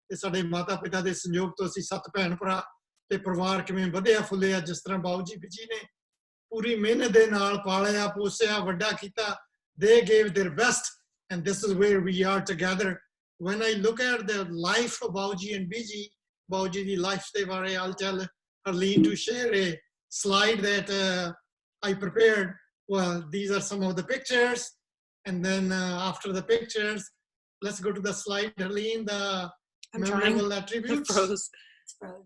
ਤੇ ਸਾਡੇ ਮਾਤਾ ਪਿਤਾ ਦੇ ਸੰਯੋਗ ਤੋਂ ਅਸੀਂ 7 ਭੈਣ ਭਰਾ, ਤੇ ਪਰਿਵਾਰ ਕਿਵੇਂ ਵਧਿਆ ਫੁੱਲਿਆ. ਜਿਸ ਤਰ੍ਹਾਂ ਬਾਊਜੀ ਬੀਜੀ ਨੇ ਪੂਰੀ ਮਿਹਨਤ ਦੇ ਨਾਲ ਪਾਲਿਆ ਪੋਸਿਆ ਵੱਡਾ ਕੀਤਾ. They gave their best, and this is where we are together. When I look at the life of Bauji and Beji, Bauji the life they were, I'll tell Harleen to share a slide that I prepared. Well, these are some of the pictures, and then after the pictures, let's go to the slide, Harleen, the memorable attributes. It's frozen.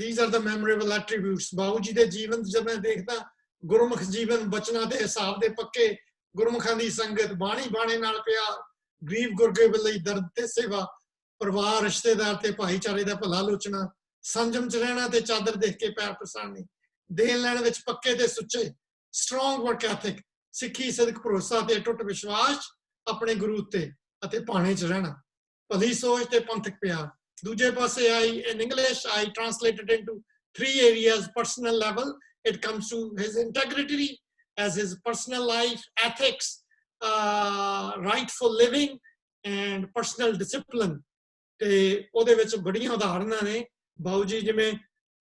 These are the memorable attributes. Bauji de जीवन जब मैं देखता, गुरमुख जीवन बचना दे हिसाब दे पक्के, गुरमुखां दी संगत, बाणी बाणे नाल प्यार, गरीब गुरगे ਲਈ ਦਰਦ ਤੇ ਸੇਵਾ, ਪਰਿਵਾਰ ਰਿਸ਼ਤੇਦਾਰ ਤੇ ਭਾਈਚਾਰੇ ਦਾ ਭਲਾ ਲੋਚਣਾ, ਸੰਜਮ ਚ ਰਹਿਣਾ ਤੇ ਚਾਦਰ ਦੇਖ ਕੇ ਪੈਰ ਪਸਾਰਨੇ, ਦੇਣ ਲੈਣ ਵਿੱਚ ਪੱਕੇ ਤੇ ਸੁੱਚੇ, ਸਟਰੋਂਗ ਵਰਕ ਐਥਿਕ, ਸਿੱਖੀ ਸਦਕ ਭਰੋਸਾ ਤੇ ਟੁੱਟ ਵਿਸ਼ਵਾਸ ਆਪਣੇ ਗੁਰੂ ਉੱਤੇ, ਅਤੇ ਭਾਣੇ ਚ ਰਹਿਣਾ, ਭਲੀ ਸੋਚ ਤੇ ਪੰਥਕ ਪਿਆਰ. ਦੂਜੇ ਪਾਸੇ in English I translated into 3 areas. Personal level, it comes to his integrity as his personal life, ethics, rightful living, and personal discipline. ਤੇ ਉਹਦੇ ਵਿੱਚ ਬੜੀਆਂ ਉਦਾਹਰਨਾਂ ਨੇ. ਬਾਊਜੀ ਜਿਵੇਂ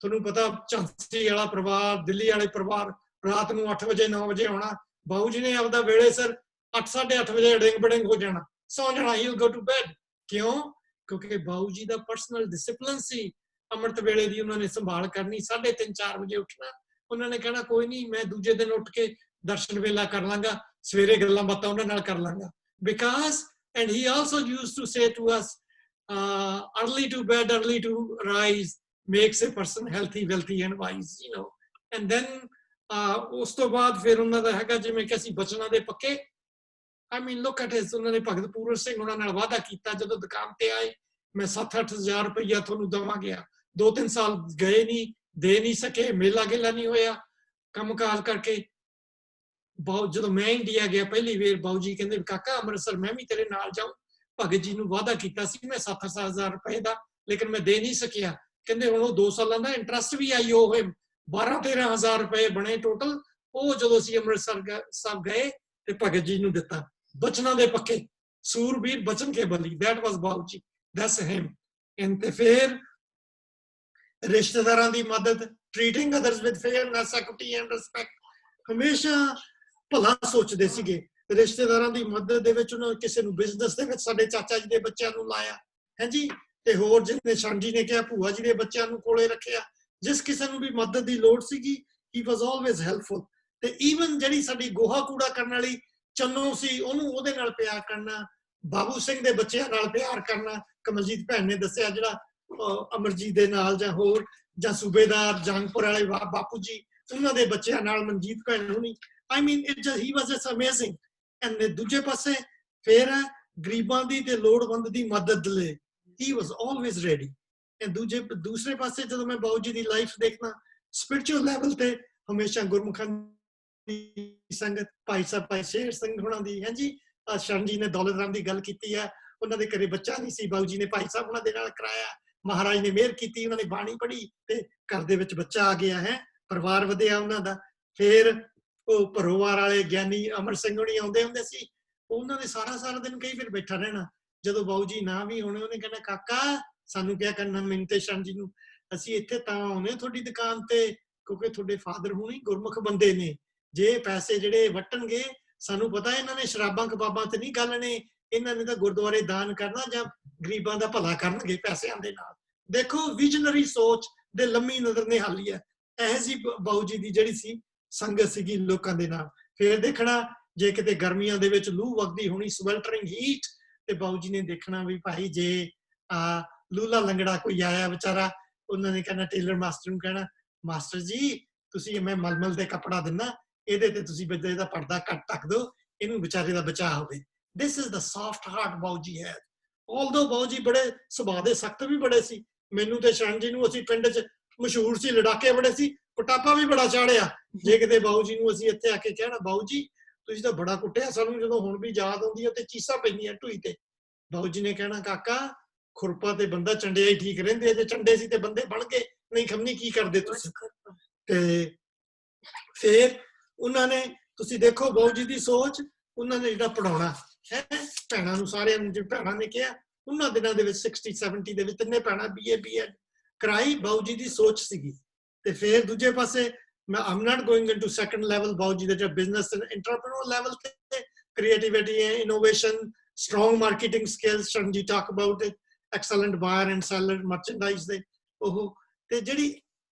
ਤੁਹਾਨੂੰ ਪਤਾ, ਝਾਂਸੀ ਵਾਲਾ ਪਰਿਵਾਰ, ਦਿੱਲੀ ਵਾਲੇ ਪਰਿਵਾਰ, ਰਾਤ ਨੂੰ 8 ਵਜੇ 9 ਵਜੇ ਆਉਣਾ. ਬਾਊਜੀ ਨੇ ਆਪਦਾ ਵੇਲੇ ਸਿਰ 8 8:30 ਵਜੇ ਡਿੰਗ ਬਡਿੰਗ ਹੋ ਜਾਣਾ, ਸੌਂ ਜਾਣਾ. he'll go to bed. ਕਿਉਂ? ਕਿਉਂਕਿ ਬਾਊਜੀ ਦਾ ਪਰਸਨਲ ਡਿਸਪਲਿਨ ਸੀ. ਅੰਮ੍ਰਿਤ ਵੇਲੇ ਦੀ ਉਹਨਾਂ ਨੇ ਸੰਭਾਲ ਕਰਨੀ, 3:30 4 ਵਜੇ ਉੱਠਣਾ. ਉਹਨਾਂ ਨੇ ਕਹਿਣਾ ਕੋਈ ਨਹੀਂ, ਮੈਂ ਦੂਜੇ ਦਿਨ ਉੱਠ ਕੇ ਦਰਸ਼ਨ ਵੇਲਾ ਕਰ ਲਾਂਗਾ, ਸਵੇਰੇ ਗੱਲਾਂ ਬਾਤਾਂ ਉਹਨਾਂ ਨਾਲ ਕਰ ਲਾਂਗਾ. Because, and he also used to say to us, early to bed, early to rise makes a person healthy, wealthy and wise, And then ਉਸ ਤੋਂ ਬਾਅਦ ਫਿਰ ਉਹਨਾਂ ਦਾ ਹੈਗਾ ਜਿਵੇਂ ਕਿ ਅਸੀਂ ਬਚਨਾਂ ਦੇ ਪੱਕੇ. I mean, look at his, ਉਹਨਾਂ ਨੇ ਭਗਤ ਪੂਰਨ ਸਿੰਘ ਉਹਨਾਂ ਨਾਲ ਵਾਅਦਾ ਕੀਤਾ, ਜਦੋਂ ਦੁਕਾਨ ਤੇ ਆਏ, ਮੈਂ 7-8 ਹਜ਼ਾਰ ਰੁਪਈਆ ਤੁਹਾਨੂੰ ਦੇਵਾਂਗਾ. 2-3 ਸਾਲ ਗਏ ਨਹੀਂ, ਦੇ ਨਹੀਂ ਸਕੇ, ਮੇਲਾ ਗੇਲਾ ਨਹੀਂ ਹੋਇਆ ਕੰਮਕਾਜ ਕਰਕੇ. ਜਦੋਂ ਮੈਂ ਇੰਡੀਆ ਗਿਆ ਪਹਿਲੀ ਵਾਰ, ਬਾਊਜੀ ਕਹਿੰਦੇ ਕਾਕਾ ਅੰਮ੍ਰਿਤਸਰ ਮੈਂ ਵੀ ਤੇਰੇ ਨਾਲ ਜਾਊਂ. ਭਗਤ ਜੀ ਨੂੰ ਵਾਅਦਾ ਕੀਤਾ ਸੀ ਮੈਂ 7-8 ਹਜ਼ਾਰ ਰੁਪਏ ਦਾ, ਲੇਕਿਨ ਮੈਂ ਦੇ ਨਹੀਂ ਸਕਿਆ. ਕਹਿੰਦੇ ਹੁਣ ਉਹ 2 ਸਾਲਾਂ ਦਾ ਇੰਟਰਸਟ ਵੀ ਆਈ, ਉਹ 12-13 ਹਜ਼ਾਰ ਰੁਪਏ ਬਣੇ ਟੋਟਲ. ਉਹ ਜਦੋਂ ਅਸੀਂ ਅੰਮ੍ਰਿਤਸਰ ਸਾਹਿਬ ਗਏ ਤੇ ਭਗਤ ਜੀ ਨੂੰ ਦਿੱਤਾ. ਬਚਨਾਂ ਦੇ ਪੱਕੇ, ਸੂਰਬੀਰ ਬਚਨ ਕੇ ਬਲੀ. that was ਬਾਊਜੀ, that's him. and ਤੇ ਫਿਰ ਰਿਸ਼ਤੇਦਾਰਾਂ ਦੀ ਮਦਦ, treating others with fairness, equity and respect. ਹਮੇਸ਼ਾ ਭਲਾ ਸੋਚਦੇ ਸੀਗੇ. ਰਿਸ਼ਤੇਦਾਰਾਂ ਦੀ ਮਦਦ ਦੇ ਵਿੱਚ ਉਹਨਾਂ ਕਿਸੇ ਨੂੰ ਬਿਜ਼ਨਸ ਦੇ ਵਿੱਚ ਸਾਡੇ ਚਾਚਾ ਜੀ ਦੇ ਬੱਚਿਆਂ ਨੂੰ ਲਾਇਆ ਹੈ ਜੀ, ਤੇ ਹੋਰ ਜਿਵੇਂ ਸ਼ਾਂਜੀ ਨੇ ਕਿਹਾ ਭੂਆ ਜੀ ਦੇ ਬੱਚਿਆਂ ਨੂੰ ਕੋਲੇ ਰੱਖਿਆ. ਜਿਸ ਕਿਸੇ ਨੂੰ ਵੀ ਮਦਦ ਦੀ ਲੋੜ ਸੀਗੀ, he was always helpful. ਤੇ ਈਵਨ ਜਿਹੜੀ ਸਾਡੀ ਗੋਹਾ ਕੂੜਾ ਕਰਨ ਵਾਲੀ ਚੰਨੋ ਸੀ, ਉਹਨੂੰ ਉਹਦੇ ਨਾਲ ਪਿਆਰ ਕਰਨਾ. ਬਾਬੂ ਸਿੰਘ ਦੇ ਬੱਚਿਆਂ ਨਾਲ ਪਿਆਰ ਕਰਨਾ. ਕਮਲਜੀਤ ਭੈਣ ਨੇ ਦੱਸਿਆ ਜਿਹੜਾ ਅਮਰਜੀਤ ਦੇ ਨਾਲ, ਜਾਂ ਹੋਰ, ਜਾਂ ਸੂਬੇਦਾਰ ਜੰਗਪੁਰ ਵਾਲੇ ਬਾਪੂ ਜੀ, ਉਹਨਾਂ ਦੇ ਬੱਚਿਆਂ ਨਾਲ, ਮਨਜੀਤ ਭੈਣ ਹੁਣੀ. I mean, he was just amazing. And ਦੂਜੇ ਪਾਸੇ ਫਿਰ ਗਰੀਬਾਂ ਦੀ ਤੇ ਲੋੜਵੰਦ ਦੀ ਮਦਦ ਲਈ ਹੀ ਵਾਸ ਆਲਵੇਜ਼ ਰੈਡੀ। ਦੂਸਰੇ ਪਾਸੇ ਜਦੋਂ ਮੈਂ ਬਾਊ ਜੀ ਦੀ ਲਾਈਫ ਦੇਖਣਾ ਸਪਿਰਚੁਅਲ ਲੈਵਲ ਤੇ ਹਮੇਸ਼ਾ ਗੁਰਮੁਖਾਂ ਦੀ ਸੰਗਤ, ਭਾਈ ਸਾਹਿਬ ਭਾਈ ਸ਼ੇਰ ਸਿੰਘ ਹੋਣਾ ਦੀ, ਹਾਂਜੀ ਸ਼ਰਨ ਜੀ ਨੇ ਦੌਲਤ ਰਾਮ ਦੀ ਗੱਲ ਕੀਤੀ ਹੈ, ਉਹਨਾਂ ਦੇ ਘਰੇ ਬੱਚਾ ਨਹੀਂ ਸੀ, ਬਾਊ ਜੀ ਨੇ ਭਾਈ ਸਾਹਿਬ ਉਹਨਾਂ ਦੇ ਨਾਲ ਕਰਾਇਆ, ਮਹਾਰਾਜ ਨੇ ਮਿਹਰ ਕੀਤੀ, ਉਹਨਾਂ ਨੇ ਬਾਣੀ ਪੜ੍ਹੀ ਤੇ ਘਰ ਦੇ ਵਿੱਚ ਬੱਚਾ ਆ ਗਿਆ ਹੈ, ਪਰਿਵਾਰ ਵਧਿਆ ਉਹਨਾਂ ਦਾ। ਫਿਰ ਉਹ ਭਰੋਵਾਰ ਵਾਲੇ ਗਿਆਨੀ ਅਮਰ ਸਿੰਘ ਹੋਣੀ ਆਉਂਦੇ ਹੁੰਦੇ ਸੀ, ਉਹਨਾਂ ਨੇ ਸਾਰਾ ਦਿਨ ਕਈ ਵਾਰ ਬੈਠਾ ਰਹਿਣਾ। ਜਦੋਂ ਬਾਊ ਜੀ ਨਾ ਵੀ ਹੋਣੇ ਉਹਨੇ ਕਹਿਣਾ ਕਾਕਾ ਸਾਨੂੰ ਕਿਆ ਕਰਨਾ, ਮੈਨੂੰ ਤੇ ਸ਼ਰਨ ਜੀ ਨੂੰ, ਅਸੀਂ ਇੱਥੇ ਤਾਂ ਆਉਨੇ ਤੁਹਾਡੀ ਦੁਕਾਨ ਤੇ ਕਿਉਂਕਿ ਤੁਹਾਡੇ ਫਾਦਰ ਹੁਣੀ ਗੁਰਮੁਖ ਬੰਦੇ ਨੇ, ਜੇ ਪੈਸੇ ਜਿਹੜੇ ਵਟਣਗੇ ਸਾਨੂੰ ਪਤਾ ਇਹਨਾਂ ਨੇ ਸ਼ਰਾਬਾਂ ਕਬਾਬਾਂ ਤੇ ਨਹੀਂ ਗੱਲਣੇ, ਇਹਨਾਂ ਨੇ ਤਾਂ ਗੁਰਦੁਆਰੇ ਦਾਨ ਕਰਨਾ ਜਾਂ ਗਰੀਬਾਂ ਦਾ ਭਲਾ ਕਰਨਗੇ ਪੈਸਿਆਂ ਦੇ ਨਾਲ। ਦੇਖੋ ਵਿਜ਼ਨਰੀ ਸੋਚ ਦੇ ਲੰਮੀ ਨਜ਼ਰ ਨੇ ਹਾਲੀ ਹੈ। ਇਹ ਜੀ ਬਾਊ ਜੀ ਦੀ ਜਿਹੜੀ ਸੀ ਸੰਗਤ ਸੀਗੀ ਲੋਕਾਂ ਦੇ ਨਾਲ। ਫਿਰ ਦੇਖਣਾ ਜੇ ਕਿਤੇ ਗਰਮੀਆਂ ਦੇ ਵਿੱਚ ਲੂ ਵਗਦੀ ਹੋਣੀ, ਸਵੈਲਟਰਿੰਗ ਹੀਟ, ਤੇ ਬਾਊ ਜੀ ਨੇ ਦੇਖਣਾ ਵੀ ਭਾਈ ਜੇ ਲੂਲਾ ਲੰਗੜਾ ਕੋਈ ਆਇਆ ਵਿਚਾਰਾ, ਉਹਨਾਂ ਨੇ ਕਹਿਣਾ ਟੇਲਰ ਮਾਸਟਰ ਨੂੰ ਕਹਿਣਾ ਮਾਸਟਰ ਜੀ ਤੁਸੀਂ ਮੈਂ ਮਲਮਲ ਦੇ ਕੱਪੜਾ ਦਿੰਨਾ, ਇਹਦੇ ਤੇ ਤੁਸੀਂ ਬੱਚੇ ਦਾ ਪਰਦਾ ਘੱਟ ਢੱਕ ਦਿਓ, ਇਹਨੂੰ ਵਿਚਾਰੇ ਦਾ ਬਚਾਅ ਹੋਵੇ। This is the soft heart ਬਾਊ ਜੀ ਹੈ। ਆਲਦੋ ਬਾਊ ਜੀ ਬੜੇ ਸੁਭਾਅ ਦੇ ਸਖਤ ਵੀ ਬੜੇ ਸੀ। ਮੈਨੂੰ ਤੇ ਸ਼ਰਨ ਜੀ ਨੂੰ ਅਸੀਂ ਪਿੰਡ 'ਚ ਮਸ਼ਹੂਰ ਸੀ, ਲੜਾਕੇ ਬੜੇ ਸੀ, ਕੁਟਾਪਾ ਵੀ ਬੜਾ ਚਾੜਿਆ। ਜੇ ਕਿਤੇ ਬਾਊ ਜੀ ਨੂੰ ਅਸੀਂ ਇੱਥੇ ਆ ਕੇ ਕਹਿਣਾ ਬਾਊ ਜੀ ਤੁਸੀਂ ਤਾਂ ਬੜਾ ਕੁੱਟਿਆ ਸਾਨੂੰ, ਜਦੋਂ ਹੁਣ ਵੀ ਯਾਦ ਆਉਂਦੀ ਹੈ ਤੇ ਚੀਸਾਂ ਪੈਂਦੀਆਂ ਢੂਈ ਤੇ, ਬਾਊ ਜੀ ਨੇ ਕਹਿਣਾ ਕਾਕਾ ਖੁਰਪਾ ਤੇ ਬੰਦਾ ਚੰਡਿਆ ਹੀ ਠੀਕ ਰਹਿੰਦੇ, ਜੇ ਚੰਡੇ ਸੀ ਤੇ ਬੰਦੇ ਬਣ ਗਏ, ਨਹੀਂ ਖਮਨੀ ਕੀ ਕਰਦੇ ਤੁਸੀਂ। ਤੇ ਫਿਰ ਉਹਨਾਂ ਨੇ ਤੁਸੀਂ ਦੇਖੋ ਬਾਊ ਜੀ ਦੀ ਸੋਚ, ਉਹਨਾਂ ਨੇ ਜਿਹੜਾ ਪੜਾਉਣਾ ਹੈ ਭੈਣਾਂ ਨੂੰ, ਸਾਰਿਆਂ ਨੂੰ ਜੇ ਭੈਣਾਂ ਨੇ ਕਿਹਾ ਉਹਨਾਂ ਦਿਨਾਂ ਦੇ ਵਿੱਚ 60-70 ਦੇ ਵਿੱਚ ਤਿੰਨੇ ਭੈਣਾਂ BA BEd ਕਰਾਈ, ਬਾਊ ਜੀ ਦੀ ਸੋਚ ਸੀਗੀ। ਤੇ ਫਿਰ ਦੂਜੇ ਪਾਸੇ ਮੈਂ am not going into second level, Bauji ਦਾ ਜਿਹੜਾ ਬਿਜ਼ਨਸ ਐਂਟਰਪ੍ਰੀਨਿਓਰ ਲੈਵਲ ਤੇ creativity, innovation, strong marketing skills, Sharan ji talk about it, excellent buyer and seller merchandise ਦੇ ਉਹ। ਤੇ ਜਿਹੜੀ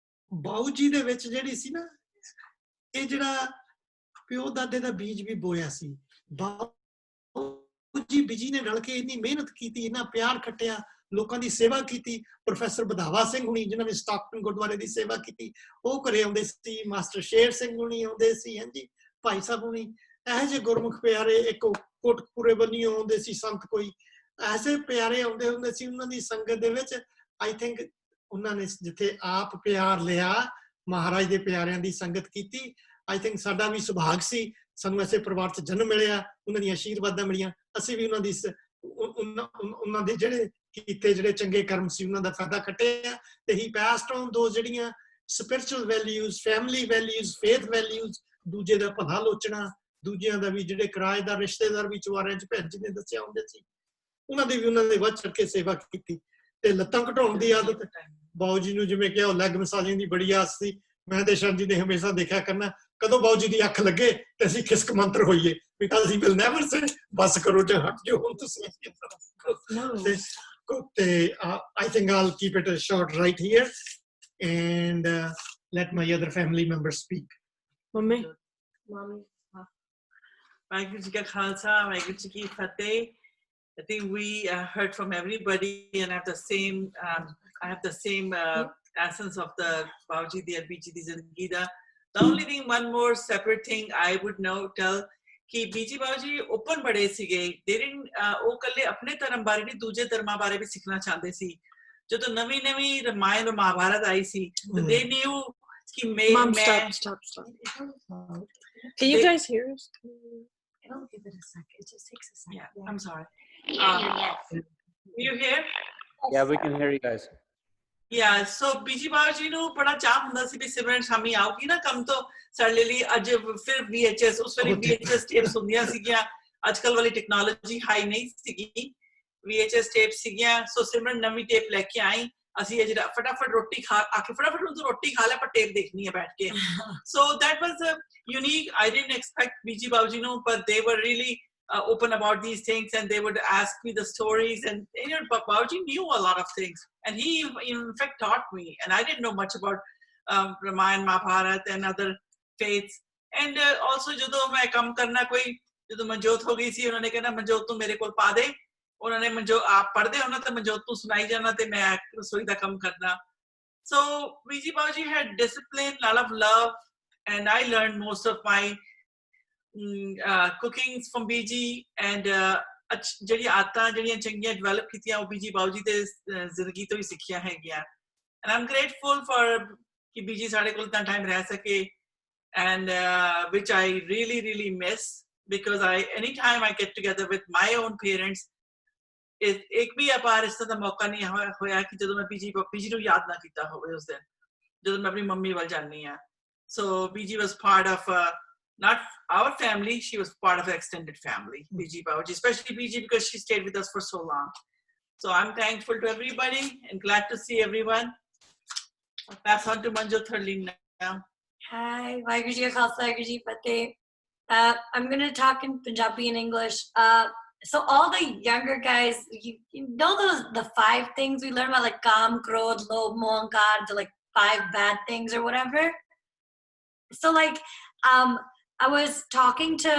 ਬਾਊ ਜੀ ਦੇ ਵਿੱਚ ਜਿਹੜੀ ਸੀ ਨਾ, ਇਹ ਜਿਹੜਾ ਪਿਓ ਦਾਦੇ ਦਾ ਬੀਜ ਵੀ ਬੋਇਆ ਸੀ, ਬਾਊ ਜੀ ਬਿਜੀ ਨੇ ਰਲ ਕੇ ਇੰਨੀ ਮਿਹਨਤ ਕੀਤੀ, ਇੰਨਾ ਪਿਆਰ ਖੱਟਿਆ, ਲੋਕਾਂ ਦੀ ਸੇਵਾ ਕੀਤੀ। ਪ੍ਰੋਫੈਸਰ ਬਧਾਵਾ ਸਿੰਘ ਹੁਣੀ ਜਿਨ੍ਹਾਂ ਨੇ ਸਟਾਕਟਨ ਗੁਰਦੁਆਰੇ ਦੀ ਸੇਵਾ ਕੀਤੀ, ਉਹ ਘਰੇ ਆਉਂਦੇ ਸੀ। ਮਾਸਟਰ ਸ਼ੇਰ ਸਿੰਘ ਹੁਣੀ ਆਉਂਦੇ ਸੀ, ਹਾਂਜੀ ਭਾਈ ਸਾਹਿਬ ਹੁਣੀ, ਇਹੋ ਜਿਹੇ ਗੁਰਮੁਖ ਪਿਆਰੇ, ਇੱਕ ਕੋਟਕਪੂਰੇ ਬੰਨੀਓ ਆਉਂਦੇ ਸੀ ਸੰਤ, ਕੋਈ ਐਸੇ ਪਿਆਰੇ ਆਉਂਦੇ ਹੁੰਦੇ ਸੀ ਉਹਨਾਂ ਦੀ ਸੰਗਤ ਦੇ ਵਿੱਚ। ਆਈ ਥਿੰਕ ਉਹਨਾਂ ਨੇ ਜਿੱਥੇ ਆਪ ਪਿਆਰ ਲਿਆ, ਮਹਾਰਾਜ ਦੇ ਪਿਆਰਿਆਂ ਦੀ ਸੰਗਤ ਕੀਤੀ। ਆਈ ਥਿੰਕ ਸਾਡਾ ਵੀ ਸੁਭਾਗ ਸੀ, ਸਾਨੂੰ ਐਸੇ ਪਰਿਵਾਰ 'ਚ ਜਨਮ ਮਿਲਿਆ, ਉਹਨਾਂ ਦੀਆਂ ਆਸ਼ੀਰਵਾਦਾਂ ਮਿਲੀਆਂ, ਅਸੀਂ ਵੀ ਉਹਨਾਂ ਦੇ ਜਿਹੜੇ ਕੀਤੇ ਜਿਹੜੇ ਚੰਗੇ ਕਰਮ ਸੀ ਉਹਨਾਂ ਦਾ ਫਾਇਦਾ ਕੱਟਿਆ। ਤੇ ਹੀ ਪੈਸਡ ਔਨ ਦੋਜ਼ ਜਿਹੜੀਆਂ spiritual values, family values, faith values, ਦੂਜੇ ਦਾ ਭਲਾ ਲੋਚਣਾ, ਦੂਜਿਆਂ ਦਾ ਵੀ, ਜਿਹੜੇ ਕਿਰਾਏਦਾਰ ਰਿਸ਼ਤੇਦਾਰ ਵੀ ਚੁਆਰਿਆਂ 'ਚ ਭੈਣ ਜੀ ਨੇ ਦੱਸਿਆ ਹੁੰਦੇ ਸੀ, ਉਹਨਾਂ ਦੀ ਵੀ ਉਹਨਾਂ ਨੇ ਵੱਧ ਚੜ ਕੇ ਸੇਵਾ ਕੀਤੀ। ਤੇ ਲੱਤਾਂ ਘਟਾਉਣ ਦੀ ਆਦਤ ਬਾਊ ਜੀ ਨੂੰ, ਜਿਵੇਂ ਕਿਹਾ, ਉਹ ਲੈਗ ਮਸਾਜਿੰਗ ਦੀ ਬੜੀ ਆਸ ਸੀ। ਮੈਂ ਤੇ ਸ਼ਰਨ ਜੀ ਨੇ ਹਮੇਸ਼ਾ ਦੇਖਿਆ ਕਰਨਾ ਕਦੋਂ ਬਾਊ ਜੀ ਦੀ ਅੱਖ ਲੱਗੇ ਤੇ ਅਸੀਂ ਖਿਸਕ ਮੰਤਰ ਹੋਈਏ, ਬਿਕਾਜ਼ ਹੀ ਵਿਲ ਨੈਵਰ ਸੇ ਬਸ ਕਰੋ ਜਾਂ ਹਟ ਜਾਓ ਹੁਣ ਤੁਸੀਂ। ਤੇ I think I'll keep it short right here and let my other family members speak. Mummy. Vaiguru Ji Ka Khalsa, Vaiguru Ji Ki Fateh. I think we heard from everybody, and I have the same essence of the Bauji di and Beji di Zindagi da. The only thing, one more separate thing I would now tell कि बीजी बाबूजी open बड़े सीगे, they didn't ਉਹ ਕੱਲੇ ਆਪਣੇ ਧਰਮ ਬਾਰੇ ਨਹੀਂ ਦੂਜੇ ਧਰਮਾਂ ਬਾਰੇ ਵੀ ਸਿੱਖਣਾ ਚਾਹੁੰਦੇ ਸੀ। ਜਦੋਂ ਨਵੀਂ ਰਾਮਾਇਣ ਮਹਾਭਾਰਤ ਆਈ ਸੀ, they knew कि Mom, stop. Can you guys hear us? It'll give it a second. It just takes a second. Yeah, I'm sorry. You hear? Yeah, we can hear you guys. Yeah, so बीजी बाबूजी ਨੂੰ ਬੜਾ ਚਾਹ ਹੁੰਦਾ ਸੀ ਵੀ ਸਿਮਰਨ ਸ਼ਾਮੀ ਆਉਗੀ ਨਾ ਕੰਮ ਤੋਂ ਸਾਡੇ ਲਈ। ਅੱਜ ਫਿਰ VHS, ਉਸ ਵੇਲੇ VHS ਟੇਪਸ ਹੁੰਦੀਆਂ ਸੀਗੀਆਂ, ਅੱਜ ਕੱਲ ਵਾਲੀ ਟੈਕਨੋਲੋਜੀ ਹਾਈ ਨਹੀਂ ਸੀਗੀ, VHS ਟੇਪਸ ਸੀਗੀਆਂ। ਸੋ ਸਿਮਰਨ ਨਵੀਂ ਟੇਪ ਲੈ ਕੇ ਆਈ, ਅਸੀਂ ਇਹ ਜਿਹੜਾ ਫਟਾਫਟ ਰੋਟੀ ਖਾ ਕੇ ਫਟਾਫਟ ਨੂੰ ਰੋਟੀ ਖਾ ਲਿਆ, ਪਰ ਟੇਪ ਦੇਖਣੀ ਹੈ ਬੈਠ ਕੇ। So that was unique. I didn't expect BG Bauji ਨੂੰ, but they were really open about these things, and they would ask me the stories, and you know, Bauji knew a lot of things, and he in fact taught me, and I didn't know much about Ramayana, Mahabharata and other faiths. And also ਜਦੋਂ ਮੈਂ ਕੰਮ ਕਰਨਾ ਕੋਈ, ਜਦੋਂ ਮਨਜੋਤ ਹੋ ਗਈ ਸੀ, ਉਹਨਾਂ ਨੇ ਕਹਿਣਾ ਮਨਜੋਤ ਤੂੰ ਮੇਰੇ ਕੋਲ ਪਾ ਦੇ, ਉਹਨਾਂ ਨੇ ਆਪ ਪੜ੍ਹਦੇ ਹੋਣਾ ਤੇ ਮਨਜੋਤ ਨੂੰ ਸੁਣਾਈ ਜਾਣਾ ਤੇ ਮੈਂ ਰਸੋਈ ਦਾ ਕੰਮ ਕਰਨਾ। So BG Bauji had discipline, a lot of love, and I learned most of my cookings from BG, and ਜਿਹੜੀ ਆਦਤਾਂ ਜਿਹੜੀਆਂ ਚੰਗੀਆਂ ਡਿਵੈਲਪ ਕੀਤੀਆਂ ਉਹ ਬੀਜੀ ਬਾਊਜੀ ਦੇ ਜ਼ਿੰਦਗੀ ਤੋਂ ਹੀ ਸਿੱਖੀਆਂ ਹੈਗੀਆਂ and I'm grateful for ਕਿ ਬੀਜੀ ਸਾਡੇ ਕੋਲ ਇਤਨਾ ਟਾਈਮ ਰਹਿ ਸਕੇ and which I really miss because anytime I get together with my own parents ਇੱਕ ਵੀ ਆਪਾਂ ਇਸ ਤਰ੍ਹਾਂ ਦਾ ਮੌਕਾ ਨਹੀਂ ਹੋਇਆ ਕਿ ਜਦੋਂ ਮੈਂ ਬੀਜੀ ਨੂੰ ਯਾਦ ਨਾ ਕੀਤਾ ਹੋਵੇ ਉਸ ਦਿਨ ਜਦੋਂ ਮੈਂ ਆਪਣੀ ਮੰਮੀ ਵੱਲ ਜਾਂਦੀ ਆ so Biji was part of not our family, she was part of an extended family, Biji Bauji, especially Biji because she stayed with us for so long. So I'm thankful to everybody and glad to see everyone. I'll pass on to Manju Tharleen now. Hi, Waheguru Ji Ka Khalsa, Waheguru Ji Ki Fateh. I'm going to talk in Punjabi and English. So all the younger guys, you know the 5 things we learn about, like Kam, Krodh, Lobh, Moh, Ahankar, the like 5 bad things or whatever. So like I was talking to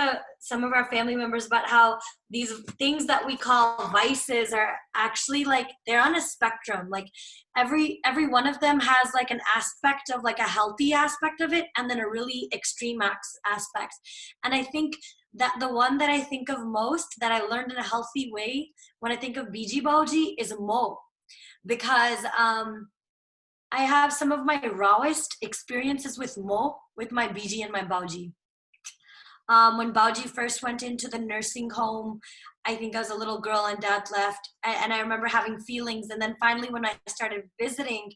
some of our family members about how these things that we call vices are actually like they're on a spectrum. Like every one of them has like an aspect of like a healthy aspect of it and then a really extreme aspect. And I think that the one that I think of most that I learned in a healthy way when I think of Biji Bauji is Mo, because I have some of my rawest experiences with Mo, with my Biji and my Bauji. When Bauji first went into the nursing home, I think I was a little girl and dad left. And I remember having feelings. And then finally when I started visiting,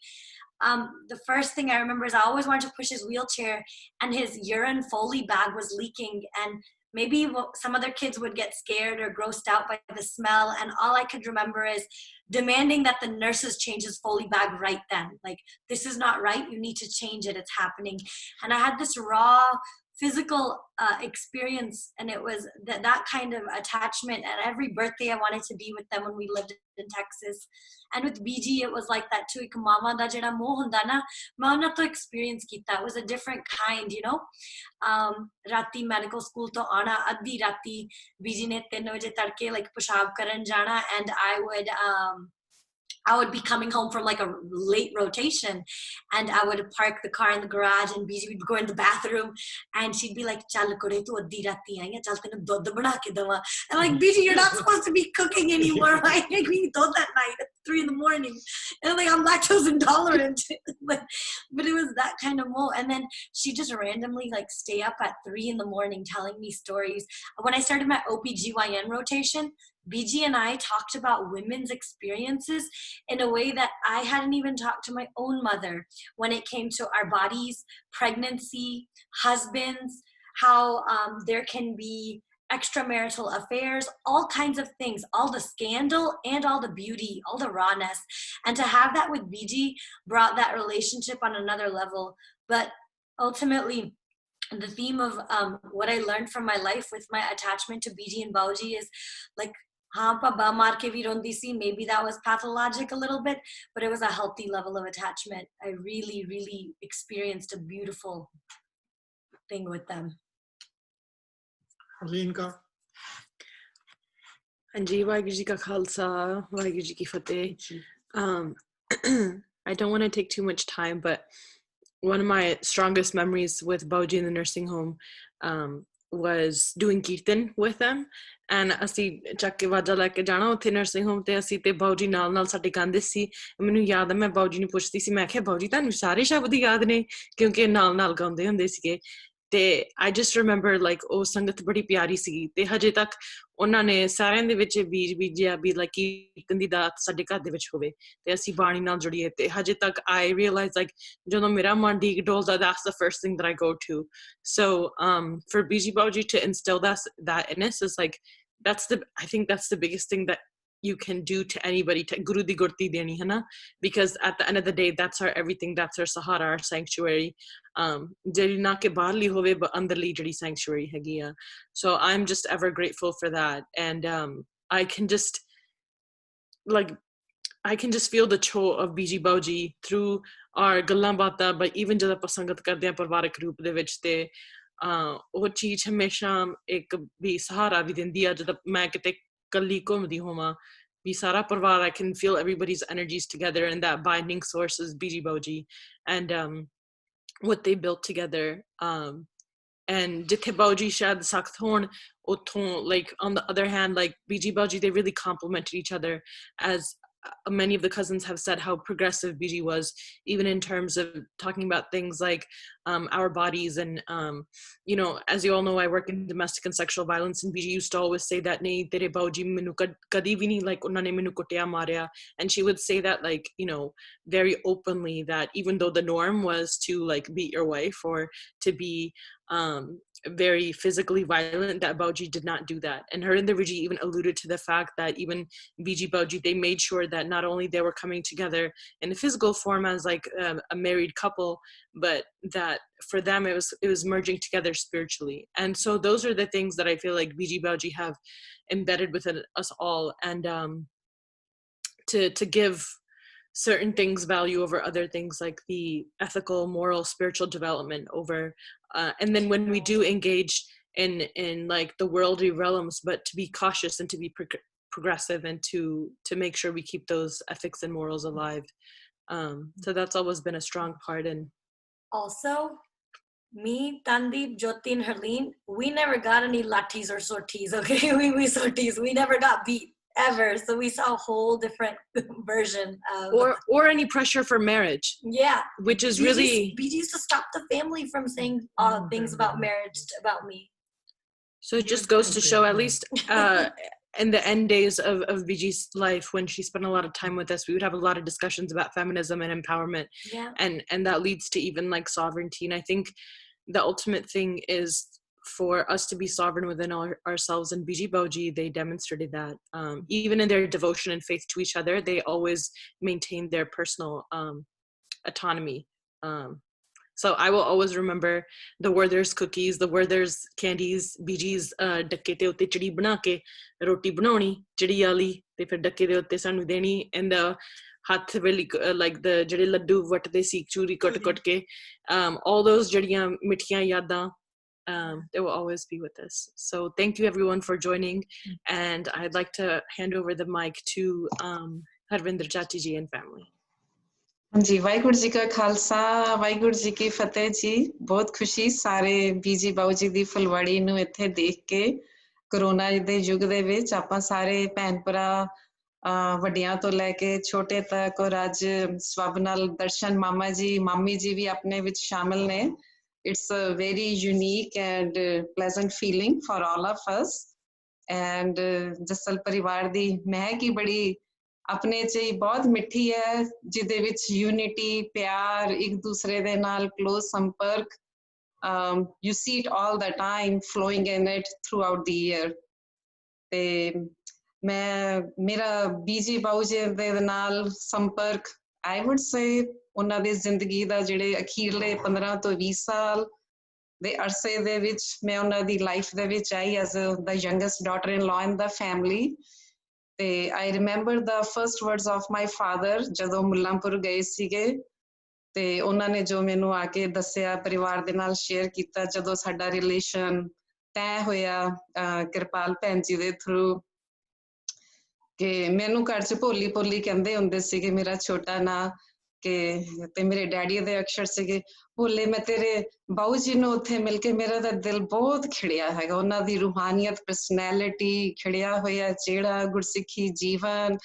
the first thing I remember is I always wanted to push his wheelchair and his urine Foley bag was leaking. And maybe some other kids would get scared or grossed out by the smell. And all I could remember is demanding that the nurses change his Foley bag right then. Like, this is not right. You need to change it. It's happening. And I had this raw physical experience, and it was that kind of attachment. And every birthday I wanted to be with them when we lived in Texas. And with Biji it was like that too. Ek mama da jehda moh hunda na, main ਉਹਨਾਂ ਤੋਂ experience ਕੀਤਾ. It was a different kind, you know. Rati medical school to aana addi rati Biji ne 3 ਵਜੇ ਤੜਕੇ like peshab karan jana, and I would be coming home from like a late rotation, and I would park the car in the garage, and Biji would go in the bathroom, and she'd be like, "Chal kore tu addi rati aayi hai, chal tenu dudh bana ke dawa." And like, Biji, you're not supposed to be cooking anymore. Why are you making dudh at night at 3 a.m? And like, I'm lactose intolerant. but it was that kind of mo. And then she just randomly like stay up at 3 a.m. telling me stories. When I started my OBGYN rotation, Biji and I talked about women's experiences in a way that I hadn't even talked to my own mother when it came to our bodies, pregnancy, husbands, how there can be extramarital affairs, all kinds of things, all the scandal and all the beauty, all the rawness. And to have that with Biji brought that relationship on another level. But ultimately, the theme of what I learned from my life with my attachment to Biji and Bauji is like, हाँ पापा मार के भी रोंदी सी, maybe that was pathologic a little bit, but it was a healthy level of attachment. I really experienced a beautiful thing with them. Linka. Anji, Waheguru Ji Ka Khalsa, Waheguru Ji Ki Fateh. I don't want to take too much time, but one of my strongest memories with Bauji in the nursing home was doing kirtan with them. And ਅਸੀਂ ਚੱਕ ਕੇ ਵਾਜਾ ਲੈ ਕੇ ਜਾਣਾ ਉੱਥੇ nursing home ਤੇ ਅਸੀਂ ਤੇ ਬਾਊਜੀ ਨਾਲ ਸਾਡੇ ਗਾਉਂਦੇ ਸੀ। ਮੈਨੂੰ ਯਾਦ ਹੈ ਮੈਂ ਬਾਊਜੀ ਨੂੰ ਪੁੱਛਦੀ ਸੀ, ਮੈਂ ਕਿਹਾ ਬਾਊਜੀ ਤੁਹਾਨੂੰ ਸਾਰੇ ਸ਼ਬਦ ਯਾਦ ਨੇ, ਕਿਉਂਕਿ ਨਾਲ ਗਾਉਂਦੇ ਹੁੰਦੇ ਸੀਗੇ। ਤੇ I just remember like ਉਹ ਸੰਗਤ ਬੜੀ ਪਿਆਰੀ ਸੀ, ਤੇ ਹਜੇ ਤੱਕ ਉਹਨਾਂ ਨੇ ਸਾਰਿਆਂ ਦੇ ਵਿੱਚ ਬੀਜ ਬੀਜਿਆ ਵੀ like ਕੀਰਤਨ ਦੀ ਦਾਤ ਸਾਡੇ ਘਰ ਦੇ ਵਿੱਚ ਹੋਵੇ ਤੇ ਅਸੀਂ ਬਾਣੀ ਨਾਲ ਜੁੜੀਏ। ਤੇ ਹਜੇ ਤੱਕ I realize like ਜਦੋਂ ਮੇਰਾ ਮਨ ਡੀਕ ਡੋਲਦਾ, that's the first thing that I go to. So for Biji Bauji to instill that in us is like, I think that's the biggest thing that you can do to anybody, Guru di Gurti deni, hai na? Because at the end of the day, that's our everything, that's our sahara, our sanctuary. Jehdi na ke baharli hove but andarli jehdi sanctuary hegi a. So I'm just ever grateful for that. And I can just feel the cho of Biji Bauji through our gallan baataan, but even jad aapa sangat karde ha parivarik roop de vich, te ਉਹ ਚੀਜ਼ ਹਮੇਸ਼ਾ ਇੱਕ ਵੀ ਸਹਾਰਾ ਵੀ ਦਿੰਦੀ ਆ। ਜਦੋਂ ਮੈਂ ਕਿਤੇ ਕੱਲੀ ਘੁੰਮਦੀ ਹੋਵਾਂ ਵੀ ਸਾਰਾ ਪਰਿਵਾਰ, I can feel everybody's energies together, and that binding source is Biji Bauji and what they built together. And ਜਿੱਥੇ ਬਾਊਜੀ ਸ਼ਾਇਦ ਸਖਤ ਹੋਣ, like on the other hand, like Biji Bauji, they really complemented each other, as many of the cousins have said how progressive Biji was, even in terms of talking about things like our bodies. And you know, as you all know, I work in domestic and sexual violence, and Biji used to always say that nahi tere Bauji minu kadi vi nahi like unna ne minu kutya marya, and she would say that, like, you know, very openly, that even though the norm was to like beat your wife or to be very physically violent, that Bauji did not do that. And her and the Viji even alluded to the fact that even Biji Bauji, they made sure that not only they were coming together in a physical form as like a married couple, but that for them it was merging together spiritually. And so those are the things that I feel like Biji Bauji have embedded within us all, and to give certain things value over other things, like the ethical, moral, spiritual development over, and then when we do engage in like the worldly realms, but to be cautious and to be progressive, and to make sure we keep those ethics and morals alive. So that's always been a strong part. And also, me, Tandeep, Jyoti, and Harleen, we never got any lathis or sorties, okay? we sorties. We never got beat, ever. So we saw a whole different version of... Or any pressure for marriage. Yeah. Which is really... BG used to stop the family from saying things about marriage about me. So it just goes to show, at least in the end days of BG's life, when she spent a lot of time with us, we would have a lot of discussions about feminism and empowerment. Yeah. And that leads to even like sovereignty. And I think the ultimate thing is for us to be sovereign within ourselves. And Biji Bauji, they demonstrated that. Even in their devotion and faith to each other, they always maintained their personal autonomy. So I will always remember the Werther's cookies, the Werther's candies, Biji's dakke te utte chidi bana ke roti banauni, chidi wali te fir dakke de utte sanu deni, and the hath really like the jade laddu vatte si churi kot ke, all those jadiyan mithiyan yadan, they will always be with us. So thank you everyone for joining, and I'd like to hand over the mic to Harvinder Chati ji and family. जी वाहिगुरु जी का खालसा वाहिगुरु जी की फतेह जी। बहुत खुशी सारे बीजी बाऊजी दी फुलवाड़ी ਨੂੰ ਇੱਥੇ ਦੇਖ ਕੇ corona ਦੇ ਯੁੱਗ ਦੇ ਵਿੱਚ ਆਪਾਂ ਸਾਰੇ ਭੈਣ ਭਰਾ ਵੱਡਿਆਂ ਤੋਂ ਲੈ ਕੇ ਛੋਟੇ ਤੱਕ ਔਰ ਅੱਜ ਸਵਬ ਨਾਲ ਦਰਸ਼ਨ ਮਾਮਾ ਜੀ ਮਾਮੀ ਜੀ ਵੀ ਆਪਣੇ ਵਿੱਚ ਸ਼ਾਮਲ ਨੇ। It's a very unique and pleasant feeling for all of us, and Jassal ਪਰਿਵਾਰ ਦੀ ਮਹਿਕ ਹੀ ਬੜੀ ਆਪਣੇ ਚ ਹੀ ਬਹੁਤ ਮਿੱਠੀ ਹੈ, ਜਿਹਦੇ ਵਿੱਚ ਯੂਨਿਟੀ ਪਿਆਰ ਇੱਕ ਦੂਸਰੇ ਦੇ ਨਾਲ ਕਲੋਜ਼ ਸੰਪਰਕ, you see it all the time flowing in it throughout the year. ਤੇ ਮੇਰਾ ਬੀਜੀ ਬਾਊਜੀ ਦੇ ਨਾਲ ਸੰਪਰਕ I would say ਉਹਨਾਂ ਦੀ ਜ਼ਿੰਦਗੀ ਦਾ ਜਿਹੜੇ ਅਖੀਰਲੇ 15 ਤੋਂ 20 ਸਾਲ ਦੇ ਅਰਸੇ ਦੇ ਵਿੱਚ ਮੈਂ ਉਹਨਾਂ ਦੀ ਲਾਈਫ ਦੇ ਵਿੱਚ ਆਈ as the youngest daughter-in-law in the family. I remember the first words of my father ਜਦੋਂ ਮੁੱਲਾਂਪੁਰ ਗਏ ਸੀਗੇ, ਤੇ ਉਹਨਾਂ ਨੇ ਜੋ ਮੈਨੂੰ ਆ ਕੇ ਦੱਸਿਆ ਪਰਿਵਾਰ ਦੇ ਨਾਲ ਸ਼ੇਅਰ ਕੀਤਾ ਜਦੋਂ ਸਾਡਾ ਰਿਲੇਸ਼ਨ ਤੈਅ ਹੋਇਆ ਕਿਰਪਾਲ ਭੈਣ ਜੀ ਦੇ ਥਰੂ, ਕਿ ਮੈਨੂੰ ਘਰ ਚ ਭੋਲੀ ਭੋਲੀ ਕਹਿੰਦੇ ਹੁੰਦੇ ਸੀਗੇ, ਮੇਰਾ ਛੋਟਾ ਨਾਂ ਕਿ ਤੇ ਮੇਰੇ ਡੈਡੀ ਦੇ ਅਕਸ਼ਰ ਸੀਗੇ ਭੋਲੇ। ਮੈਂ ਤੇਰੇ ਬਾਊ ਜੀ ਨੂੰ ਉੱਥੇ ਮਿਲ ਕੇ ਮੇਰਾ ਤਾਂ ਦਿਲ ਬਹੁਤ ਖਿੜਿਆ ਹੈਗਾ, ਉਹਨਾਂ ਦੀ ਰੂਹਾਨੀਅਤ ਪਰਸਨੈਲਿਟੀ ਖਿੜਿਆ ਹੋਇਆ ਜਿਹੜਾ ਗੁਰਸਿੱਖੀ ਜੀਵਨ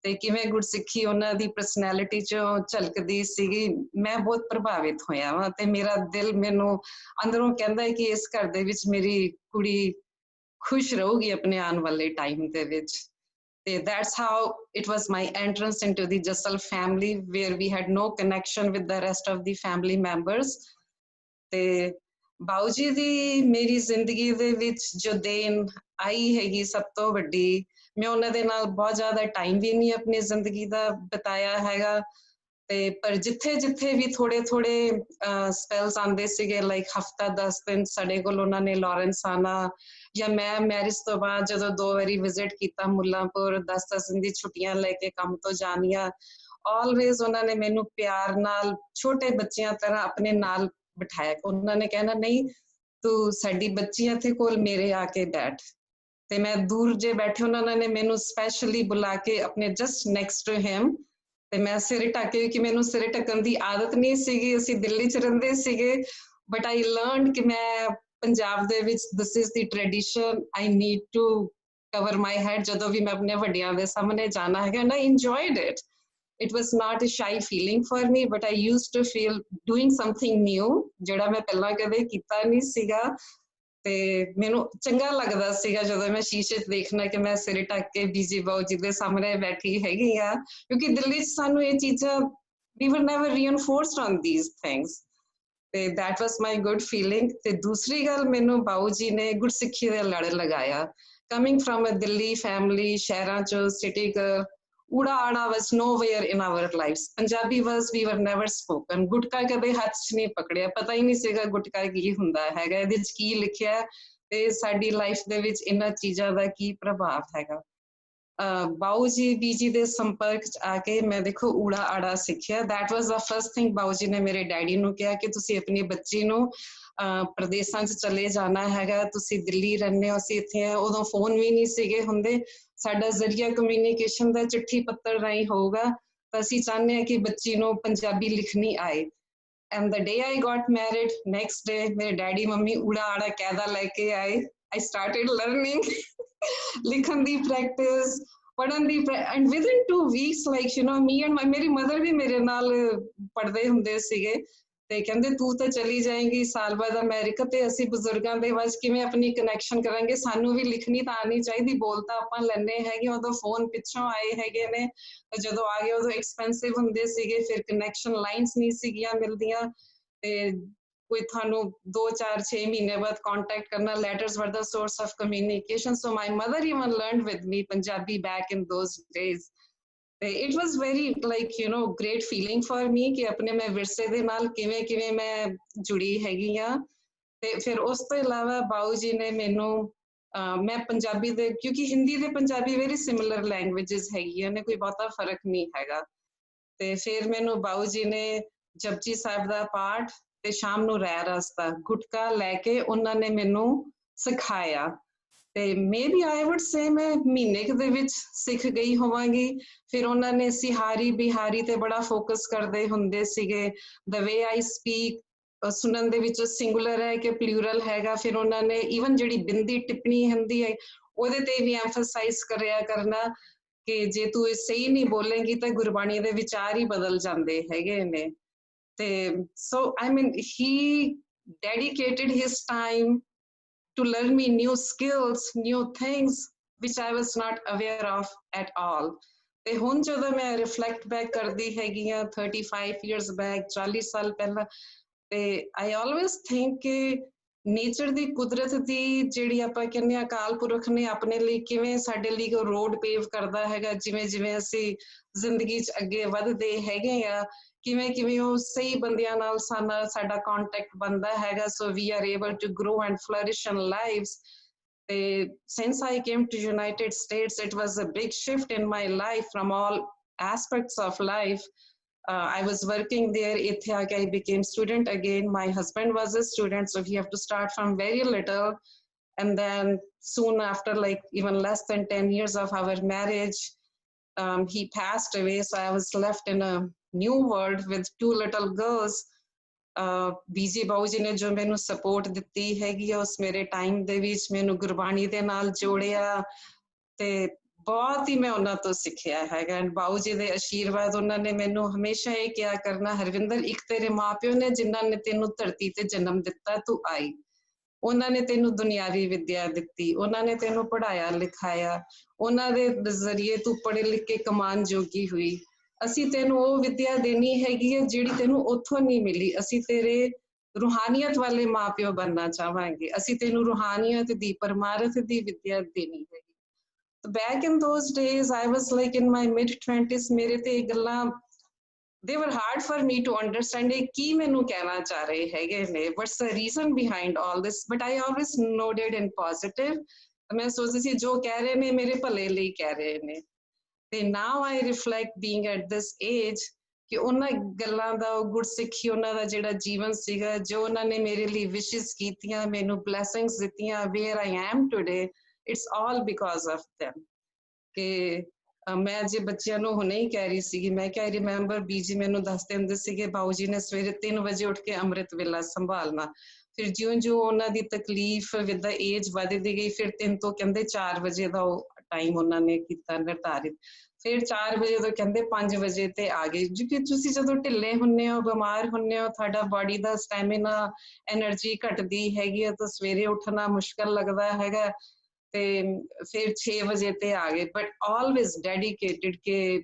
ਤੇ ਕਿਵੇਂ ਗੁਰਸਿੱਖੀ ਉਹਨਾਂ ਦੀ ਪਰਸਨੈਲਿਟੀ ਚੋਂ ਝਲਕਦੀ ਸੀਗੀ, ਮੈਂ ਬਹੁਤ ਪ੍ਰਭਾਵਿਤ ਹੋਇਆ ਵਾਂ। ਤੇ ਮੇਰਾ ਦਿਲ ਮੈਨੂੰ ਅੰਦਰੋਂ ਕਹਿੰਦਾ ਹੈ ਕਿ ਇਸ ਘਰ ਦੇ ਵਿੱਚ ਮੇਰੀ ਕੁੜੀ ਖੁਸ਼ ਰਹੂਗੀ ਆਪਣੇ ਆਉਣ ਵਾਲੇ ਟਾਈਮ ਦੇ ਵਿੱਚ। That's how it was my entrance into the Jassal family, where we had no connection with the rest of the family members. ਤੇ ਬਾਊਜੀ ਦੀ ਮੇਰੀ ਜ਼ਿੰਦਗੀ ਦੇ ਵਿੱਚ ਜੋ ਦੇਣ ਆਈ ਹੈਗੀ ਸਭ ਤੋਂ ਵੱਡੀ, ਮੈਂ ਉਹਨਾਂ ਦੇ ਨਾਲ ਬਹੁਤ ਜ਼ਿਆਦਾ ਟਾਈਮ ਵੀ ਨਹੀਂ ਆਪਣੀ ਜ਼ਿੰਦਗੀ ਦਾ ਬਿਤਾਇਆ ਹੈਗਾ, ਤੇ ਪਰ ਜਿੱਥੇ ਜਿੱਥੇ ਵੀ ਥੋੜੇ ਥੋੜੇ ਸਪੈਲਸ ਆਉਂਦੇ ਸੀਗੇ, ਲਾਈਕ ਹਫਤਾ 10 ਦਿਨ ਸਾਡੇ ਕੋਲ ਉਹਨਾਂ ਨੇ ਲਾਰੈਂਸ ਆਣਾ, ਜਾਂ ਮੈਂ ਮੈਰਿਜ ਤੋਂ ਬਾਅਦ ਜਦੋਂ 2 ਵਾਰੀ ਵਿਜ਼ਿਟ ਕੀਤਾ ਮੁੱਲਾਂਪੁਰ 10-10 ਦਿਨ ਦੀ ਛੁੱਟੀਆਂ ਲੈ ਕੇ ਕੰਮ ਤੋਂ ਜਾਣੀਆਂ, ਆਲਵੇਜ਼ ਉਹਨਾਂ ਨੇ ਮੈਨੂੰ ਪਿਆਰ ਨਾਲ ਛੋਟੇ ਬੱਚਿਆਂ ਤਰ੍ਹਾਂ ਆਪਣੇ ਨਾਲ ਬਿਠਾਇਆ। ਉਹਨਾਂ ਨੇ ਕਹਿਣਾ ਨਹੀਂ ਤੂੰ ਸਾਡੀ ਬੱਚੀ ਇੱਥੇ ਕੋਲ ਮੇਰੇ ਆ ਕੇ ਬੈਠ, ਤੇ ਮੈਂ ਦੂਰ ਜੇ ਬੈਠੇ ਉਹਨਾਂ ਨੇ ਮੈਨੂੰ ਸਪੈਸ਼ਲੀ ਬੁਲਾ ਕੇ ਆਪਣੇ ਜਸਟ ਨੈਕਸਟ ਟੂ ਹਿਮ, ਤੇ ਮੈਂ ਸਿਰ ਢੱਕੇ ਕਿ ਮੈਨੂੰ ਸਿਰ ਢੱਕਣ ਦੀ ਆਦਤ ਨਹੀਂ ਸੀਗੀ, ਅਸੀਂ ਦਿੱਲੀ ਚ ਰਹਿੰਦੇ ਸੀਗੇ, ਬਟ ਆਈ ਲਰਨਡ ਕਿ ਮੈਂ ਪੰਜਾਬ ਦੇ ਵਿੱਚ this is the tradition, I need to cover my head ਜਦੋਂ ਵੀ ਮੈਂ ਆਪਣੇ ਵੱਡਿਆਂ ਦੇ ਸਾਹਮਣੇ ਜਾਣਾ ਹੈਗਾ, and I enjoyed it. It was not a shy feeling for me, but I used to feel doing something new ਜਿਹੜਾ ਮੈਂ ਪਹਿਲਾਂ ਕਦੇ ਕੀਤਾ ਨਹੀਂ ਸੀਗਾ, ਤੇ ਮੈਨੂੰ ਚੰਗਾ ਲੱਗਦਾ ਸੀਗਾ ਜਦੋਂ ਮੈਂ ਸ਼ੀਸ਼ੇ 'ਚ ਦੇਖਣਾ ਕਿ ਮੈਂ ਸਿਰ ਢੱਕ ਕੇ ਬੀਜੀ ਬਾਊ ਜੀ ਦੇ ਸਾਹਮਣੇ ਬੈਠੀ ਹੈਗੀ ਆ, ਕਿਉਂਕਿ ਦਿੱਲੀ 'ਚ ਸਾਨੂੰ ਇਹ ਚੀਜ਼ਾਂ we were never reinforced on these things. ਤੇ that was my good feeling. ਤੇ ਦੂਸਰੀ ਗੱਲ, ਮੈਨੂੰ ਬਾਊ ਜੀ ਨੇ ਗੁਰਸਿੱਖੀ ਦੇ ਲੜ ਲਗਾਇਆ, coming from a Delhi family, ਸ਼ਹਿਰਾਂ 'ਚੋਂ city girl, ਊੜਾ ਆੜਾ was nowhere in our lives. Punjabi was we were never spoken. ਗੁਟਕਾ ਕਦੇ ਹੱਥ 'ਚ ਨਹੀਂ ਪਕੜਿਆ, ਪਤਾ ਹੀ ਨਹੀਂ ਸੀਗਾ ਗੁਟਕਾ ਕੀ ਹੁੰਦਾ ਹੈਗਾ, ਇਹਦੇ 'ਚ ਕੀ ਲਿਖਿਆ ਤੇ ਸਾਡੀ ਲਾਈਫ ਦੇ ਵਿੱਚ ਇਹਨਾਂ ਚੀਜ਼ਾਂ ਦਾ ਕੀ ਪ੍ਰਭਾਵ ਹੈਗਾ। ਬਾਊ ਜੀ ਬੀਜੀ ਦੇ ਸੰਪਰਕ 'ਚ ਆ ਕੇ ਮੈਂ ਦੇਖੋ ਊੜਾ ਆੜਾ ਸਿੱਖਿਆ। that was the first thing ਬਾਊ ਜੀ ਨੇ ਮੇਰੇ ਡੈਡੀ ਨੂੰ ਕਿਹਾ ਕਿ ਤੁਸੀਂ ਆਪਣੀ ਬੱਚੀ ਨੂੰ ਪ੍ਰਦੇਸ਼ਾਂ 'ਚ ਚਲੇ ਜਾਣਾ ਹੈਗਾ, ਤੁਸੀਂ ਦਿੱਲੀ ਰਹਿੰਦੇ ਹੋ, ਅਸੀਂ ਇੱਥੇ ਆ। ਉਦੋਂ ਫੋਨ ਵੀ ਨਹੀਂ ਸੀਗੇ ਹੁੰਦੇ, ਸਾਡਾ ਜ਼ਰੀਆ ਕਮਿਊਨੀਕੇਸ਼ਨ ਦਾ ਚਿੱਠੀ ਪੱਤਰ ਰਾਹੀਂ ਹੋਊਗਾ, ਤਾਂ ਅਸੀਂ ਚਾਹੁੰਦੇ ਹਾਂ ਕਿ ਬੱਚੀ ਨੂੰ ਪੰਜਾਬੀ ਲਿਖਣੀ ਆਏ। And the day I got married, next day ਮੇਰੇ ਡੈਡੀ ਮੰਮੀ ਊੜਾ ਆੜਾ ਕਾਇਦਾ ਲੈ ਕੇ ਆਏ। I started learning ਲਿਖਣ ਦੀ ਪ੍ਰੈਕਟਿਸ, ਪੜ੍ਹਨ ਦੀ, and within 2 weeks, like you know, me and ਮੇਰੀ ਮਦਰ ਵੀ ਮੇਰੇ ਨਾਲ ਪੜ੍ਹਦੇ ਹੁੰਦੇ ਸੀਗੇ, ਤੇ ਕਹਿੰਦੇ ਤੂੰ ਤਾਂ ਚਲੀ ਜਾਏਂਗੀ ਸਾਲ ਬਾਅਦ ਅਮਰੀਕਾ, ਤੇ ਅਸੀਂ ਬਜ਼ੁਰਗਾਂ ਦੇ ਵਿੱਚ ਕਿਵੇਂ ਆਪਣੀ ਕਨੈਕਸ਼ਨ ਕਰਾਂਗੇ, ਸਾਨੂੰ ਵੀ ਲਿਖਣੀ ਤਾਂ ਆਉਣੀ ਚਾਹੀਦੀ, ਬੋਲ ਤਾਂ ਆਪਾਂ ਲੈਂਦੇ ਹੈਗੇ। ਉਦੋਂ ਫੋਨ ਪਿੱਛੋਂ ਆਏ ਹੈਗੇ ਨੇ, ਜਦੋਂ ਆ ਗਏ ਉਦੋਂ ਐਕਸਪੈਂਸਿਵ ਹੁੰਦੇ ਸੀਗੇ, ਫਿਰ ਕਨੈਕਸ਼ਨ ਲਾਈਨਸ ਨਹੀਂ ਸੀਗੀਆਂ ਮਿਲਦੀਆਂ, ਤੇ ਕੋਈ ਤੁਹਾਨੂੰ 2, 4, 6 ਮਹੀਨੇ ਬਾਅਦ ਕੰਟੈਕਟ ਕਰਨਾ, letters were the source of communication. So my mother even learned with me Punjabi back in those days. It was very, like you know, great feeling for me ਕਿ ਆਪਣੇ ਮੈਂ ਵਿਰਸੇ ਦੇ ਨਾਲ ਕਿਵੇਂ ਮੈਂ ਜੁੜੀ ਹੈਗੀ ਆ। ਤੇ ਫਿਰ ਉਸ ਤੋਂ ਇਲਾਵਾ ਬਾਊ ਜੀ ਨੇ ਮੈਨੂੰ ਮੈਂ ਪੰਜਾਬੀ ਦੇ, ਕਿਉਂਕਿ ਹਿੰਦੀ ਤੇ ਪੰਜਾਬੀ ਵੈਰੀ ਸਿਮਿਲਰ ਲੈਂਗੁਏਜਸ ਹੈਗੀਆਂ ਨੇ, ਕੋਈ ਬਹੁਤਾ ਫਰਕ ਨਹੀਂ ਹੈਗਾ, ਤੇ ਫਿਰ ਮੈਨੂੰ ਬਾਊ ਜੀ ਨੇ ਜਪਜੀ ਸਾਹਿਬ ਦਾ ਪਾਠ ਤੇ ਸ਼ਾਮ ਨੂੰ ਰਹਿ ਰਸਤਾ ਗੁਟਕਾ ਲੈ ਕੇ ਉਹਨਾਂ ਨੇ ਮੈਨੂੰ ਸਿਖਾਇਆ, ਤੇ ਮੇਬੀ ਆਈ ਵੁੱਡ ਸੇ ਮੈਂ ਮਹੀਨੇ ਕੁ ਦੇ ਵਿੱਚ ਸਿੱਖ ਗਈ ਹੋਵਾਂਗੀ। ਫਿਰ ਉਹਨਾਂ ਨੇ ਸਿਹਾਰੀ ਬਿਹਾਰੀ ਤੇ ਬੜਾ ਫੋਕਸ ਕਰਦੇ ਹੁੰਦੇ ਸੀਗੇ, the way I speak, ਸੁਣਨ ਦੇ ਵਿੱਚ ਸਿੰਗੂਲਰ ਹੈ ਕਿ ਪਲੂਰਲ ਹੈਗਾ। ਫਿਰ ਉਹਨਾਂ ਨੇ ਈਵਨ ਜਿਹੜੀ ਬਿੰਦੀ ਟਿੱਪਣੀ ਹੁੰਦੀ ਹੈ ਉਹਦੇ ਤੇ ਵੀ ਐਮਫਸਾਈਜ਼ ਕਰਿਆ ਕਰਨਾ ਕਿ ਜੇ ਤੂੰ ਇਹ ਸਹੀ ਨਹੀਂ ਬੋਲੇਂਗੀ ਤਾਂ ਗੁਰਬਾਣੀ ਦੇ ਵਿਚਾਰ ਹੀ ਬਦਲ ਜਾਂਦੇ ਹੈਗੇ ਨੇ। ਤੇ so I mean he dedicated his time to learn me new skills, new things which I was not aware of at all. ਤੇ ਹੁਣ ਜਦੋਂ ਮੈਂ ਰਿਫਲੈਕਟ ਬੈਕ ਕਰਦੀ ਹੈਗੀ ਆ 35 years back, 40 ਸਾਲ ਪਹਿਲਾਂ, ਤੇ I always think ਕਿ ਨੇਚਰ ਦੀ, ਕੁਦਰਤ ਦੀ ਜਿਹੜੀ ਆਪਾਂ ਕਹਿੰਦੇ ਆ ਅਕਾਲ ਪੁਰਖ ਨੇ ਆਪਣੇ ਲਈ ਕਿਵੇਂ ਸਾਡੇ ਲਈ ਰੋਡ ਪੇਵ ਕਰਦਾ ਹੈਗਾ, ਜਿਵੇਂ ਅਸੀਂ ਜ਼ਿੰਦਗੀ 'ਚ ਅੱਗੇ ਵੱਧਦੇ ਹੈਗੇ ਆ, ਕਿਵੇਂ ਉਹ ਸਹੀ ਬੰਦਿਆਂ ਨਾਲ ਸਾਡਾ ਕੰਟੈਕਟ ਬਣਦਾ ਹੈਗਾ, so we are able to grow and flourish in lives. Since I came to United States, it was a big shift in my life from all aspects of life. I was working there, I became student again. My husband was a student, so we have to start from very little. And then soon after, like even less than 10 years of our marriage, he passed away. So I was left in a new world with 2 little girls. ਬੀਜੀ ਬਾਊ ਜੀ ਨੇ ਜੋ ਮੈਨੂੰ support ਦਿੱਤੀ ਹੈਗੀ ਆ ਉਸ ਮੇਰੇ ਟਾਈਮ ਦੇ ਵਿੱਚ, ਮੈਨੂੰ ਗੁਰਬਾਣੀ ਦੇ ਨਾਲ ਜੋੜਿਆ, ਤੇ ਬਹੁਤ ਹੀ ਮੈਂ ਉਹਨਾਂ ਤੋਂ ਸਿੱਖਿਆ ਹੈਗਾ। ਐਂਡ ਬਾਊ ਜੀ ਦੇ ਆਸ਼ੀਰਵਾਦ, ਉਹਨਾਂ ਨੇ ਮੈਨੂੰ ਹਮੇਸ਼ਾ ਇਹ ਕਿਹਾ ਕਰਨਾ, ਹਰਵਿੰਦਰ ਇੱਕ ਤੇਰੇ ਮਾਂ ਪਿਓ ਨੇ ਜਿਨ੍ਹਾਂ ਨੇ ਤੈਨੂੰ ਧਰਤੀ ਤੇ ਜਨਮ ਦਿੱਤਾ, ਤੂੰ ਆਈ, ਉਹਨਾਂ ਨੇ ਤੈਨੂੰ ਦੁਨਿਆਵੀ ਵਿੱਦਿਆ ਦਿੱਤੀ, ਉਹਨਾਂ ਨੇ ਤੈਨੂੰ ਪੜ੍ਹਾਇਆ ਲਿਖਾਇਆ, ਉਹਨਾਂ ਦੇ ਜ਼ਰੀਏ ਤੂੰ ਪੜ੍ਹੇ ਲਿਖ ਕੇ ਕਮਾਨ ਜੋਗੀ ਹੋਈ। ਅਸੀਂ ਤੈਨੂੰ ਉਹ ਵਿੱਦਿਆ ਦੇਣੀ ਹੈਗੀ ਹੈ ਜਿਹੜੀ ਤੈਨੂੰ ਉੱਥੋਂ ਨਹੀਂ ਮਿਲੀ, ਅਸੀਂ ਤੇਰੇ ਰੂਹਾਨੀਅਤ ਵਾਲੇ ਮਾਂ ਪਿਓ ਬਣਨਾ ਚਾਹਾਂਗੇ, ਅਸੀਂ ਤੈਨੂੰ ਰੂਹਾਨੀਅਤ ਦੀ, ਪਰਮਾਰਥ ਦੀ ਵਿੱਦਿਆ ਦੇਣੀ ਹੈਗੀ। Back in those days, I was like in my mid-20s, ਮੇਰੇ ਤੇ ਇਹ ਗੱਲਾਂ they were hard for me to understand ਇਹ ਕੀ ਮੈਨੂੰ ਕਹਿਣਾ ਚਾਹ ਰਹੇ ਹੈਗੇ ਨੇ, what's the reason behind all this, but I always noted in positive. ਮੈਂ ਸੋਚਦੀ ਸੀ ਜੋ ਕਹਿ ਰਹੇ ਨੇ ਮੇਰੇ ਭਲੇ ਲਈ ਕਹਿ ਰਹੇ ਨੇ। ਤੇ now I reflect being at this age ਕਿ ਉਹਨਾਂ ਗੱਲਾਂ ਦਾ, ਉਹ ਗੁਰਸਿੱਖੀ, ਉਹਨਾਂ ਦਾ ਜਿਹੜਾ ਜੀਵਨ ਸੀਗਾ, ਜੋ ਉਹਨਾਂ ਨੇ ਮੇਰੇ ਲਈ ਵਿਸ਼ੇਸ ਕੀਤੀਆਂ, ਮੈਨੂੰ ਬਲੈਸਿੰਗਸ ਦਿੱਤੀਆਂ, where I am today, it's all because of them. ਕਿ ਮੈਂ ਜੇ ਬੱਚਿਆਂ ਨੂੰ ਹੁਣੇ ਹੀ ਕਹਿ ਰਹੀ ਸੀਗੀ, ਮੈਂ ਕਿਹਾ ਰਿਮੈਂਬਰ ਬੀਜੀ ਮੈਨੂੰ ਦੱਸਦੇ ਹੁੰਦੇ ਸੀਗੇ ਬਾਊ ਜੀ ਨੇ ਸਵੇਰੇ 3 ਵਜੇ ਉੱਠ ਕੇ ਅੰਮ੍ਰਿਤ ਵੇਲਾ ਸੰਭਾਲਣਾ, ਫਿਰ ਜਿਉਂ-ਜਿਉਂ ਉਹਨਾਂ ਦੀ ਤਕਲੀਫ ਵਿਦ ਦਾ ਏਜ ਵੱਧਦੀ ਗਈ, ਫਿਰ 3 ਤੋਂ ਕਹਿੰਦੇ 4 ਵਜੇ ਦਾ ਉਹ ਟਾਈਮ ਉਹਨਾਂ ਨੇ ਕੀਤਾ ਨਿਰਧਾਰਿਤ। ਫਿਰ 4 ਵਜੇ ਤੋਂ ਕਹਿੰਦੇ 5 ਵਜੇ ਤੇ ਆ ਗਏ, ਕਿਉਂਕਿ ਤੁਸੀਂ ਜਦੋਂ ਢਿੱਲੇ ਹੁੰਨੇ ਹੋ, ਬਿਮਾਰ ਹੁੰਨੇ ਹੋ, ਤੁਹਾਡਾ ਬਾਡੀ ਦਾ ਸਟੈਮਿਨਾ, એનર્ਜੀ ਘਟਦੀ ਹੈਗੀ ਹੈ, ਤਾਂ ਸਵੇਰੇ ਉੱਠਣਾ ਮੁਸ਼ਕਲ ਲੱਗਦਾ ਹੈਗਾ। ਤੇ ਫਿਰ 6 ਵਜੇ ਤੇ ਆ ਗਏ, ਬਟ ਆਲਵੇਜ਼ ਡੈਡੀਕੇਟਿਡ ਕਿ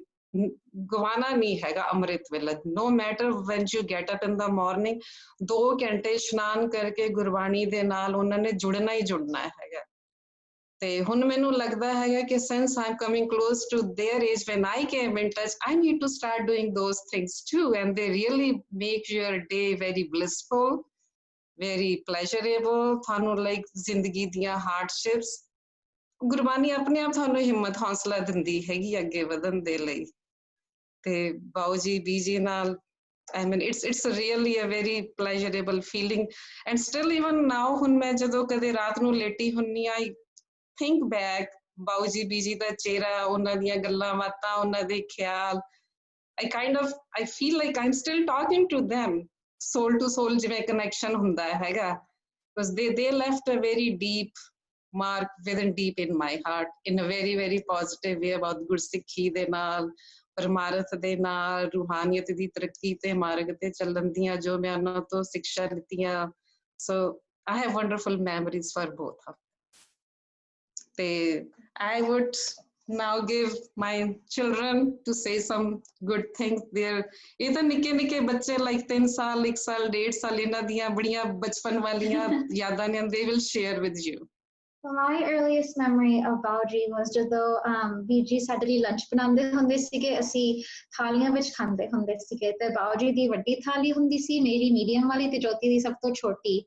ਗਵਾਣਾ ਨਹੀਂ ਹੈਗਾ ਅੰਮ੍ਰਿਤ ਵੇਲਾ। no matter when you get up in the morning, 2 ਘੰਟੇ ਇਸ਼ਨਾਨ ਕਰਕੇ ਗੁਰਬਾਣੀ ਦੇ ਨਾਲ ਉਹਨਾਂ ਨੇ ਜੁੜਨਾ ਹੀ ਜੁੜਨਾ ਹੈਗਾ। ਤੇ ਹੁਣ ਮੈਨੂੰ ਲੱਗਦਾ ਹੈਗਾ ਕਿ since I'm coming close to their age, when I came in touch, I need to start doing those things too, and they really make your day very blissful, very pleasurable। ਤੁਹਾਨੂੰ like ਜ਼ਿੰਦਗੀ ਦੀਆਂ hardships, Gurbani ਆਪਣੇ ਆਪ ਤੁਹਾਨੂੰ ਹਿੰਮਤ ਹੌਸਲਾ ਦਿੰਦੀ ਹੈਗੀ ਅੱਗੇ ਵਧਣ ਦੇ ਲਈ। ਤੇ ਬਾਊ ਜੀ ਬੀਜੀ ਨਾਲ I mean it's really a very pleasurable feeling, and still even now ਹੁਣ ਮੈਂ ਜਦੋਂ ਕਦੇ ਰਾਤ ਨੂੰ ਲੇਟੀ ਹੁੰਨੀ ਆ, I think back ਬਾਊ ਜੀ ਬੀਜੀ ਦਾ ਚਿਹਰਾ, ਉਹਨਾਂ ਦੀਆਂ ਗੱਲਾਂ ਬਾਤਾਂ, ਉਹਨਾਂ ਦੇ ਖਿਆਲ, I feel like I'm still talking to them, soul to soul ਜਿਵੇਂ connection ਹੁੰਦਾ ਹੈਗਾ, because they left a very deep mark within deep in my heart in a very very positive way about ਗੁਰਸਿੱਖੀ ਦੇ ਨਾਲ, ਪਰਮਾਰਥ ਦੇ ਨਾਲ, ਰੂਹਾਨੀਅਤ ਦੀ ਤਰੱਕੀ ਤੇ ਮਾਰਗ ਤੇ ਚੱਲਣ ਦੀਆਂ ਜੋ ਮੈਂ ਉਹਨਾਂ ਤੋਂ ਸਿੱਖਿਆ ਲਿੱਤੀਆਂ। So I have wonderful memories for both of them. ਤੇ I would now give my children to say some good things there। ਇਹ ਤਾਂ ਨਿੱਕੇ ਨਿੱਕੇ ਬੱਚੇ like 3 ਸਾਲ 1 ਸਾਲ 1.5 ਸਾਲ, ਇਹਨਾਂ ਦੀਆਂ ਬੜੀਆਂ ਬਚਪਨ ਵਾਲੀਆਂ ਯਾਦਾਂ ਨੇ, they will share with you। So my earliest memory of Bauji was ਜਦੋਂ ਬੀਜੀ ਸਾਡੇ ਲਈ ਲੰਚ ਬਣਾਉਂਦੇ ਹੁੰਦੇ ਸੀਗੇ, ਅਸੀਂ ਥਾਲੀਆਂ ਵਿੱਚ ਖਾਂਦੇ ਹੁੰਦੇ ਸੀਗੇ, ਤੇ ਬਾਊਜੀ ਦੀ ਵੱਡੀ ਥਾਲੀ ਹੁੰਦੀ ਸੀ, ਮੇਰੀ ਮੀਡੀਅਮ ਵਾਲੀ, ਤੇ ਜੋਤੀ ਦੀ ਸਭ ਤੋਂ ਛੋਟੀ।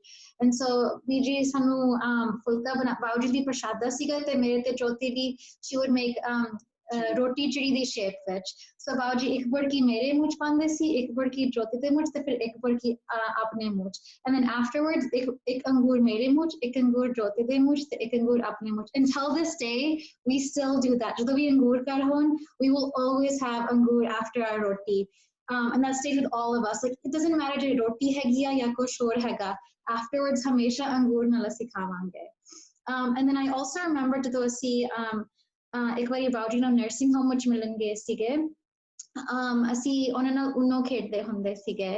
And so ਬੀਜੀ ਸਾਨੂੰ ਫੁਲਕਾ ਬਾਊਜੀ ਦੀ ਪ੍ਰਸ਼ਾਦਾ ਸੀਗਾ, ਤੇ ਮੇਰੇ ਤੇ ਜੋਤੀ ਦੀ she would make ਰੋਟੀ ਜਿਹੜੀ ਦੀ ਸ਼ੇਪ ਵਿੱਚ। ਸੋ ਬਾਊਜੀ ਇੱਕ ਬੁਰਕੀ ਮੇਰੇ ਮੂੰਹ ਚ ਪਾਉਂਦੇ ਸੀ, ਇੱਕ ਬੁਰਕੀ ਜੋਤੀ ਦੇ ਮੂੰਹ ਚ, ਤੇ ਫਿਰ ਇੱਕ ਬੁਰਕੀ ਆਪਣੇ ਮੂੰਹ ਚ। And then afterwards ਇੱਕ ਅੰਗੂਰ ਮੇਰੇ ਮੂੰਹ ਚ, ਇੱਕ ਅੰਗੂਰ ਜੋਤੀ ਦੇ ਮੂੰਹ ਚ, ਤੇ ਇੱਕ ਅੰਗੂਰ ਆਪਣੇ ਮੂੰਹ ਚ। Until this day we still do that। ਜਦੋਂ ਵੀ ਅੰਗੂਰ ਕਰ ਹੋਣ, we will always have ਅੰਗੂਰ after our roti। And that stays with all of us, like it doesn't matter ਜੇ ਰੋਟੀ ਹੈਗੀ ਆ ਜਾਂ ਕੁਛ ਹੋਰ ਹੈਗਾ, afterwards ਹਮੇਸ਼ਾ ਅੰਗੂਰ ਨਾਲ ਅਸੀਂ ਖਾਵਾਂਗੇ। And then I also remember ਜਦੋਂ ਅਸੀਂ ਇੱਕ ਵਾਰੀ ਬਾਊਜੀ ਨੂੰ ਨਰਸਿੰਗ ਹੋਮ ਵਿੱਚ ਮਿਲਣ ਗਏ ਸੀਗੇ, ਅਸੀਂ ਉਹਨਾਂ ਨਾਲ ਊਨੋ ਖੇਡਦੇ ਹੁੰਦੇ ਸੀਗੇ,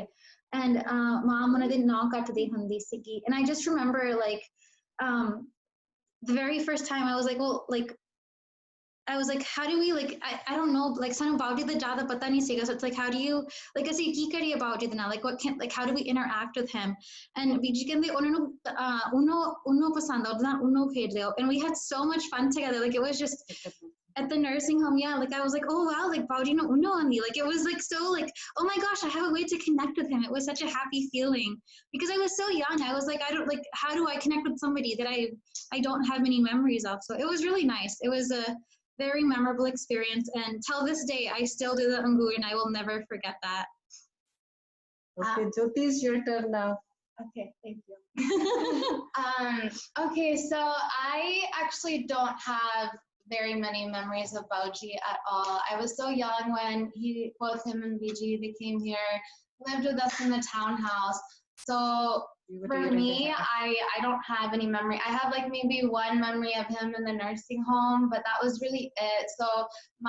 and ਮਾਮ ਉਹਨਾਂ ਦੇ ਨਾਂ ਕੱਟਦੀ ਹੁੰਦੀ ਸੀਗੀ। And I just remember like the very first time I was like, well, like I was like, how do we like, I don't know, like ਸਾਨੂੰ ਬਾਊਜੀ ਦਾ ਜ਼ਿਆਦਾ ਪਤਾ ਨਹੀਂ ਸੀਗਾ, so it's like how do you like ਅਸੀਂ ਕੀ ਕਰੀਏ ਬਾਊਜੀ ਦੇ ਨਾਲ, like what can, like how do we interact with him। and ਬੀਜੀ ਕਹਿੰਦੇ ਉਹਨਾਂ ਨੂੰ ਊਨੋ ਪਸੰਦ ਆ, ਉਹਦੇ ਨਾਲ ਊਨੋ ਖੇਡਦੇ ਹੋ, and we had so much fun together, like it was just at the nursing home, yeah, like I was like, oh wow, like Bauji no uno on me, like it was like so like, oh my gosh, I have a way to connect with him। It was such a happy feeling because I was so young, I was like, I don't like, how do I connect with somebody that I don't have many memories of। So it was really nice, it was a very memorable experience, and till this day I still do the angur and I will never forget that। Okay, Jyoti, it's your turn now। Okay, thank you। Okay, so I actually don't have very many memories of Bauji at all। I was so young when both him and Biji, they came here, lived with us in the townhouse। So for me, I don't have any memory. I have like maybe one memory of him in the nursing home, but that was really it। So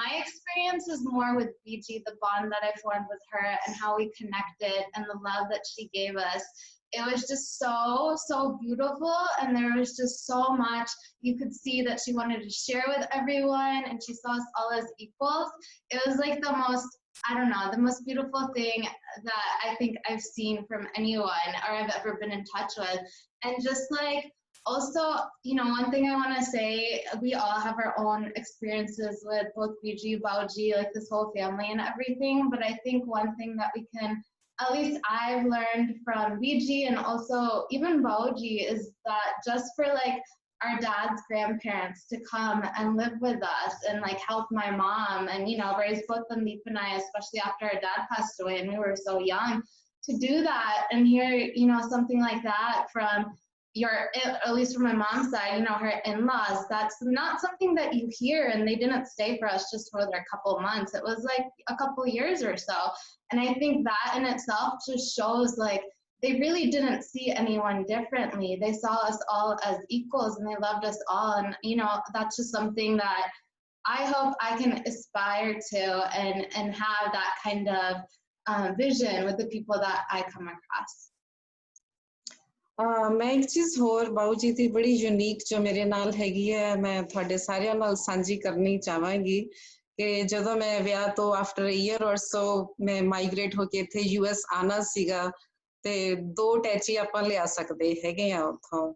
my experience is more with Biji, the bond that I formed with her and how we connected and the love that she gave us। It was just so beautiful, and there was just so much you could see that she wanted to share with everyone, and she saw us all as equals। It was like the most, I don't know, the most beautiful thing that I think I've seen from anyone or I've ever been in touch with। And just like also, you know, one thing I want to say, we all have our own experiences with both Biji, Bauji, like this whole family and everything, but I think one thing that we can, at least I've learned from Biji and also even Bauji, is that just for like our dad's grandparents to come and live with us and like help my mom and, you know, raise both Mandeep and I, especially after our dad passed away and we were so young, to do that and hear, you know, something like that from at least from my mom's side, you know, her in-laws, that's not something that you hear, and they didn't stay for us just for a couple months. It was like a couple years or so. And I think that in itself just shows like they really didn't see anyone differently. They saw us all as equals and they loved us all. And, you know, that's just something that I hope I can aspire to and have that kind of vision with the people that I come across. ਮੈਂ ਇੱਕ ਚੀਜ਼ ਹੋਰ ਬਾਊ ਜੀ ਦੀ ਬੜੀ unique ਜੋ ਮੇਰੇ ਨਾਲ ਹੈਗੀ ਹੈ ਮੈਂ ਤੁਹਾਡੇ ਸਾਰਿਆਂ ਨਾਲ ਸਾਂਝੀ ਕਰਨੀ ਚਾਹਾਂਗੀ ਕਿ ਜਦੋਂ ਮੈਂ ਵਿਆਹ ਤੋਂ ਆਫਟਰ ਅ ਈਅਰ ਔਰ ਸੋ ਮੈਂ ਮਾਈਗ੍ਰੇਟ ਹੋ ਕੇ ਇੱਥੇ ਯੂਐਸ ਆਣਾ ਸੀਗਾ ਤੇ 2 ਟੈਚੀ ਆਪਾਂ ਲਿਆ ਸਕਦੇ ਹੈਗੇ ਆ ਉੱਥੋਂ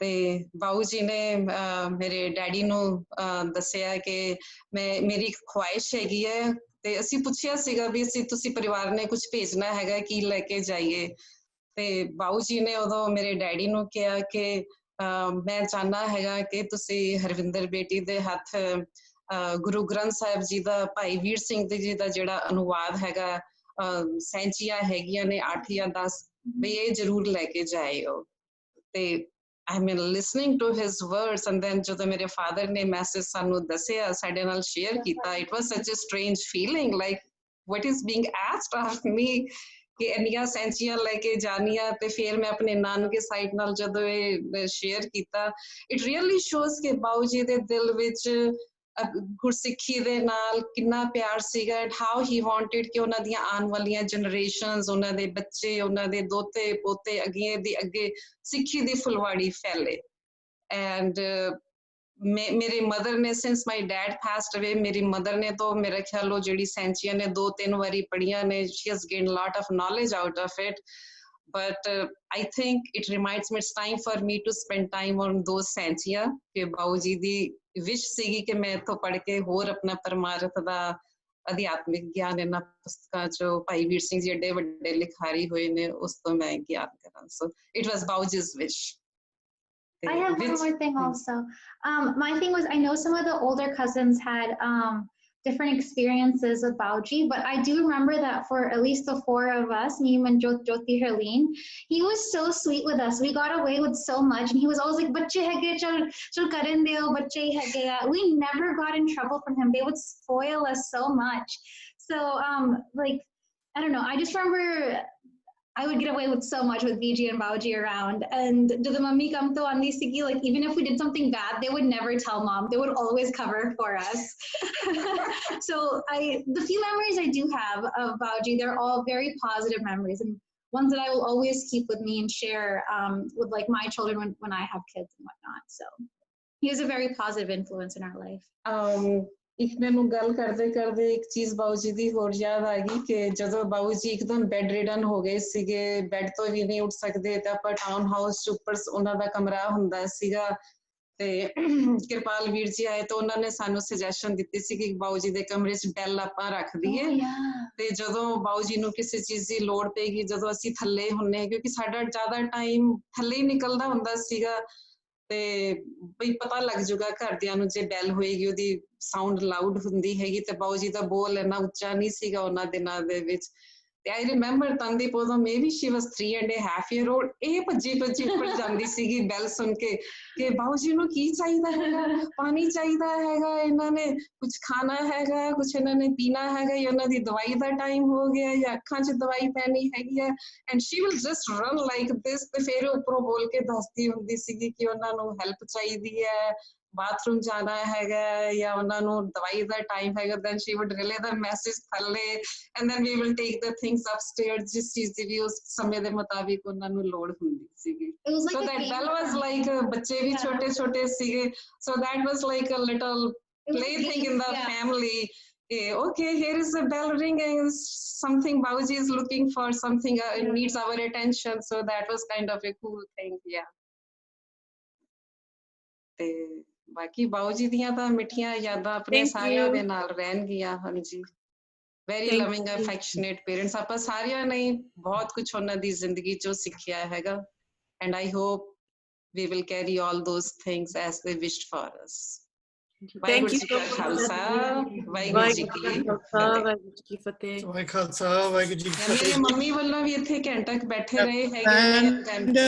ਤੇ ਬਾਊ ਜੀ ਨੇ ਮੇਰੇ ਡੈਡੀ ਨੂੰ ਦੱਸਿਆ ਕਿ ਮੇਰੀ ਇੱਕ ਖੁਆਇਸ਼ ਹੈਗੀ ਹੈ ਤੇ ਅਸੀਂ ਪੁੱਛਿਆ ਸੀਗਾ ਵੀ ਅਸੀਂ ਤੁਸੀਂ ਪਰਿਵਾਰ ਨੇ ਕੁਝ ਭੇਜਣਾ ਹੈਗਾ ਕੀ ਲੈ ਕੇ ਜਾਈਏ ਤੇ ਬਾਊ ਜੀ ਨੇ ਉਦੋਂ ਮੇਰੇ ਡੈਡੀ ਨੂੰ ਕਿਹਾ ਕਿ ਮੈਂ ਚਾਹਨਾ ਹੈਗਾ ਕਿ ਤੁਸੀਂ ਹਰਵਿੰਦਰ ਬੇਟੀ ਦੇ ਹੱਥ ਗੁਰੂ ਗ੍ਰੰਥ ਸਾਹਿਬ ਜੀ ਦਾ ਭਾਈ ਵੀਰ ਸਿੰਘ ਜੀ ਦਾ ਜਿਹੜਾ ਅਨੁਵਾਦ ਹੈਗਾ ਸੈਂਚੀਆਂ ਹੈਗੀਆਂ ਨੇ 8 ਜਾਂ 10 ਵੀ ਇਹ ਜ਼ਰੂਰ ਲੈ ਕੇ ਜਾਇਓ ਤੇ I mean listening to his words and then ਜਦੋਂ ਮੇਰੇ father ਨੇ ਮੈਸੇਜ ਸਾਨੂੰ ਦੱਸਿਆ ਸਾਡੇ ਨਾਲ ਸ਼ੇਅਰ ਕੀਤਾ it was such a strange feeling like what is being asked of me ਕਿ ਇੰਨੀਆਂ ਸੈਂਚੀਆਂ ਲੈ ਕੇ ਜਾਣੀਆਂ ਤੇ ਫਿਰ ਮੈਂ ਆਪਣੇ ਨਾਨਕੇ ਸਾਈਡ ਨਾਲ ਜਦੋਂ ਇਹ ਸ਼ੇਅਰ ਕੀਤਾ it really shows ਕਿ ਬਾਊ ਜੀ ਦੇ ਦਿਲ ਵਿੱਚ ਗੁਰਸਿੱਖੀ ਦੇ ਨਾਲ ਕਿੰਨਾ ਪਿਆਰ ਸੀਗਾ and how he wanted ਕਿ ਉਹਨਾਂ ਦੀਆਂ ਆਉਣ ਵਾਲੀਆਂ generations ਉਹਨਾਂ ਦੇ ਬੱਚੇ ਉਹਨਾਂ ਦੇ ਦੋਤੇ ਪੋਤੇ ਅੱਗੇ ਦੀ ਅੱਗੇ ਸਿੱਖੀ ਦੀ ਫੁਲਵਾੜੀ ਫੈਲੇ and ਮੇਰੇ ਮਦਰ ਨੇ since my dad passed away ਮੇਰੀ ਮਦਰ ਨੇ ਤਾਂ ਮੇਰਾ ਖਿਆਲ ਉਹ ਜਿਹੜੀ ਸੈਂਚੀਆਂ ਨੇ 2-3 ਵਾਰੀ ਪੜ੍ਹੀਆਂ ਨੇ she has gained lot of knowledge out of it but I think it reminds me it's time for me to spend time on those ਸੈਂਚੀਆਂ ਕਿ ਬਾਊ ਜੀ ਦੀ ਵਿਸ਼ ਸੀਗੀ ਕਿ ਮੈਂ ਇੱਥੋਂ ਪੜ੍ਹ ਕੇ ਹੋਰ ਆਪਣਾ ਪਰਮਾਰਥ ਦਾ ਅਧਿਆਤਮਿਕ ਗਿਆਨ ਇਹਨਾਂ ਪੁਸਤਕਾਂ ਚੋਂ ਭਾਈ ਵੀਰ ਸਿੰਘ ਜੀ ਏਡੇ ਵੱਡੇ ਲਿਖਾਰੀ ਹੋਏ ਨੇ ਉਸ ਤੋਂ ਮੈਂ ਗਿਆਨ ਕਰਾਂ so it was Bauji's wish. I have one more thing also. My thing was, I know some of the older cousins had different experiences with Bauji, but I do remember that for at least the 4 of us, me and Jyoti Herleen, he was so sweet with us. We got away with so much, and he was always like, "Bacche hai gaye, chal karan deo, bacche hai gaye." We never got in trouble from him. They would spoil us so much. So, like, I don't know. I just remember I would get away with so much with Beji and Bauji around. And do the mummy come to Andi Sigi, like even if we did something bad, they would never tell mom. They would always cover for us. So the few memories I do have of Bauji, they're all very positive memories and ones that I will always keep with me and share with like my children when I have kids and whatnot. So he was a very positive influence in our life. ਇੱਕ ਮੈਨੂੰ ਗੱਲ ਕਰਦੇ ਕਰਦੇ ਇੱਕ ਚੀਜ਼ ਬਾਊ ਜੀ ਦੀ ਹੋਰ ਯਾਦ ਆ ਗਈ ਕਿ ਜਦੋਂ ਬਾਊ ਜੀ ਇੱਕਦਮ ਬੈੱਡ ਰਿਡਨ ਹੋ ਗਏ ਸੀਗੇ ਬੈੱਡ ਤੋਂ ਵੀ ਨਹੀਂ ਉੱਠ ਸਕਦੇ ਤੇ ਆਪਾਂ ਟਾਊਨ ਹਾਊਸ ਚ ਉੱਪਰ ਉਹਨਾਂ ਦਾ ਕਮਰਾ ਹੁੰਦਾ ਸੀਗਾ ਤੇ ਕਿਰਪਾਲ ਵੀਰ ਜੀ ਆਏ ਤਾਂ ਉਹਨਾਂ ਨੇ ਸਾਨੂੰ ਸੁਜੈਸ਼ਨ ਦਿੱਤੀ ਸੀ ਕਿ ਬਾਊ ਜੀ ਦੇ ਕਮਰੇ 'ਚ ਬੈਲ ਆਪਾਂ ਰੱਖ ਦਈਏ ਤੇ ਜਦੋਂ ਬਾਊ ਜੀ ਨੂੰ ਕਿਸੇ ਚੀਜ਼ ਦੀ ਲੋੜ ਪਏਗੀ ਜਦੋਂ ਅਸੀਂ ਥੱਲੇ ਹੁੰਨੇ ਕਿਉਂਕਿ ਸਾਡਾ ਜ਼ਿਆਦਾ ਟਾਈਮ ਥੱਲੇ ਹੀ ਨਿਕਲਦਾ ਹੁੰਦਾ ਸੀਗਾ ਤੇ ਬਈ ਪਤਾ ਲੱਗ ਜੂਗਾ ਘਰਦਿਆਂ ਨੂੰ ਜੇ ਬੈਲ ਹੋਏਗੀ ਉਹਦੀ ਸਾਊਂਡ ਲਾਊਡ ਹੁੰਦੀ ਹੈਗੀ ਤੇ ਬਾਊ ਜੀ ਦਾ ਬੋਲ ਇੰਨਾ ਉੱਚਾ ਨਹੀਂ ਸੀਗਾ ਉਹਨਾਂ ਦਿਨਾਂ ਦੇ ਵਿੱਚ ਤੇ ਆਈ ਰਿਮੈਂਬਰ ਤਨਦੀਪ ਉਦੋਂ ਮੇਬੀ ਸ਼ੀ ਵਾਸ 3.5 year old ਇਹ ਭੱਜੀ ਉੱਪਰ ਜਾਂਦੀ ਸੀਗੀ ਬੈਲ ਸੁਣ ਕੇ ਕਿ ਬਾਊ ਜੀ ਨੂੰ ਕੀ ਚਾਹੀਦਾ ਹੈਗਾ ਪਾਣੀ ਚਾਹੀਦਾ ਹੈਗਾ ਇਹਨਾਂ ਨੇ ਕੁਝ ਖਾਣਾ ਹੈਗਾ ਕੁਝ ਇਹਨਾਂ ਨੇ ਪੀਣਾ ਹੈਗਾ ਜਾਂ ਉਹਨਾਂ ਦੀ ਦਵਾਈ ਦਾ ਟਾਈਮ ਹੋ ਗਿਆ ਜਾਂ ਅੱਖਾਂ 'ਚ ਦਵਾਈ ਪੈਣੀ ਹੈਗੀ ਹੈ and she will just run like this ਤੇ ਫਿਰ ਉੱਪਰੋਂ ਬੋਲ ਕੇ ਦੱਸਦੀ ਹੁੰਦੀ ਸੀਗੀ ਕਿ ਉਹਨਾਂ ਨੂੰ ਹੈਲਪ ਚਾਹੀਦੀ ਹੈ ਬਾਥਰੂਮ ਜਾਣਾ ਹੈਗਾ ਜਾਂ ਉਹਨਾਂ ਨੂੰ ਦਵਾਈ ਦਾ ਟਾਈਮ ਹੈਗਾ then she would relay the message ਥੱਲੇ and then we will take the things upstairs ਜਿਸ ਚੀਜ਼ ਦੀ ਵੀ ਉਸ ਸਮੇਂ ਦੇ ਮੁਤਾਬਿਕ ਉਹਨਾਂ ਨੂੰ ਲੋੜ ਹੁੰਦੀ ਸੀਗੀ so that bell was like ਬੱਚੇ ਵੀ ਛੋਟੇ ਛੋਟੇ ਸੀਗੇ so that was like a little plaything in the family okay here is a bell ringing something Bauji is looking for something needs our attention so that was kind of a cool thing yeah ਤੇ ਬਾਕੀ ਬਾਊ ਜੀ ਦੀਆਂ ਤਾਂ ਮਿੱਠੀਆਂ ਯਾਦਾਂ ਆਪਣੇ ਸਾਰਿਆਂ ਦੇ ਨਾਲ ਰਹਿਣਗੀਆਂ ਹਾਂਜੀ ਵੈਰੀ ਲਵਿੰਗ ਅਫੈਕਸ਼ਨੇਟ ਪੇਰੈਂਟਸ ਆਪਾਂ ਸਾਰਿਆਂ ਨੇ ਬਹੁਤ ਕੁਝ ਉਹਨਾਂ ਦੀ ਜ਼ਿੰਦਗੀ ਚੋਂ ਸਿੱਖਿਆ ਹੈਗਾ and I hope we will carry all those things as they wished for us Thank you so much. Waheguru ji ਕੀ ਫਤਿਹ ਵਾਹਿਗੁਰੂ ਖਾਲਸਾ ਵਾਹਿਗੁਰੂ ਜੀ ਕੀ ਫਤਿਹ ਮੇਰੀ ਮੰਮੀ ਵੱਲੋਂ ਵੀ ਇੱਥੇ ਘੰਟਾ ਬੈਠੇ ਰਹੇ ਹੈਗੇ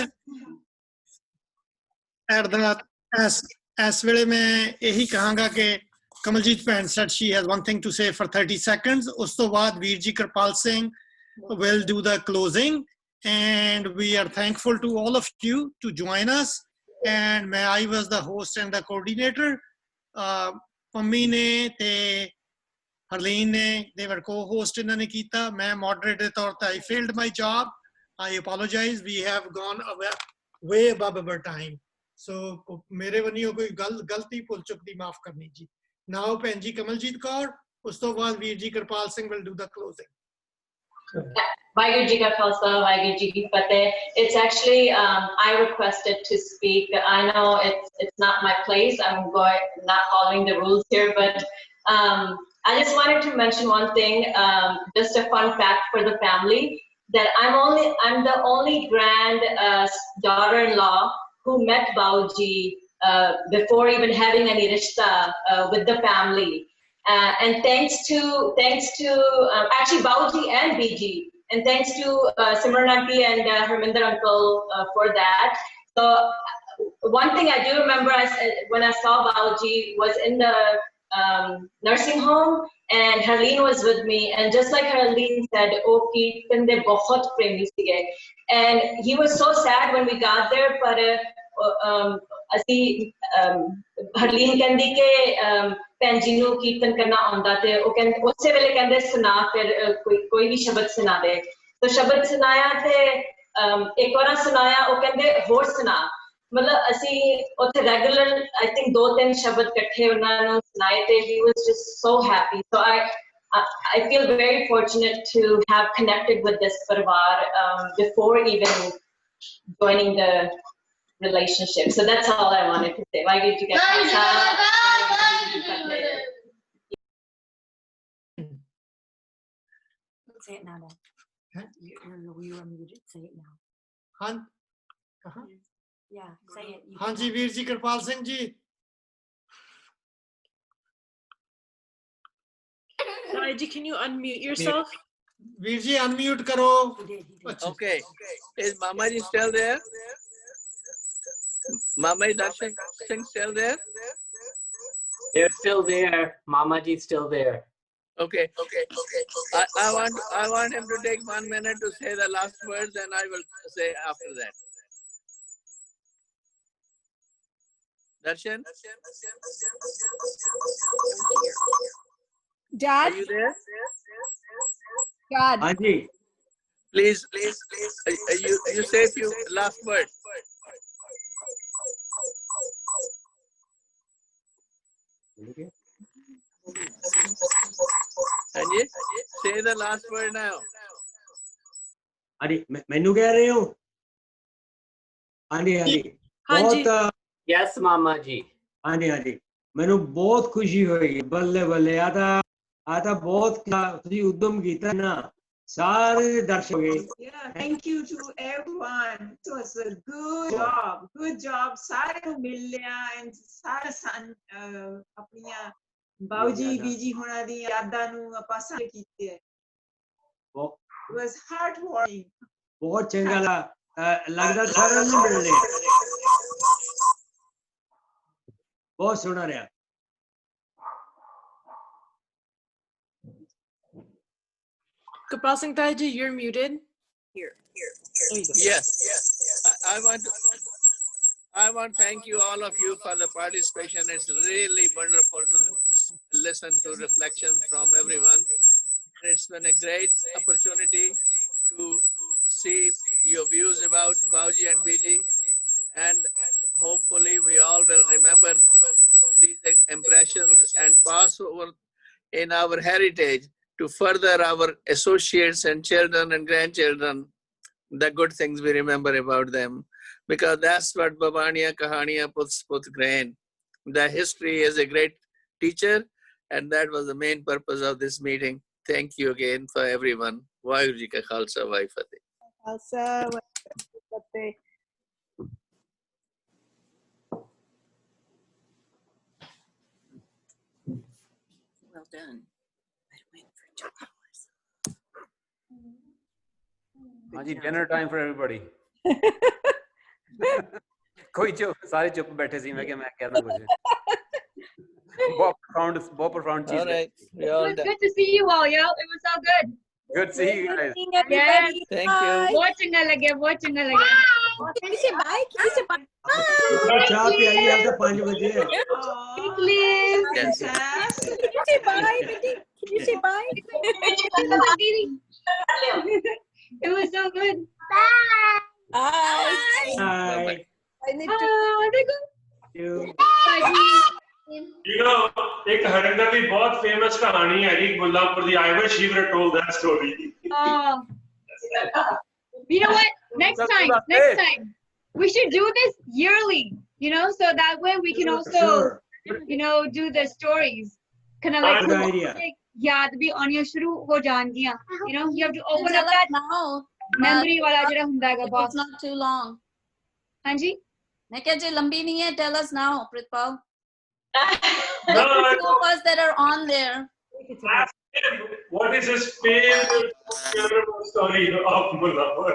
ਇਸ ਵੇਲੇ ਮੈਂ ਇਹੀ ਕਹਾਂਗਾ ਕਿ ਕਮਲਜੀਤ ਭੈਣ said she has one thing to say for 30 seconds ਉਸ ਤੋਂ ਬਾਅਦ ਵੀਰ ਜੀ Kirpal Singh will do the closing and we are thankful to all of you to join us. And I was the host and the coordinator. Pammi ne te Harleen ne, they were co-host in Nikita. मैं moderator तौर पे I failed my job. I apologize. We have gone way above our time. So मेरे बनियों कोई गलती भुल चुक दी माफ करनी जी. Now भैन जी कमलजीत कौर, उस तो बाद वीर जी कृपाल Singh will do the closing. Vaheguru Ji Ka Khalsa, Vaheguru Ji Ki Fateh. It's actually I requested to speak. I know it's not my place. I'm not following the rules here, but I just wanted to mention one thing. Just a fun fact for the family that I'm the only grand daughter-in-law who met Bauji before even having any rishta with the family. And thanks to actually Bauji and Beji, and thanks to Simran auntie and Harminder uncle for that. So one thing I do remember when I saw Bauji was in the nursing home, and Harleen was with me, and just like Harleen said, oh Keertan de bahut premi sige, and he was so sad when we got there, but ਅਸੀਂ ਹਰਲੀਨ ਕਹਿੰਦੀ ਕਿ ਭੈਣ ਜੀ ਨੂੰ ਕੀਰਤਨ ਕਰਨਾ ਆਉਂਦਾ ਤੇ ਉਹ ਕਹਿੰਦੇ ਉਸੇ ਵੇਲੇ ਕਹਿੰਦੇ ਸੁਣਾ ਫਿਰ ਕੋਈ ਵੀ ਸ਼ਬਦ ਸੁਣਾ ਦੇ ਤੇ ਸ਼ਬਦ ਸੁਣਾਇਆ ਤੇ ਇੱਕ ਵਾਰ ਸੁਣਾਇਆ ਉਹ ਕਹਿੰਦੇ ਹੋਰ ਸੁਣਾ ਮਤਲਬ ਅਸੀਂ ਉੱਥੇ ਰੈਗੂਲਰ ਆਈ ਥਿੰਕ 2-3 ਸ਼ਬਦ ਇਕੱਠੇ ਉਹਨਾਂ ਨੂੰ ਸੁਣਾਏ ਤੇ he was just so happy. So I feel very fortunate to have connected with this parivar before even joining the relationship. So that's all I wanted to say. Why did you get Say it now, Dad. You are muted. Say it now. Han? Kaha? Yeah, say it. हाँ जी वीर जी कृपाल Singh ji. Bauji, can you unmute yourself? Veer ji unmute करो. Okay. Is Mama ji still there? Mama Darshan Singh still there? They're still there. Mama ji's still there. Okay. I want him to take 1 minute to say the last words, and I will say after that. Darshan? Dad? Are you there? Dad. Anji. Please, you say a few last words. Anji, say the last word now. अरे मैनू कह रहे हो हाँ जी बहुत Yes, Mama ji. हाँ जी मैनू बहुत खुशी हुई बल्ले बल्ले आता बहुत तुसी उद्यम कीता ना सारे दर्शक गए. Yeah, thank you to everyone. It was a good job. सारे को मिल लिया and सारे अपनियां बाऊजी बीजी होना दी यादां नु ਆਪਾਂ ਸਾਰੇ ਕੀਤੇ है. It was heartwarming. बहुत चंगा लगदा सारे ਨੂੰ मिल लिया. बहुत सोना रहा. Kapal Singh Taiji, you're muted. Here. Yes. I want to thank you, all of you, for the participation. It's really wonderful to listen to reflections from everyone. It's been a great opportunity to see your views about Bauji and Beji, and hopefully we all will remember these impressions and pass over in our heritage to further our associates and children and grandchildren, the good things we remember about them. Because that's what Babaniya Kahaniya puts grain. The history is a great teacher, and that was the main purpose of this meeting. Thank you again for everyone. Vaheguru Ji Ka Khalsa, Vahe Fateh. Khalsa, Fateh. Well done. I went for 2 hours. Haji, dinner time for everybody. कोई चुप सारे चुप बैठे सी मैं कहना कुछ बहुत profound चीज. All right. It was good to see you all, yo. It was so good. Good seeing you guys. Yes. Thank you. बहुत चंगा लगे, बहुत चंगा लगे. किसी बाय चाह पियाई आप तो 5 बजे है Please. Fantastic. किसी बाय बेटी किसी bye It was so good. Bye. Bye. I need to You know, एक हरिंदर की बहुत famous कहानी है जी मुल्लांपुर दी. I wish he would have told that story. You know what? Next time, we should do this yearly. You know, so that way we can also, you know, do the stories. Kind of like Good idea. याद भी आनियां शुरू हो जाएंगियां. You know, you have to open up that memory वाला जरा हुंदा है box. It's not too long. हाँ जी. मैं क्या जी लंबी नहीं है. Tell us now, Pritpal. No, Two of us that are on there. What is his favorite story of Mullanpur?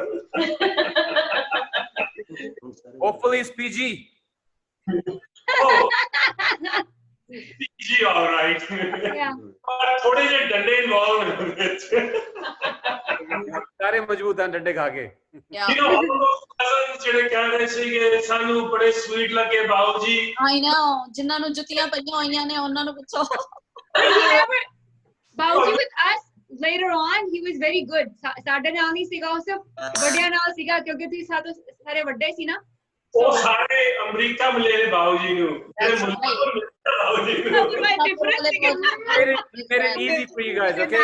Hopefully it's PG. PG, all right. Yeah. थोड़े जे डंडे involved हैं ਵਿੱਚ. सारे मजबूत हैं डंडे खा के. You know, all those cousins ਜਿਹੜੇ ਕਹਿ ਰਹੇ ਸੀਗੇ ਸਾਨੂੰ ਬੜੇ sweet ਲੱਗੇ ਬਾਊਜੀ. I know. ਜਿਨ੍ਹਾਂ ਨੂੰ ਜੁੱਤੀਆਂ ਪਈਆਂ ਹੋਈਆਂ ਨੇ ਉਹਨਾਂ ਨੂੰ ਪੁੱਛੋ. Bauji with us later on, he was very good. ਸਾਡੇ ਨਾਲ ਨਹੀਂ ਸੀਗਾ ਉਸ ਵੱਡਿਆਂ ਨਾਲ ਸੀਗਾ ਕਿਉਂਕਿ ਤੁਸੀਂ ਸਾਰੇ ਵੱਡੇ ਸੀ ਨਾ. ਉਹ ਸਾਰੇ ਅਮਰੀਕਾ ਮਿਲੇ ਨੇ ਬਾਊਜੀ ਨੂੰ. ਜਿਹੜੇ ਮੁੱਲਾਂਪੁਰ ਮਿਲੇ ਬਾਊਜੀ ਨੂੰ. Very easy for you guys, okay?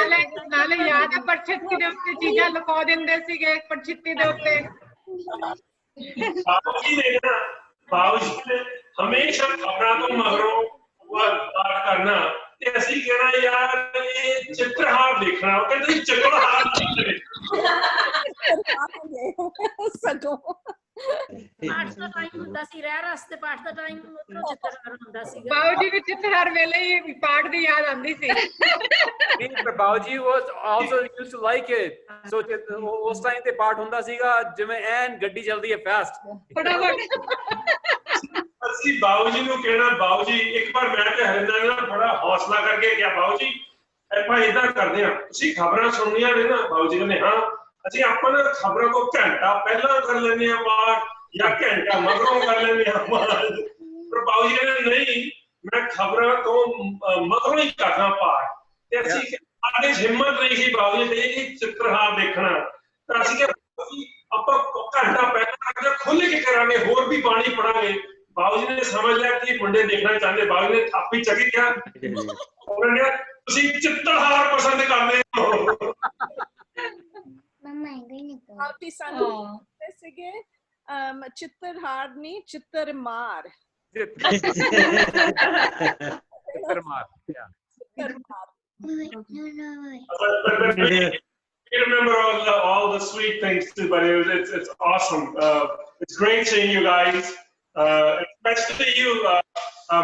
ਨਾਲੇ ਯਾਦ ਹੈ ਪਰਛਿੱਤੀ ਦੇ ਉੱਤੇ ਚੀਜ਼ਾਂ ਲੁਕਾ ਦਿੰਦੇ ਸੀਗੇ ਪਰਛਿੱਤੀ ਦੇ ਉੱਤੇ. ਬਾਊਜੀ ਨੇ ਹਮੇਸ਼ਾ ਖਬਰਾਂ ਤੋਂ ਮਗਰੋਂ ਬਾਤ ਕਰਨਾ ਤੇ ਅਸੀਂ ਕਹਿਣਾ ਯਾਰ ਇਹ ਚਿੱਤਰਹਾਰ ਦੇਖਣਾ. ਉਹ ਕਹਿੰਦੇ ਚਿੱਤਰਹਾਰ ਸਗੋਂ ਪਾਠ ਦਾ ਟਾਈਮ ਹੁੰਦਾ ਸੀ ਰਹਿ ਰਸਤੇ ਪਾਠ ਦਾ ਟਾਈਮ ਉਧਰੋਂ ਚਿੱਤਰਹਾਰ ਹੁੰਦਾ ਸੀਗਾ. ਬਾਉਜੀ ਨੂੰ ਚਿੱਤਰਹਾਰ ਵੇਲੇ ਹੀ ਪਾਠ ਦੀ ਯਾਦ ਆਉਂਦੀ ਸੀ. But Bauji was also used to like it. So ਉਸ ਟਾਈਮ ਤੇ ਪਾਠ ਹੁੰਦਾ ਸੀਗਾ ਜਿਵੇਂ ਐਨ ਗੱਡੀ ਚੱਲਦੀ ਹੈ fast. ਅਸੀਂ ਬਾਊਜੀ ਨੂੰ ਕਹਿਣਾ ਬਾਊਜੀ ਇੱਕ ਵਾਰ ਮੈਂ ਤੇ ਹਰਿੰਦਰ ਨੇ ਬੜਾ ਹੌਸਲਾ ਕਰਕੇ ਕਿਹਾ ਬਾਊਜੀ ਆਪਾਂ ਇਦਾਂ ਕਰਦੇ ਆ ਤੁਸੀਂ ਖਬਰਾਂ ਸੁਣਨੀਆਂ ਨੇ ਨਾ. ਬਾਊਜੀ ਕਹਿੰਦੇ ਹਾਂ ਅਸੀਂ ਆਪਾਂ ਨਾ ਖਬਰਾਂ ਤੋਂ ਘੰਟਾ ਪਹਿਲਾਂ ਕਰ ਲੈਂਦੇ ਆ ਪਾਠ ਜਾਂ ਘੰਟਾ ਮਗਰੋਂ ਕਰ ਲੈਂਦੇ ਆ ਪਾਠ. ਪਰ ਬਾਊਜੀ ਕਹਿੰਦੇ ਨਹੀਂ ਮੈਂ ਖਬਰਾਂ ਤੋਂ ਮਗਰੋਂ ਹੀ ਕਰਨਾ ਪਾਠ. ਤੇ ਅਸੀਂ ਸਾਡੇ ਹਿੰਮਤ ਨਹੀਂ ਸੀ ਬਾਊਜੀ ਤੇ ਇਹ ਚਿੱਤਰਹਾਰ ਦੇਖਣਾ. ਤਾਂ ਅਸੀਂ ਕਿ ਆਪਾਂ ਘੰਟਾ ਪਹਿਲਾਂ ਕਰਦੇ ਖੁੱਲ ਕੇ ਕਰਾਂਗੇ ਹੋਰ ਵੀ ਬਾਣੀ ਪੜਾਂਗੇ. ਬਾਊਜੀ ਨੇ ਸਮਝ ਲਿਆ ਕਿ ਮੁੰਡੇ ਦੇਖਣਾ ਚਾਹੁੰਦੇ. ਬਾਊਜੀ ਨੇ ਥਾਪੀ ਚੱਕੀ ਕਿਹਾ ਉਹਨਾਂ ਨੇ ਤੁਸੀਂ ਚਿੱਤਰਹਾਰ ਪਸੰਦ ਕਰਦੇ ਹੋ. ਆਪੀ ਸਾਨੂੰ ਸੀਗੇ ਚਿੱਤਰਹਾਰ ਨਹੀਂ ਚਿੱਤਰਮਾਰ. ਚਿੱਤਰਮਾਰ. We remember all the sweet things too, but it's awesome. It's great seeing you guys, especially you,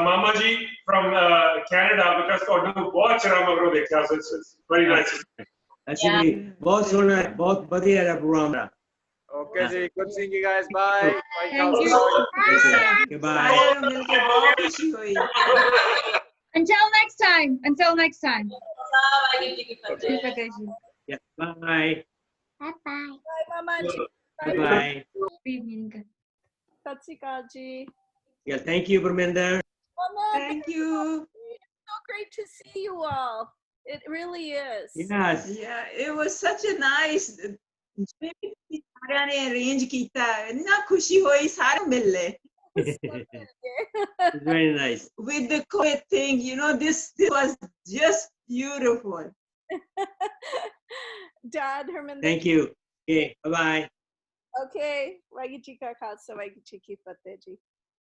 Mama Ji from Canada, because ਤੁਹਾਨੂੰ ਬਹੁਤ ਚਿਰਾਂ ਮਗਰੋਂ ਦੇਖਿਆ. So it's very nice. ਅਸੀਂ ਵੀ ਬਹੁਤ ਸੋਹਣਾ ਬਹੁਤ ਵਧੀਆ ਦਾ ਪ੍ਰੋਗਰਾਮ ਹੈ. Okay ji, good seeing you guys. Bye. Thank you. Bye. Until next time. Until next time. Yeah, bye. Bye Mama Ji. Bye. Sat Sri Akal Ji. Yeah, thank you, Parminder. Thank you. It's so great to see you all. It really is. Yes. Yeah, it was such a nice. ਸਾਰਿਆਂ ਨੇ arrange ਕੀਤਾ. ਇੰਨਾ ਖੁਸ਼ੀ ਹੋਈ ਸਾਰੇ ਮਿਲ ਲਏ. It's very nice. With the COVID thing, you know, this was just beautiful. Dad, Herman. Thank you. Okay, bye-bye. Okay. Waheguru Ji Ka Khalsa, Waheguru Ji Ki Fateh Ji.